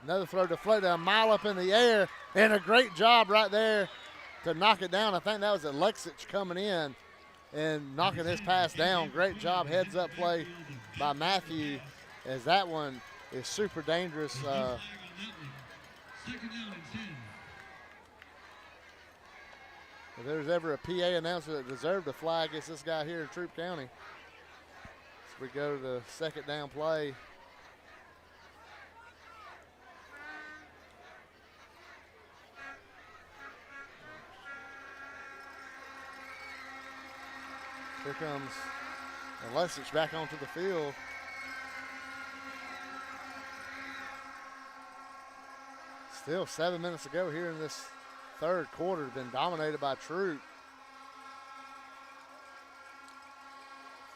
Another throw deflected a mile up in the air, and a great job right there to knock it down. I think that was Alexich coming in and knocking his pass down. Great job, heads up play by Matthew, as that one is super dangerous. If there's ever a PA announcer that deserved a flag, it's this guy here in Troup County. So we go to the second down play. Here comes Alexich back onto the field. Still 7 minutes to go here in this third quarter. Been dominated by Troup.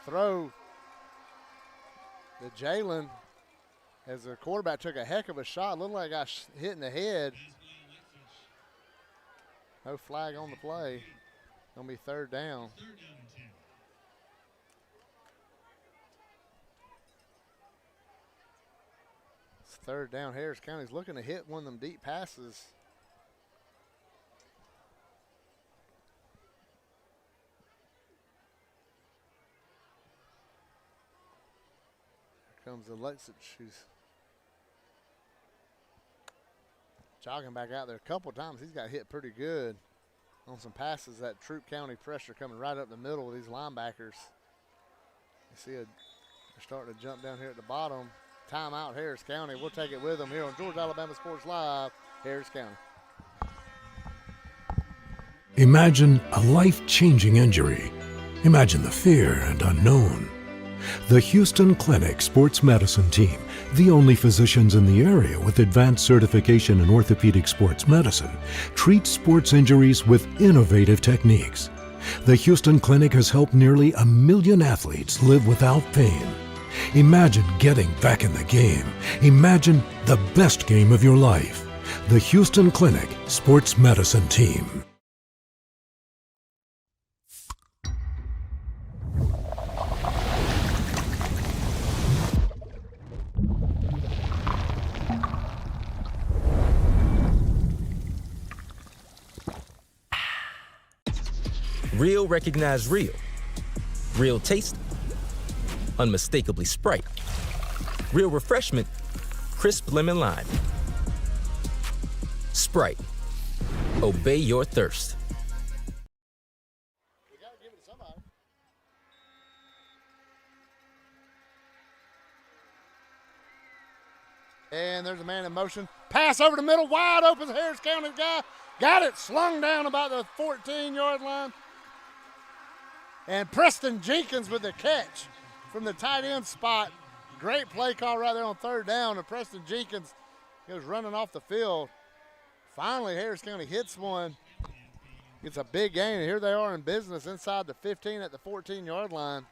Throw to Jalen as the quarterback took a heck of a shot. Looked like I got hit in the head. No flag on the play. Gonna be third down. It's third down. Harris County's looking to hit one of them deep passes. Here comes Alexich, who's jogging back out there. A couple times he's got hit pretty good on some passes. That Troup County pressure coming right up the middle of these linebackers. You see they're starting to jump down here at the bottom. Timeout, Harris County. We'll take it with them here on Georgia Alabama Sports Live, Harris County. Imagine a life-changing injury. Imagine the fear and unknown. The Houston Clinic Sports Medicine Team, the only physicians in the area with advanced certification in orthopedic sports medicine, treats sports injuries with innovative techniques. The Houston Clinic has helped nearly 1 million athletes live without pain. Imagine getting back in the game. Imagine the best game of your life. The Houston Clinic Sports Medicine Team. Real recognize real. Real taste, unmistakably Sprite. Real refreshment, crisp lemon lime. Sprite. Obey your thirst. We gotta give it to somebody. And there's a man in motion. Pass over the middle, wide open. Harris County guy got it slung down about the 14-yard line. And Preston Jenkins with the catch from the tight end spot. Great play call right there on third down. And Preston Jenkins goes running off the field. Finally, Harris County hits one. It's a big gain. And here they are in business inside the 15 at the 14-yard line.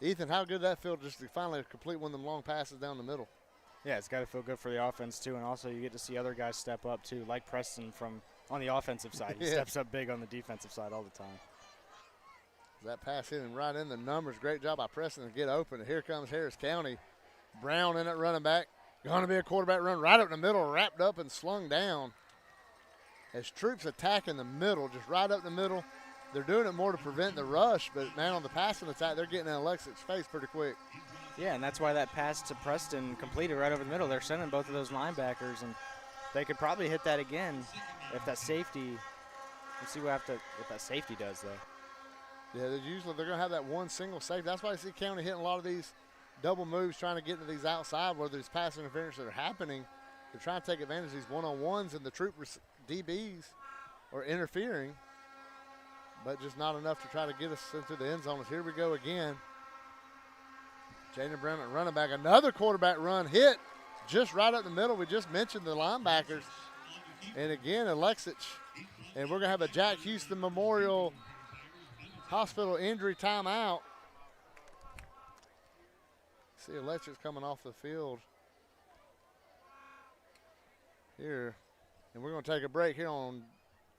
Ethan, how good that feel just to finally complete one of them long passes down the middle? Yeah, it's got to feel good for the offense, too. And also you get to see other guys step up, too, like Preston from on the offensive side. He steps up big on the defensive side all the time. That pass hitting right in the numbers. Great job by Preston to get open. And here comes Harris County. Brown in at running back. Going to be a quarterback run right up in the middle, wrapped up and slung down. As Troup's attacking the middle, just right up the middle. They're doing it more to prevent the rush, but man, on the passing attack, they're getting in Alexis's face pretty quick. Yeah, and that's why that pass to Preston completed right over the middle. They're sending both of those linebackers, and they could probably hit that again if that safety. Let's see what that safety does, though. Yeah, they're going to have that one single safety. That's why I see County hitting a lot of these double moves, trying to get into these outside where there's pass interference that are happening. They're trying to take advantage of these one-on-ones, and the Troop DBs are interfering, but just not enough to try to get us into the end zone. Here we go again. Jaden Brown at running back. Another quarterback run hit just right up the middle. We just mentioned the linebackers. And again, Alexis. And we're going to have a Jack Houston Memorial Hospital injury timeout. See Alexis coming off the field here. And we're going to take a break here on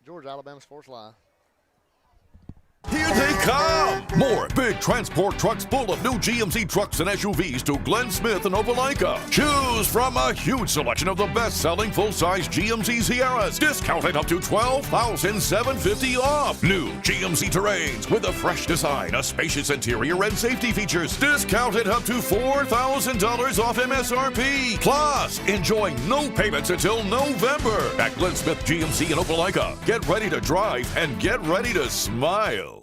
Georgia Alabama Sports Live. Here they come! More big transport trucks full of new GMC trucks and SUVs to Glenn Smith and Opelika. Choose from a huge selection of the best-selling full-size GMC Sierras, discounted up to $12,750 off. New GMC Terrains with a fresh design, a spacious interior, and safety features, discounted up to $4,000 off MSRP. Plus, enjoy no payments until November at Glenn Smith GMC in Opelika. Get ready to drive and get ready to smile.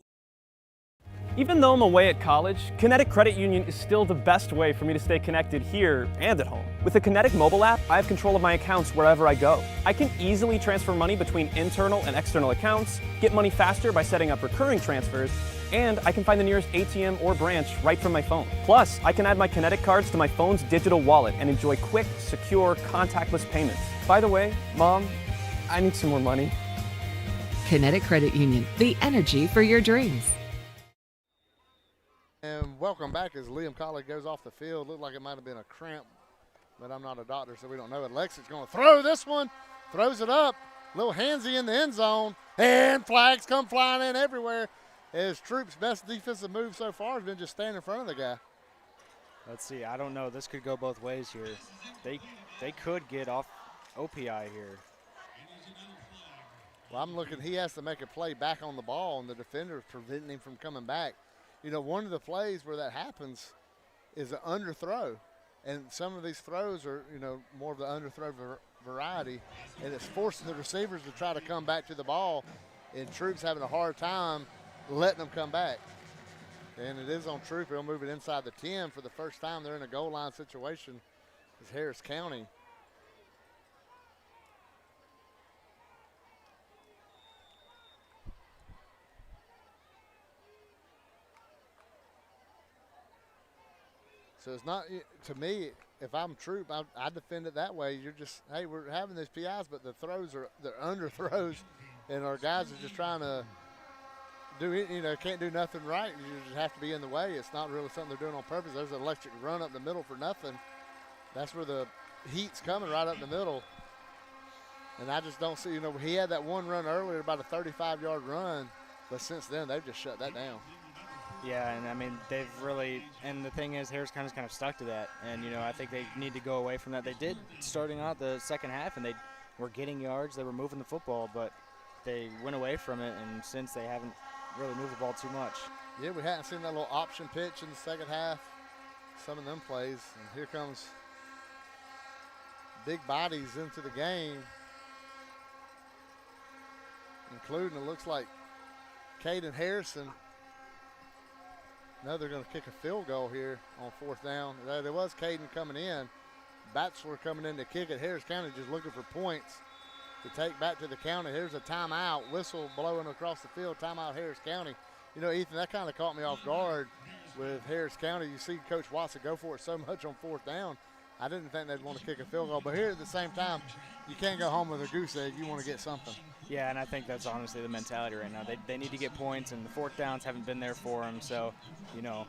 Even though I'm away at college, Kinetic Credit Union is still the best way for me to stay connected here and at home. With the Kinetic mobile app, I have control of my accounts wherever I go. I can easily transfer money between internal and external accounts, get money faster by setting up recurring transfers, and I can find the nearest ATM or branch right from my phone. Plus, I can add my Kinetic cards to my phone's digital wallet and enjoy quick, secure, contactless payments. By the way, Mom, I need some more money. Kinetic Credit Union, the energy for your dreams. And welcome back as Liam Colley goes off the field. Looked like it might have been a cramp, but I'm not a doctor, so we don't know it. Alexis going to throw this one, throws it up. Little handsy in the end zone, and flags come flying in everywhere. As Troup's best defensive move so far has been just standing in front of the guy. Let's see. I don't know. This could go both ways here. They could get off OPI here. Well, I'm looking. He has to make a play back on the ball, and the defender is preventing him from coming back. You know, one of the plays where that happens is an underthrow. And some of these throws are, you know, more of the underthrow variety. And it's forcing the receivers to try to come back to the ball. And Troup's having a hard time letting them come back. And it is on Troup. He'll move it inside the 10 for the first time. They're in a goal line situation. It's Harris County. So it's not, to me, if I'm Troup, I defend it that way. You're just, hey, we're having these PIs, but the throws they're under throws, and our guys are just trying to do it, you know, can't do nothing right. You just have to be in the way. It's not really something they're doing on purpose. There's an electric run up the middle for nothing. That's where the heat's coming, right up the middle. And I just don't see, you know, he had that one run earlier, about a 35-yard run, but since then they've just shut that down. Yeah, and I mean, they've really, and the thing is, Harris County's kind of stuck to that. And, you know, I think they need to go away from that. They did starting out the second half, and they were getting yards. They were moving the football, but they went away from it, and since they haven't really moved the ball too much. Yeah, we hadn't seen that little option pitch in the second half, some of them plays. And here comes big bodies into the game, including, it looks like, Caden Harrison. Now they're going to kick a field goal here on fourth down. There was Caden coming in. Batchelor coming in to kick it. Harris County just looking for points to take back to the county. Here's a timeout. Whistle blowing across the field. Timeout Harris County. You know, Ethan, that kind of caught me off guard with Harris County. You see Coach Watson go for it so much on fourth down. I didn't think they'd want to kick a field goal. But here at the same time, you can't go home with a goose egg. You want to get something. Yeah, and I think that's honestly the mentality right now. They need to get points, and the fourth downs haven't been there for them. So, you know,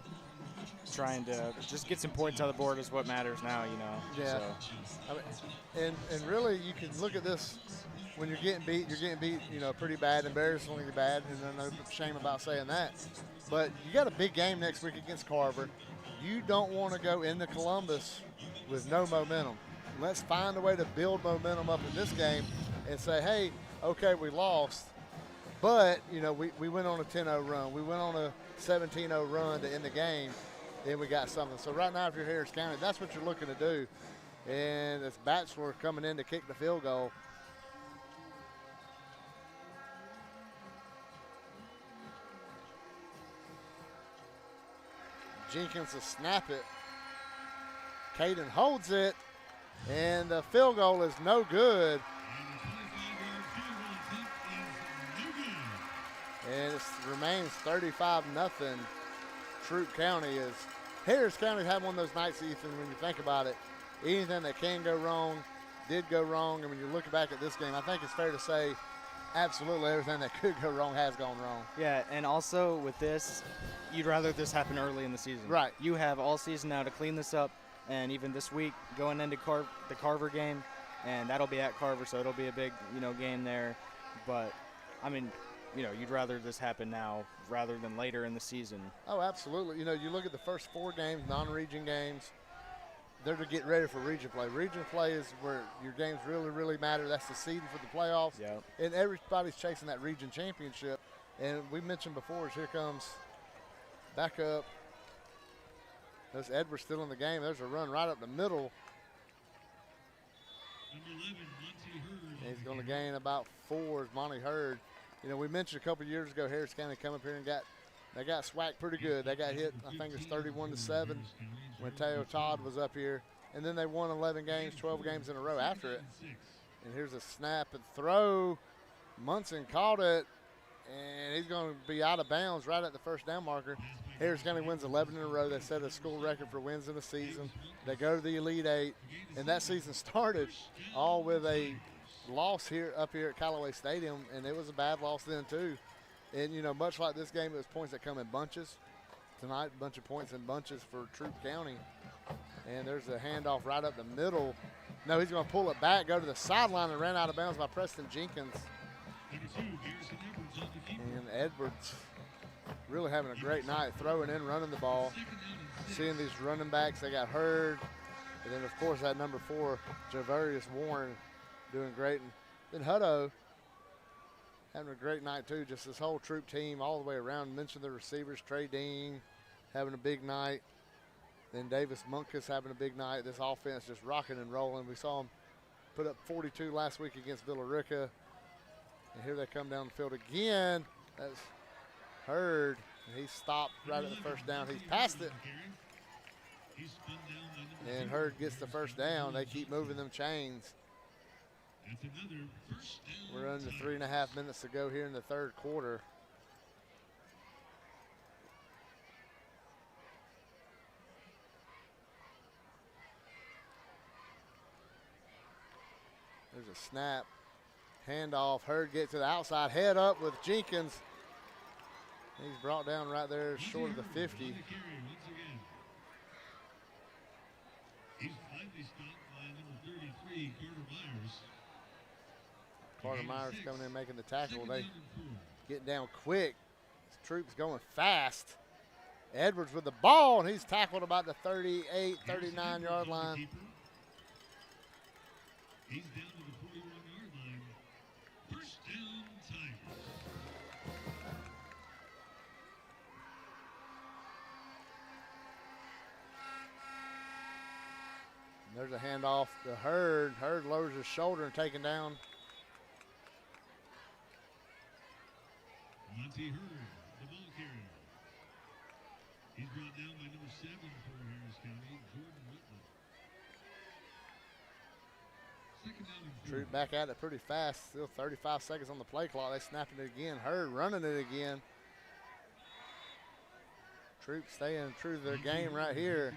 trying to just get some points on the board is what matters now, you know. Yeah. So. I mean, and really, you can look at this when you're getting beat, you know, pretty bad, embarrassingly bad, and there's no shame about saying that. But you got a big game next week against Carver. You don't want to go into Columbus with no momentum. Let's find a way to build momentum up in this game and say, hey, okay, we lost, but, you know, we went on a 10-0 run. We went on a 17-0 run to end the game. Then we got something. So right now, if you're Harris County, that's what you're looking to do. And it's Batchelor coming in to kick the field goal. Jenkins will snap it. Caden holds it, and the field goal is no good. And it remains 35-0. Troup County is. Harris County had one of those nights, Ethan, when you think about it. Anything that can go wrong did go wrong. And when you look back at this game, I think it's fair to say absolutely everything that could go wrong has gone wrong. Yeah, and also with this, you'd rather this happen early in the season. Right. You have all season now to clean this up, and even this week going into the Carver game, and that'll be at Carver, so it'll be a big, you know, game there. But, I mean, you know, you'd rather this happen now rather than later in the season. Oh, absolutely. You know, you look at the first 4 games, non-region games, they're to get ready for region play. Region play is where your games really, really matter. That's the seeding for the playoffs. Yep. And everybody's chasing that region championship. And we mentioned before, here comes back up. There's Edwards still in the game. There's a run right up the middle. Number 11, Monty Hurd. He's going to gain about 4 as Monty Hurd. You know, we mentioned a couple of years ago, Harris County come up here and they got swacked pretty good. They got hit, I think it's 31-7 when Teo Todd was up here. And then they won 11 games, 12 games in a row after it. And here's a snap and throw. Munson caught it, and he's going to be out of bounds right at the first down marker. Harris County wins 11 in a row. They set a school record for wins in a season. They go to the Elite Eight, and that season started all with a loss up here at Callaway Stadium, and it was a bad loss then too. And, you know, much like this game, it was points that come in bunches. Tonight, a bunch of points in bunches for Troup County. And there's a handoff right up the middle. No, he's going to pull it back, go to the sideline, and ran out of bounds by Preston Jenkins. And Edwards really having a great night, throwing in, running the ball. Seeing these running backs, they got Hurd. And then, of course, that number 4, Javarius Warren, doing great. And then Hutto having a great night too. Just this whole Troup team all the way around. Mentioned the receivers, Trey Dean having a big night. Then Davis Munkus having a big night. This offense just rocking and rolling. We saw them put up 42 last week against Villarica. And here they come down the field again. That's Hurd. And he stopped right at the first down. He's passed it. And Hurd gets the first down. They keep moving them chains. We're under 3.5 minutes to go here in the third quarter. There's a snap, handoff. Hurd gets to the outside, head up with Jenkins. He's brought down right there short of the 50. He's finally stopped by number 33, Carter Myers. Carter Myers coming in making the tackle. They get down quick. Troup's going fast. Edwards with the ball, and he's tackled about the 38, 39-yard line. He's down to the 41-yard line. First down, Tigers. There's a handoff to Hurd. Hurd lowers his shoulder and taken down. Monty Hurd, the ball carrier. He's brought down by number 7 for Harris County, Jordan Whitley. Second down and 4. Troup back at it pretty fast. Still 35 seconds on the play clock. They snapping it again. Hurd running it again. Troup staying true to their game right here.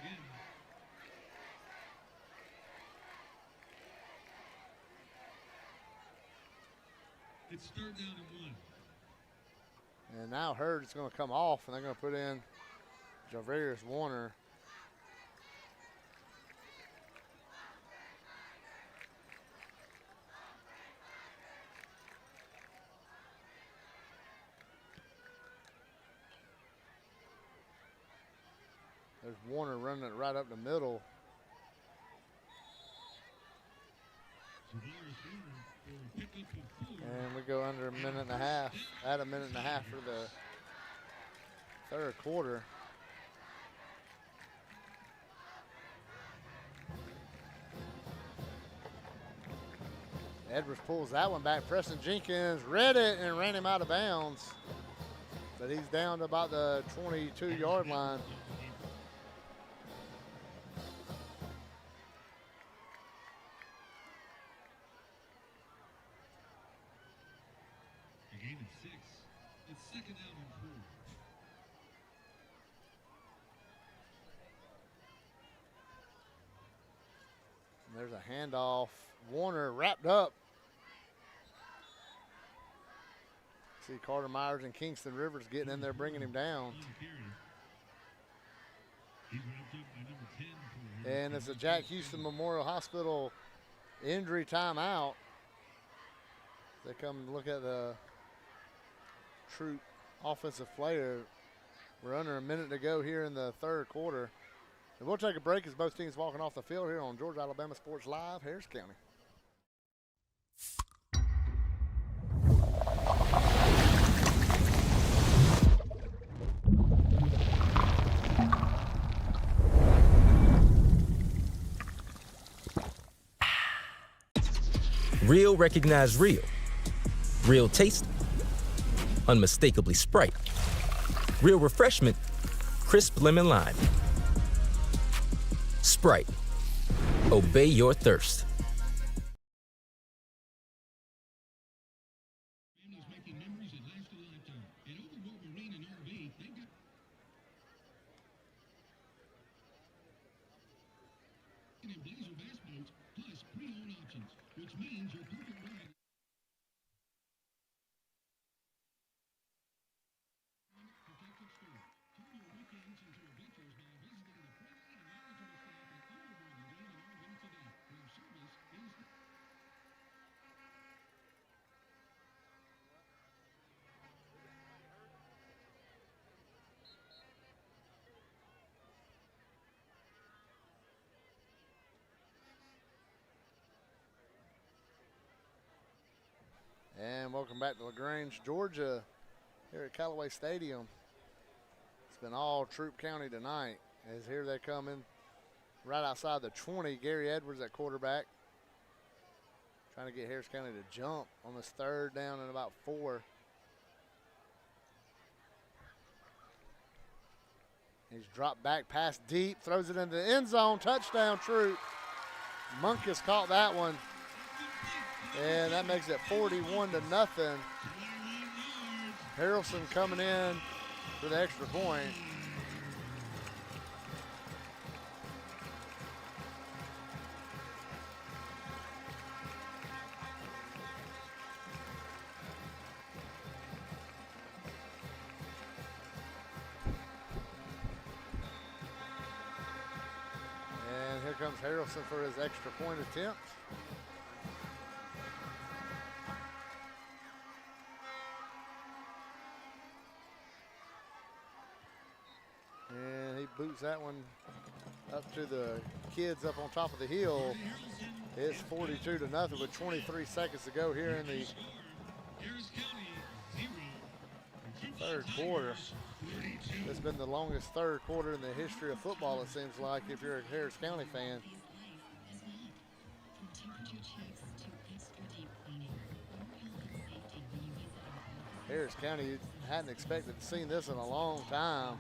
It's third down and 1. And now Hurd is going to come off, and they're going to put in Javarius Warner. There's Warner running it right up the middle. And we go under a minute and a half. Add a minute and a half for the third quarter. Edwards pulls that one back. Preston Jenkins read it and ran him out of bounds. But he's down to about the 22-yard line. A gain of 6. It's second down and 4. And there's a handoff. Warner wrapped up. See Carter Myers and Kingston Rivers getting in there, bringing him down. And it's a Jack Houston Memorial Hospital injury timeout. They come and look at the Troup offensive player. We're under a minute to go here in the third quarter. And we'll take a break as both teams walking off the field here on Georgia Alabama Sports Live, Harris County. Real recognize real. Real taste, unmistakably Sprite. Real refreshment, crisp lemon lime. Sprite. Obey your thirst. Families making memories that last a lifetime. At Overboard Marine and RV, they've got and Blazer bass boats plus pre-owned options, which means your perfect ride. Protected store. Turn your weekends into adventures by visiting the friendly and knowledgeable staff at Overboard Marine and RV today, where service is And welcome back to LaGrange, Georgia, here at Callaway Stadium. It's been all Troup County tonight, as here they come in right outside the 20. Gary Edwards at quarterback, trying to get Harris County to jump on this third down and about 4. He's dropped back, pass deep, throws it into the end zone, touchdown Troup. Munkus caught that one. And that makes it 41-0. Harrelson coming in for the extra point. And here comes Harrelson for his extra point attempt. And he boots that one up to the kids up on top of the hill. It's 42-0 with 23 seconds to go here in the third quarter. It's been the longest third quarter in the history of football, it seems like, if you're a Harris County fan. Harris County hadn't expected to see this in a long time.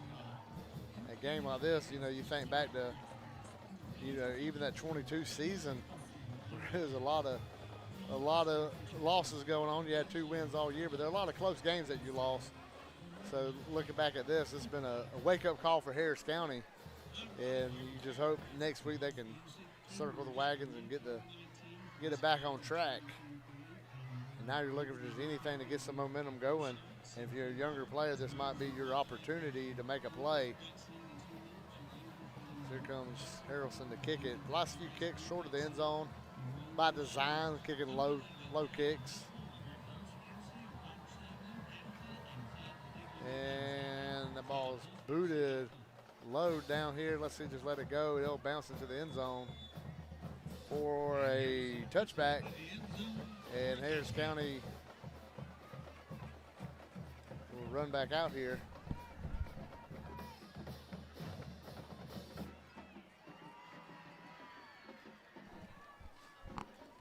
A game like this, you know, you think back to, you know, even that 22 season, there's a lot of losses going on. You had 2 wins all year, but there are a lot of close games that you lost. So looking back at this, it's been a wake-up call for Harris County, and you just hope next week they can circle the wagons and get it back on track. And now you're looking for just anything to get some momentum going. And if you're a younger player, this might be your opportunity to make a play. Here comes Harrelson to kick it. Last few kicks short of the end zone by design, kicking low kicks. And the ball is booted load down here. Let's see, just let it go. It'll bounce into the end zone for a touchback. And Harris County will run back out here.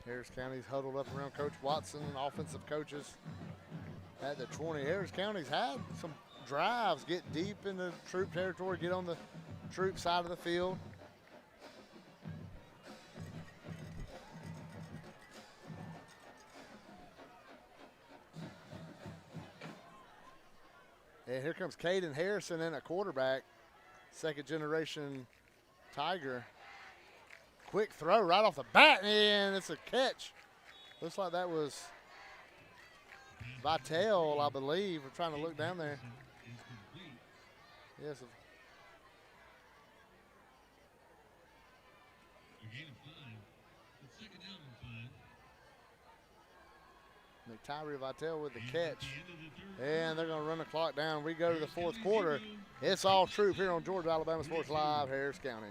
Harris County's huddled up around Coach Watson, offensive coaches at the 20. Harris County's had some drives, get deep into Troup territory, get on the Troup side of the field. And here comes Caden Harrison in at quarterback, second generation Tiger. Quick throw right off the bat, and it's a catch. Looks like that was Vitale, I believe. We're trying to look down there. Yes. Tyree Vitale with the catch. And they're going to run the clock down. We go to the fourth quarter. It's all Troup here on Georgia Alabama Sports Live, Harris County.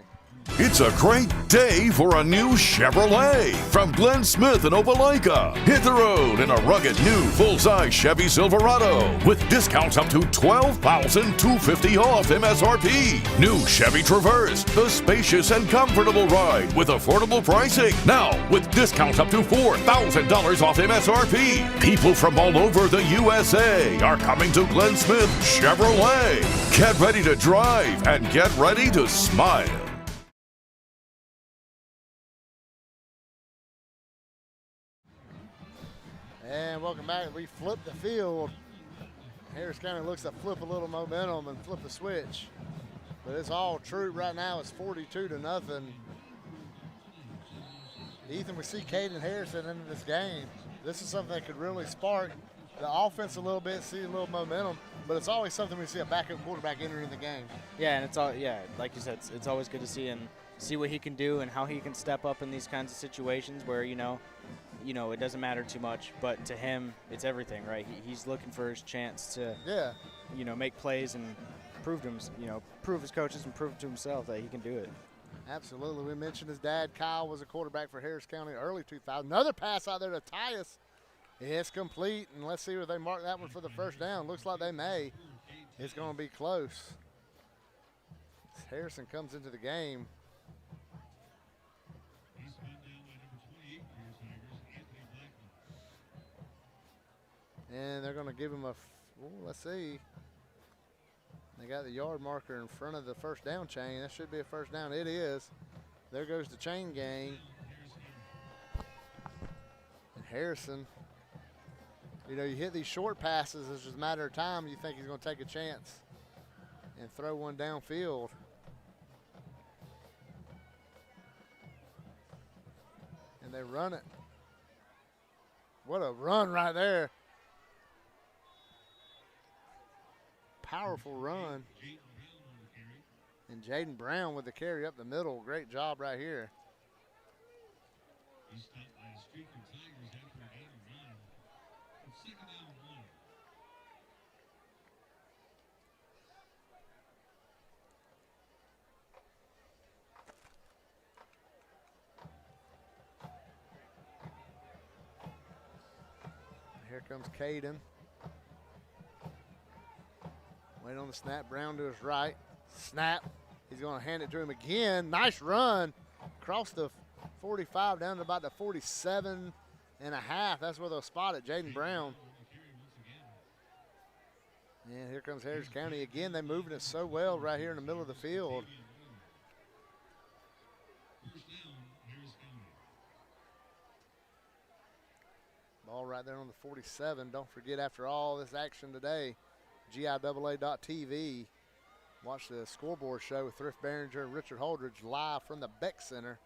It's a great day for a new Chevrolet from Glenn Smith in Opelika. Hit the road in a rugged new full-size Chevy Silverado with discounts up to $12,250 off MSRP. New Chevy Traverse, the spacious and comfortable ride with affordable pricing. Now with discounts up to $4,000 off MSRP. People from all over the USA are coming to Glenn Smith Chevrolet. Get ready to drive and get ready to smile. And welcome back. We flipped the field. Harris County looks to flip a little momentum and flip the switch. But it's all Troup right now. It's 42-0. Ethan, we see Caden Harrison into this game. This is something that could really spark the offense a little bit, see a little momentum. But it's always something we see a backup quarterback entering the game. Yeah, and it's all like you said, it's always good to see what he can do and how he can step up in these kinds of situations where you know it doesn't matter too much, but to him it's everything, right? He's looking for his chance to make plays and prove his coaches and prove to himself that he can do it. Absolutely. We mentioned his dad Kyle was a quarterback for Harris County early 2000. Another pass out there to Tyus. It's complete, and let's see if they mark that one for the first down. Looks like they may. It's going to be close. Harrison comes into the game. And they're going to give him let's see. They got the yard marker in front of the first down chain. That should be a first down. It is. There goes the chain gang. And Harrison, you hit these short passes. It's just a matter of time. You think he's going to take a chance and throw one downfield. And they run it. What a run right there. Powerful run. And Jaden Brown with the carry up the middle. Great job right here. Here comes Caden. Wait on the snap. Brown to his right. Snap. He's going to hand it to him again. Nice run. Across the 45 down to about the 47 and a half. That's where they'll spot it. Jaden Brown. And here comes Harris County again. They're moving it so well right here in the middle of the field. Ball right there on the 47. Don't forget, after all this action today, GIAA.tv. Watch the scoreboard show with Thrift Behringer and Richard Holdridge live from the Beck Center.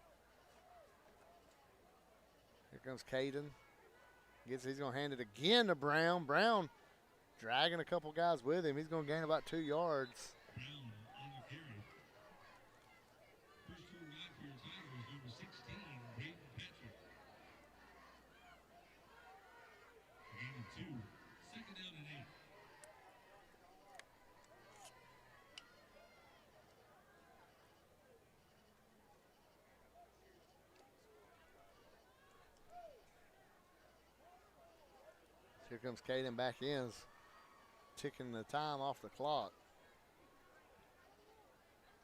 Here comes Caden. He's going to hand it again to Brown. Brown dragging a couple guys with him. He's going to gain about 2 yards. Here comes Caden back in, ticking the time off the clock.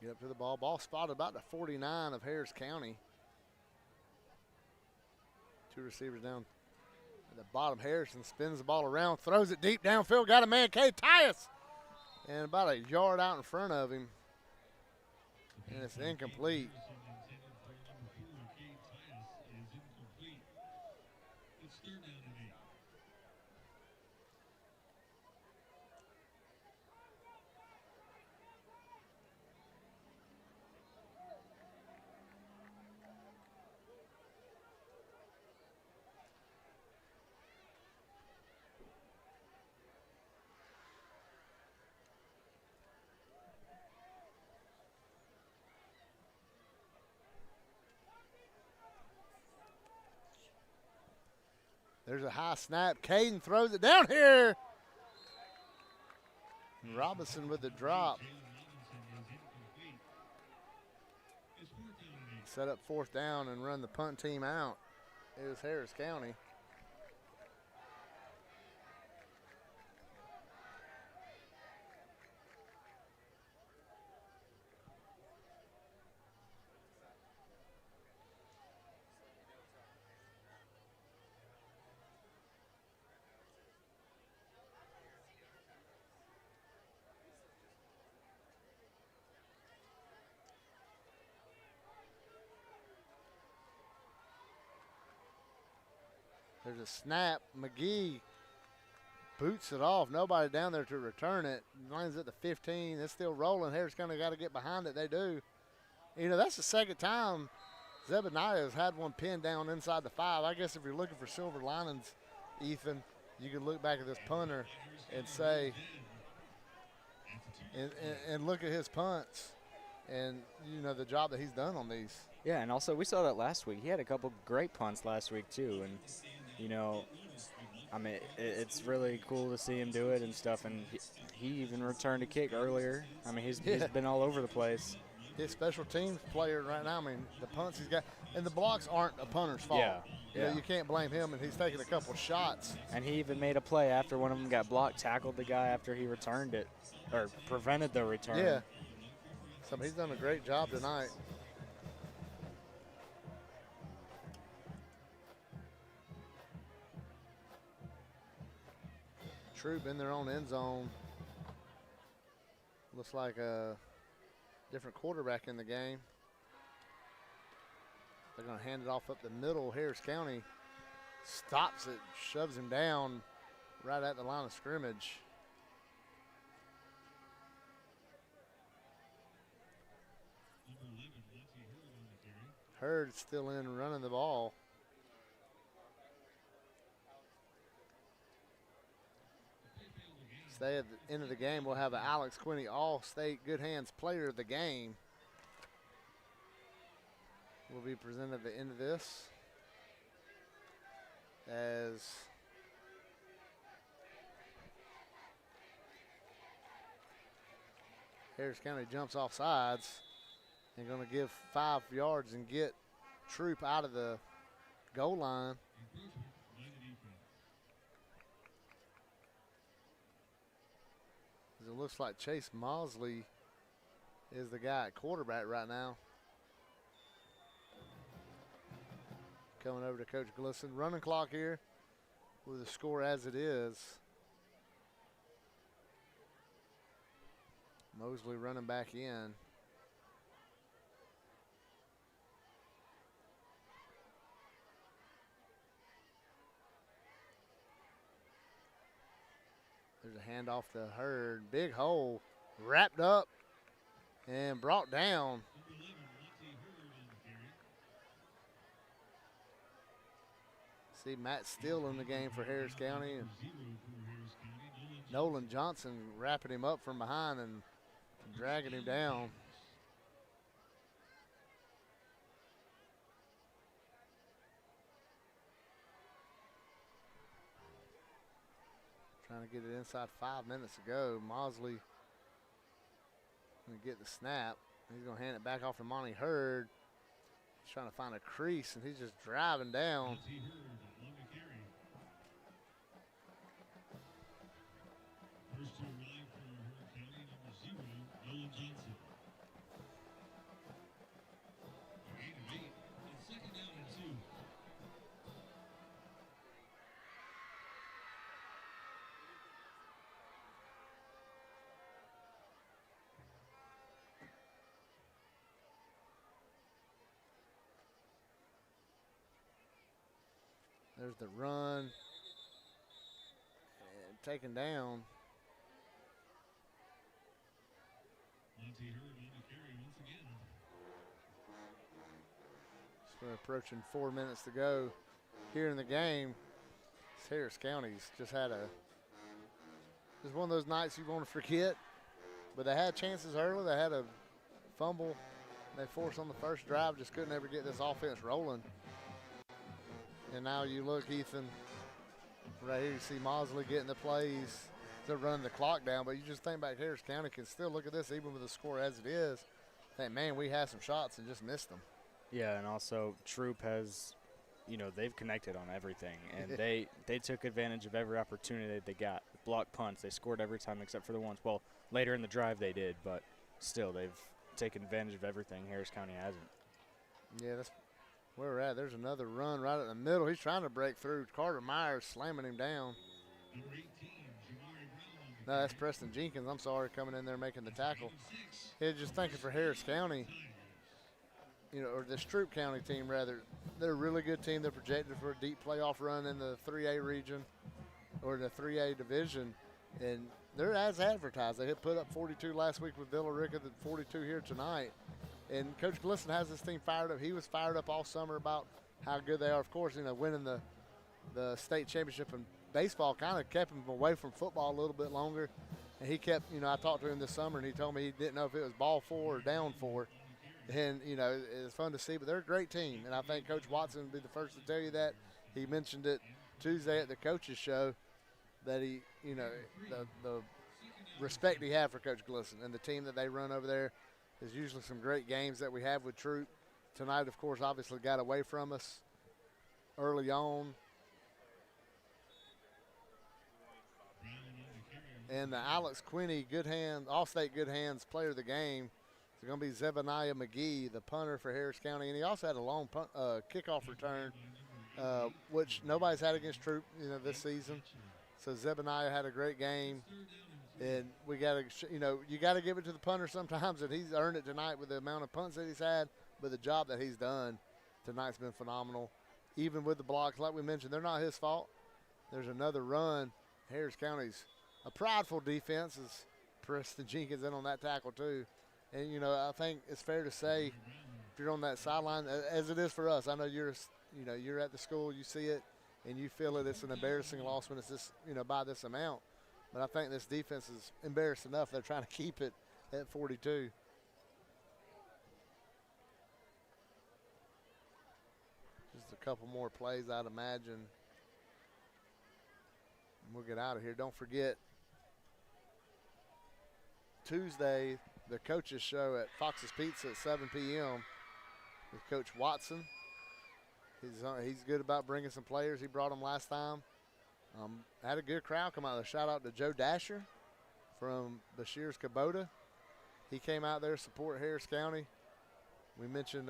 Get up to the ball. Ball spotted about the 49 of Harris County. Two receivers down at the bottom. Harrison spins the ball around, throws it deep downfield. Got a man, Cade Tyus. And about a yard out in front of him. And it's incomplete. There's a high snap. Caden throws it down here. Robinson with the drop. Set up 4th down and run the punt team out. It was Harris County. There's a snap. McGee boots it off. Nobody down there to return it. Lines at the 15. It's still rolling. Harris County got to get behind it. They do. You know, that's the second time Zebediah has had one pinned down inside the 5. I guess if you're looking for silver linings, Ethan, you can look back at this punter and say, and look at his punts and, you know, the job that he's done on these. Yeah, and also we saw that last week. He had a couple great punts last week too, and you know, I mean, it's really cool to see him do it and stuff. And he even returned a kick earlier. I mean, he's been all over the place. His special teams player right now. I mean, the punts he's got, and the blocks aren't a punter's fault. Yeah, you know, you can't blame him, and he's taking a couple shots. And he even made a play after one of them got blocked, tackled the guy after he returned it, or prevented the return. Yeah. So he's done a great job tonight. Troup in their own end zone. Looks like a different quarterback in the game. They're going to hand it off up the middle. Harris County stops it, shoves him down right at the line of scrimmage. Hurd still in running the ball. Stay at the end of the game, we'll have an Alex Quinney All-State Good Hands Player of the Game. Will be presented at the end of this as Harris County jumps off sides and going to give 5 yards and get Troup out of the goal line. It looks like Chase Mosley is the guy at quarterback right now. Coming over to Coach Glisson. Running clock here with the score as it is. Mosley running back in. There's a handoff to Hurd. Big hole. Wrapped up and brought down. See Matt Steele in the game for Harris County. And Nolan Johnson wrapping him up from behind and dragging him down. Trying to get it inside 5 minutes ago. Mosley going to get the snap. He's going to hand it back off to Monty Hurd. He's trying to find a crease, and he's just driving down. There's the run. And taken down. We're approaching 4 minutes to go here in the game. Harris County's just had just one of those nights you want to forget. But they had chances early. They had a fumble they forced on the first drive, just couldn't ever get this offense rolling. And now you look, Ethan, right here you see Mosley getting the plays. They're running the clock down, but you just think back, Harris County can still look at this, even with the score as it is. Think, man, we had some shots and just missed them. Yeah, and also Troup has, they've connected on everything, and they took advantage of every opportunity that they got. Block punts, they scored every time except for the ones. Well, later in the drive they did, but still they've taken advantage of everything. Harris County hasn't. Yeah, that's where we're at. There's another run right in the middle. He's trying to break through. Carter Myers slamming him down. No, that's Preston Jenkins, I'm sorry, coming in there making the tackle. Yeah, just thinking for Harris County, or this Troup County team, rather, they're a really good team. They're projected for a deep playoff run in the 3A region or the 3A division, and they're as advertised. They had put up 42 last week with Villa Rica, the 42 here tonight. And Coach Glisson has this team fired up. He was fired up all summer about how good they are. Of course, winning the state championship in baseball kind of kept him away from football a little bit longer. And he kept, I talked to him this summer, and he told me he didn't know if it was ball 4 or down 4. And, it's fun to see, but they're a great team. And I think Coach Watson would be the first to tell you that. He mentioned it Tuesday at the coaches show that he, the respect he had for Coach Glisson and the team that they run over there. There's usually some great games that we have with Troup. Tonight, of course, obviously got away from us early on. And the Alex Quinney Good Hands, All-State Good Hands player of the game is going to be Zebaniah McGee, the punter for Harris County. And he also had a long kickoff return, which nobody's had against Troup, this season. So Zebaniah had a great game. And we got to, you got to give it to the punter sometimes, and he's earned it tonight with the amount of punts that he's had. But the job that he's done tonight's been phenomenal. Even with the blocks, like we mentioned, they're not his fault. There's another run. Harris County's a prideful defense, as Preston Jenkins in on that tackle too. And, I think it's fair to say if you're on that sideline, as it is for us, I know you're at the school, you see it, and you feel it. It's an embarrassing loss when it's this, by this amount. But I think this defense is embarrassed enough. They're trying to keep it at 42. Just a couple more plays, I'd imagine. And we'll get out of here. Don't forget, Tuesday, the coaches show at Fox's Pizza at 7 p.m. with Coach Watson. He's good about bringing some players. He brought them last time. Had a good crowd come out there. Shout out to Joe Dasher from Bashir's Kubota. He came out there to support Harris County. We mentioned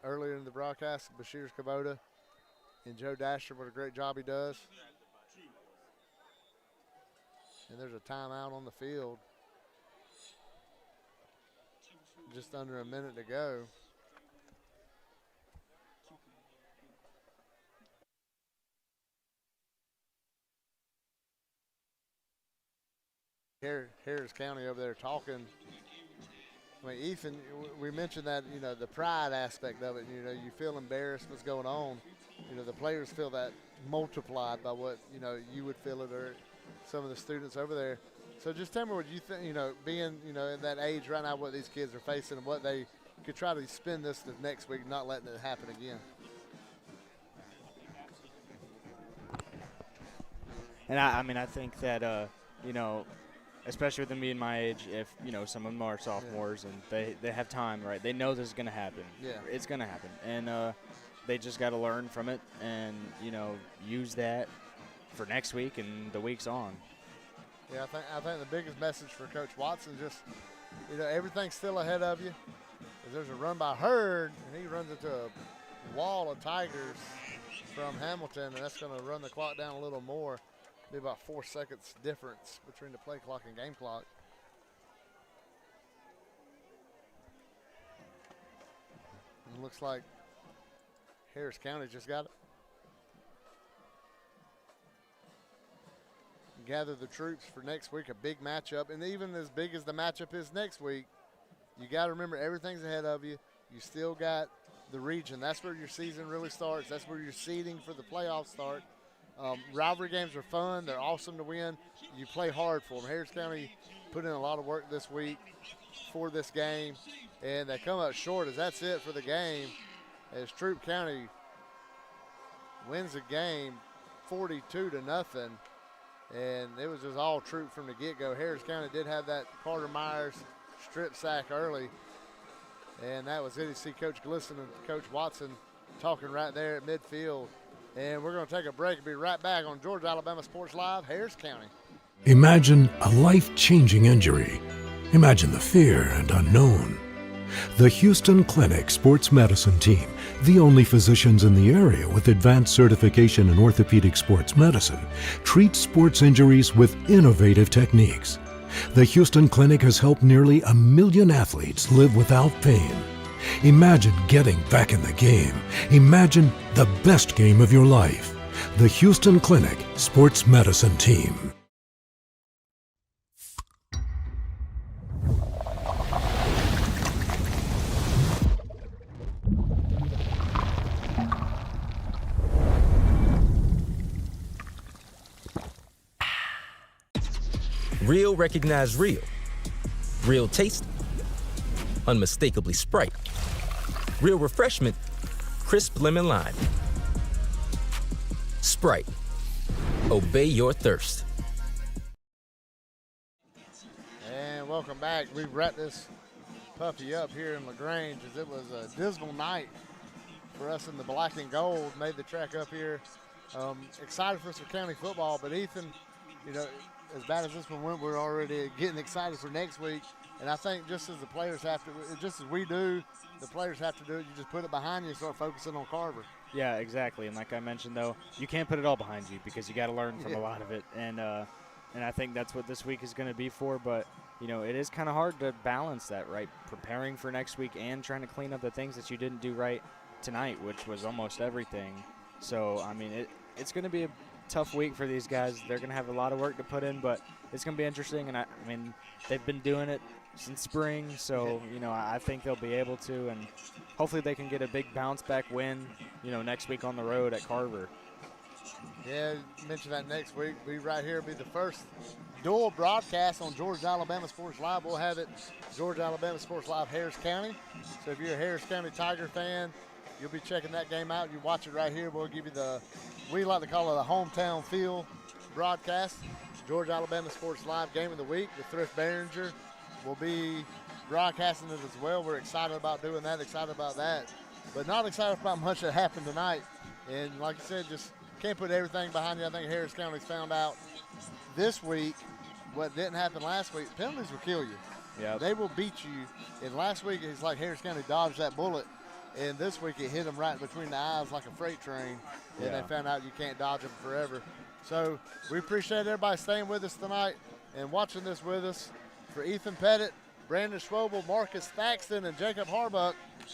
earlier in the broadcast Bashir's Kubota and Joe Dasher, what a great job he does. And there's a timeout on the field. Just under a minute to go. Harris County over there talking. I mean, Ethan, we mentioned that, the pride aspect of it. You feel embarrassed what's going on. The players feel that multiplied by what, you would feel it, or some of the students over there. So just tell me what you think, being, in that age right now, what these kids are facing and what they could try to spin this the next week, not letting it happen again. And I think that, especially with them being my age, if, some of them are sophomores and they have time, right? They know this is going to happen. Yeah. It's going to happen. And they just got to learn from it and, use that for next week and the weeks on. Yeah, I think the biggest message for Coach Watson just, everything's still ahead of you. There's a run by Hurd, and he runs into a wall of Tigers from Hamilton, and that's going to run the clock down a little more. Be about 4 seconds difference between the play clock and game clock. And it looks like Harris County just got it. gather the troops for next week, a big matchup. And even as big as the matchup is next week, you got to remember everything's ahead of you. You still got the region. That's where your season really starts. That's where your seeding for the playoffs start. Rivalry games are fun. They're awesome to win. You play hard for them. Harris County put in a lot of work this week for this game, and they come up short as that's it for the game as Troup County wins the game 42-0, and it was just all Troup from the get-go. Harris County did have that Carter Myers strip sack early, and that was it. You see Coach Glisson and Coach Watson talking right there at midfield. And we're going to take a break and be right back on Georgia Alabama Sports Live, Harris County. Imagine a life-changing injury. Imagine the fear and unknown. The Houston Clinic Sports Medicine Team, the only physicians in the area with advanced certification in orthopedic sports medicine, treats sports injuries with innovative techniques. The Houston Clinic has helped nearly 1 million athletes live without pain. Imagine getting back in the game. Imagine the best game of your life. The Houston Clinic Sports Medicine Team. Real recognize real. Real taste, unmistakably Sprite. Real refreshment, crisp lemon lime. Sprite. Obey your thirst. And welcome back. We wrapped this puppy up here in LaGrange as it was a dismal night for us in the black and gold. Made the trek up here. Excited for some county football, but Ethan, you know, as bad as this one went, we're already getting excited for next week. And I think just as the players have to, just as we do, the players have to do it. You just put it behind you and start focusing on Carver. Yeah, exactly. And like I mentioned, though, you can't put it all behind you because you got to learn from a lot of it. And I think that's what this week is going to be for. But, you know, it is kind of hard to balance that, right? Preparing for next week and trying to clean up the things that you didn't do right tonight, which was almost everything. So, I mean, it's going to be a tough week for these guys. They're going to have a lot of work to put in, but it's going to be interesting. And, I mean, they've been doing it since spring, so, you know, I think they'll be able to, and hopefully they can get a big bounce-back win, you know, next week on the road at Carver. Yeah, you mentioned that next week. We right here will be the first dual broadcast on Georgia Alabama Sports Live. We'll have it Georgia Alabama Sports Live Harris County. So if you're a Harris County Tiger fan, you'll be checking that game out. You watch it right here. We'll give you we like to call it a hometown feel broadcast. Georgia Alabama Sports Live Game of the Week with Thrift Behringer. We'll be broadcasting it as well. We're excited about doing that, excited about that, but not excited about much that happened tonight. And like I said, just can't put everything behind you. I think Harris County's found out this week what didn't happen last week. Penalties will kill you. Yeah, they will beat you. And last week it's like Harris County dodged that bullet, and this week it hit them right between the eyes like a freight train, and they found out you can't dodge them forever. So we appreciate everybody staying with us tonight and watching this with us. For Ethan Petitt, Brandon Schwobel, Marcus Thaxton, and Jacob Harbuck,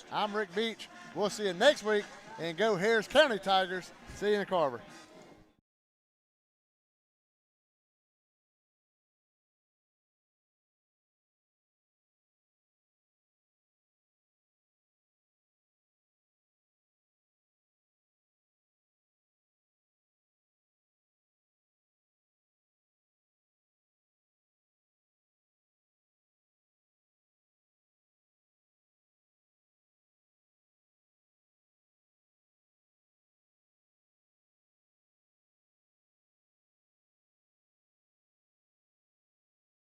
I'm Rick Beach. We'll see you next week, and go Harris County Tigers. See you in Carver.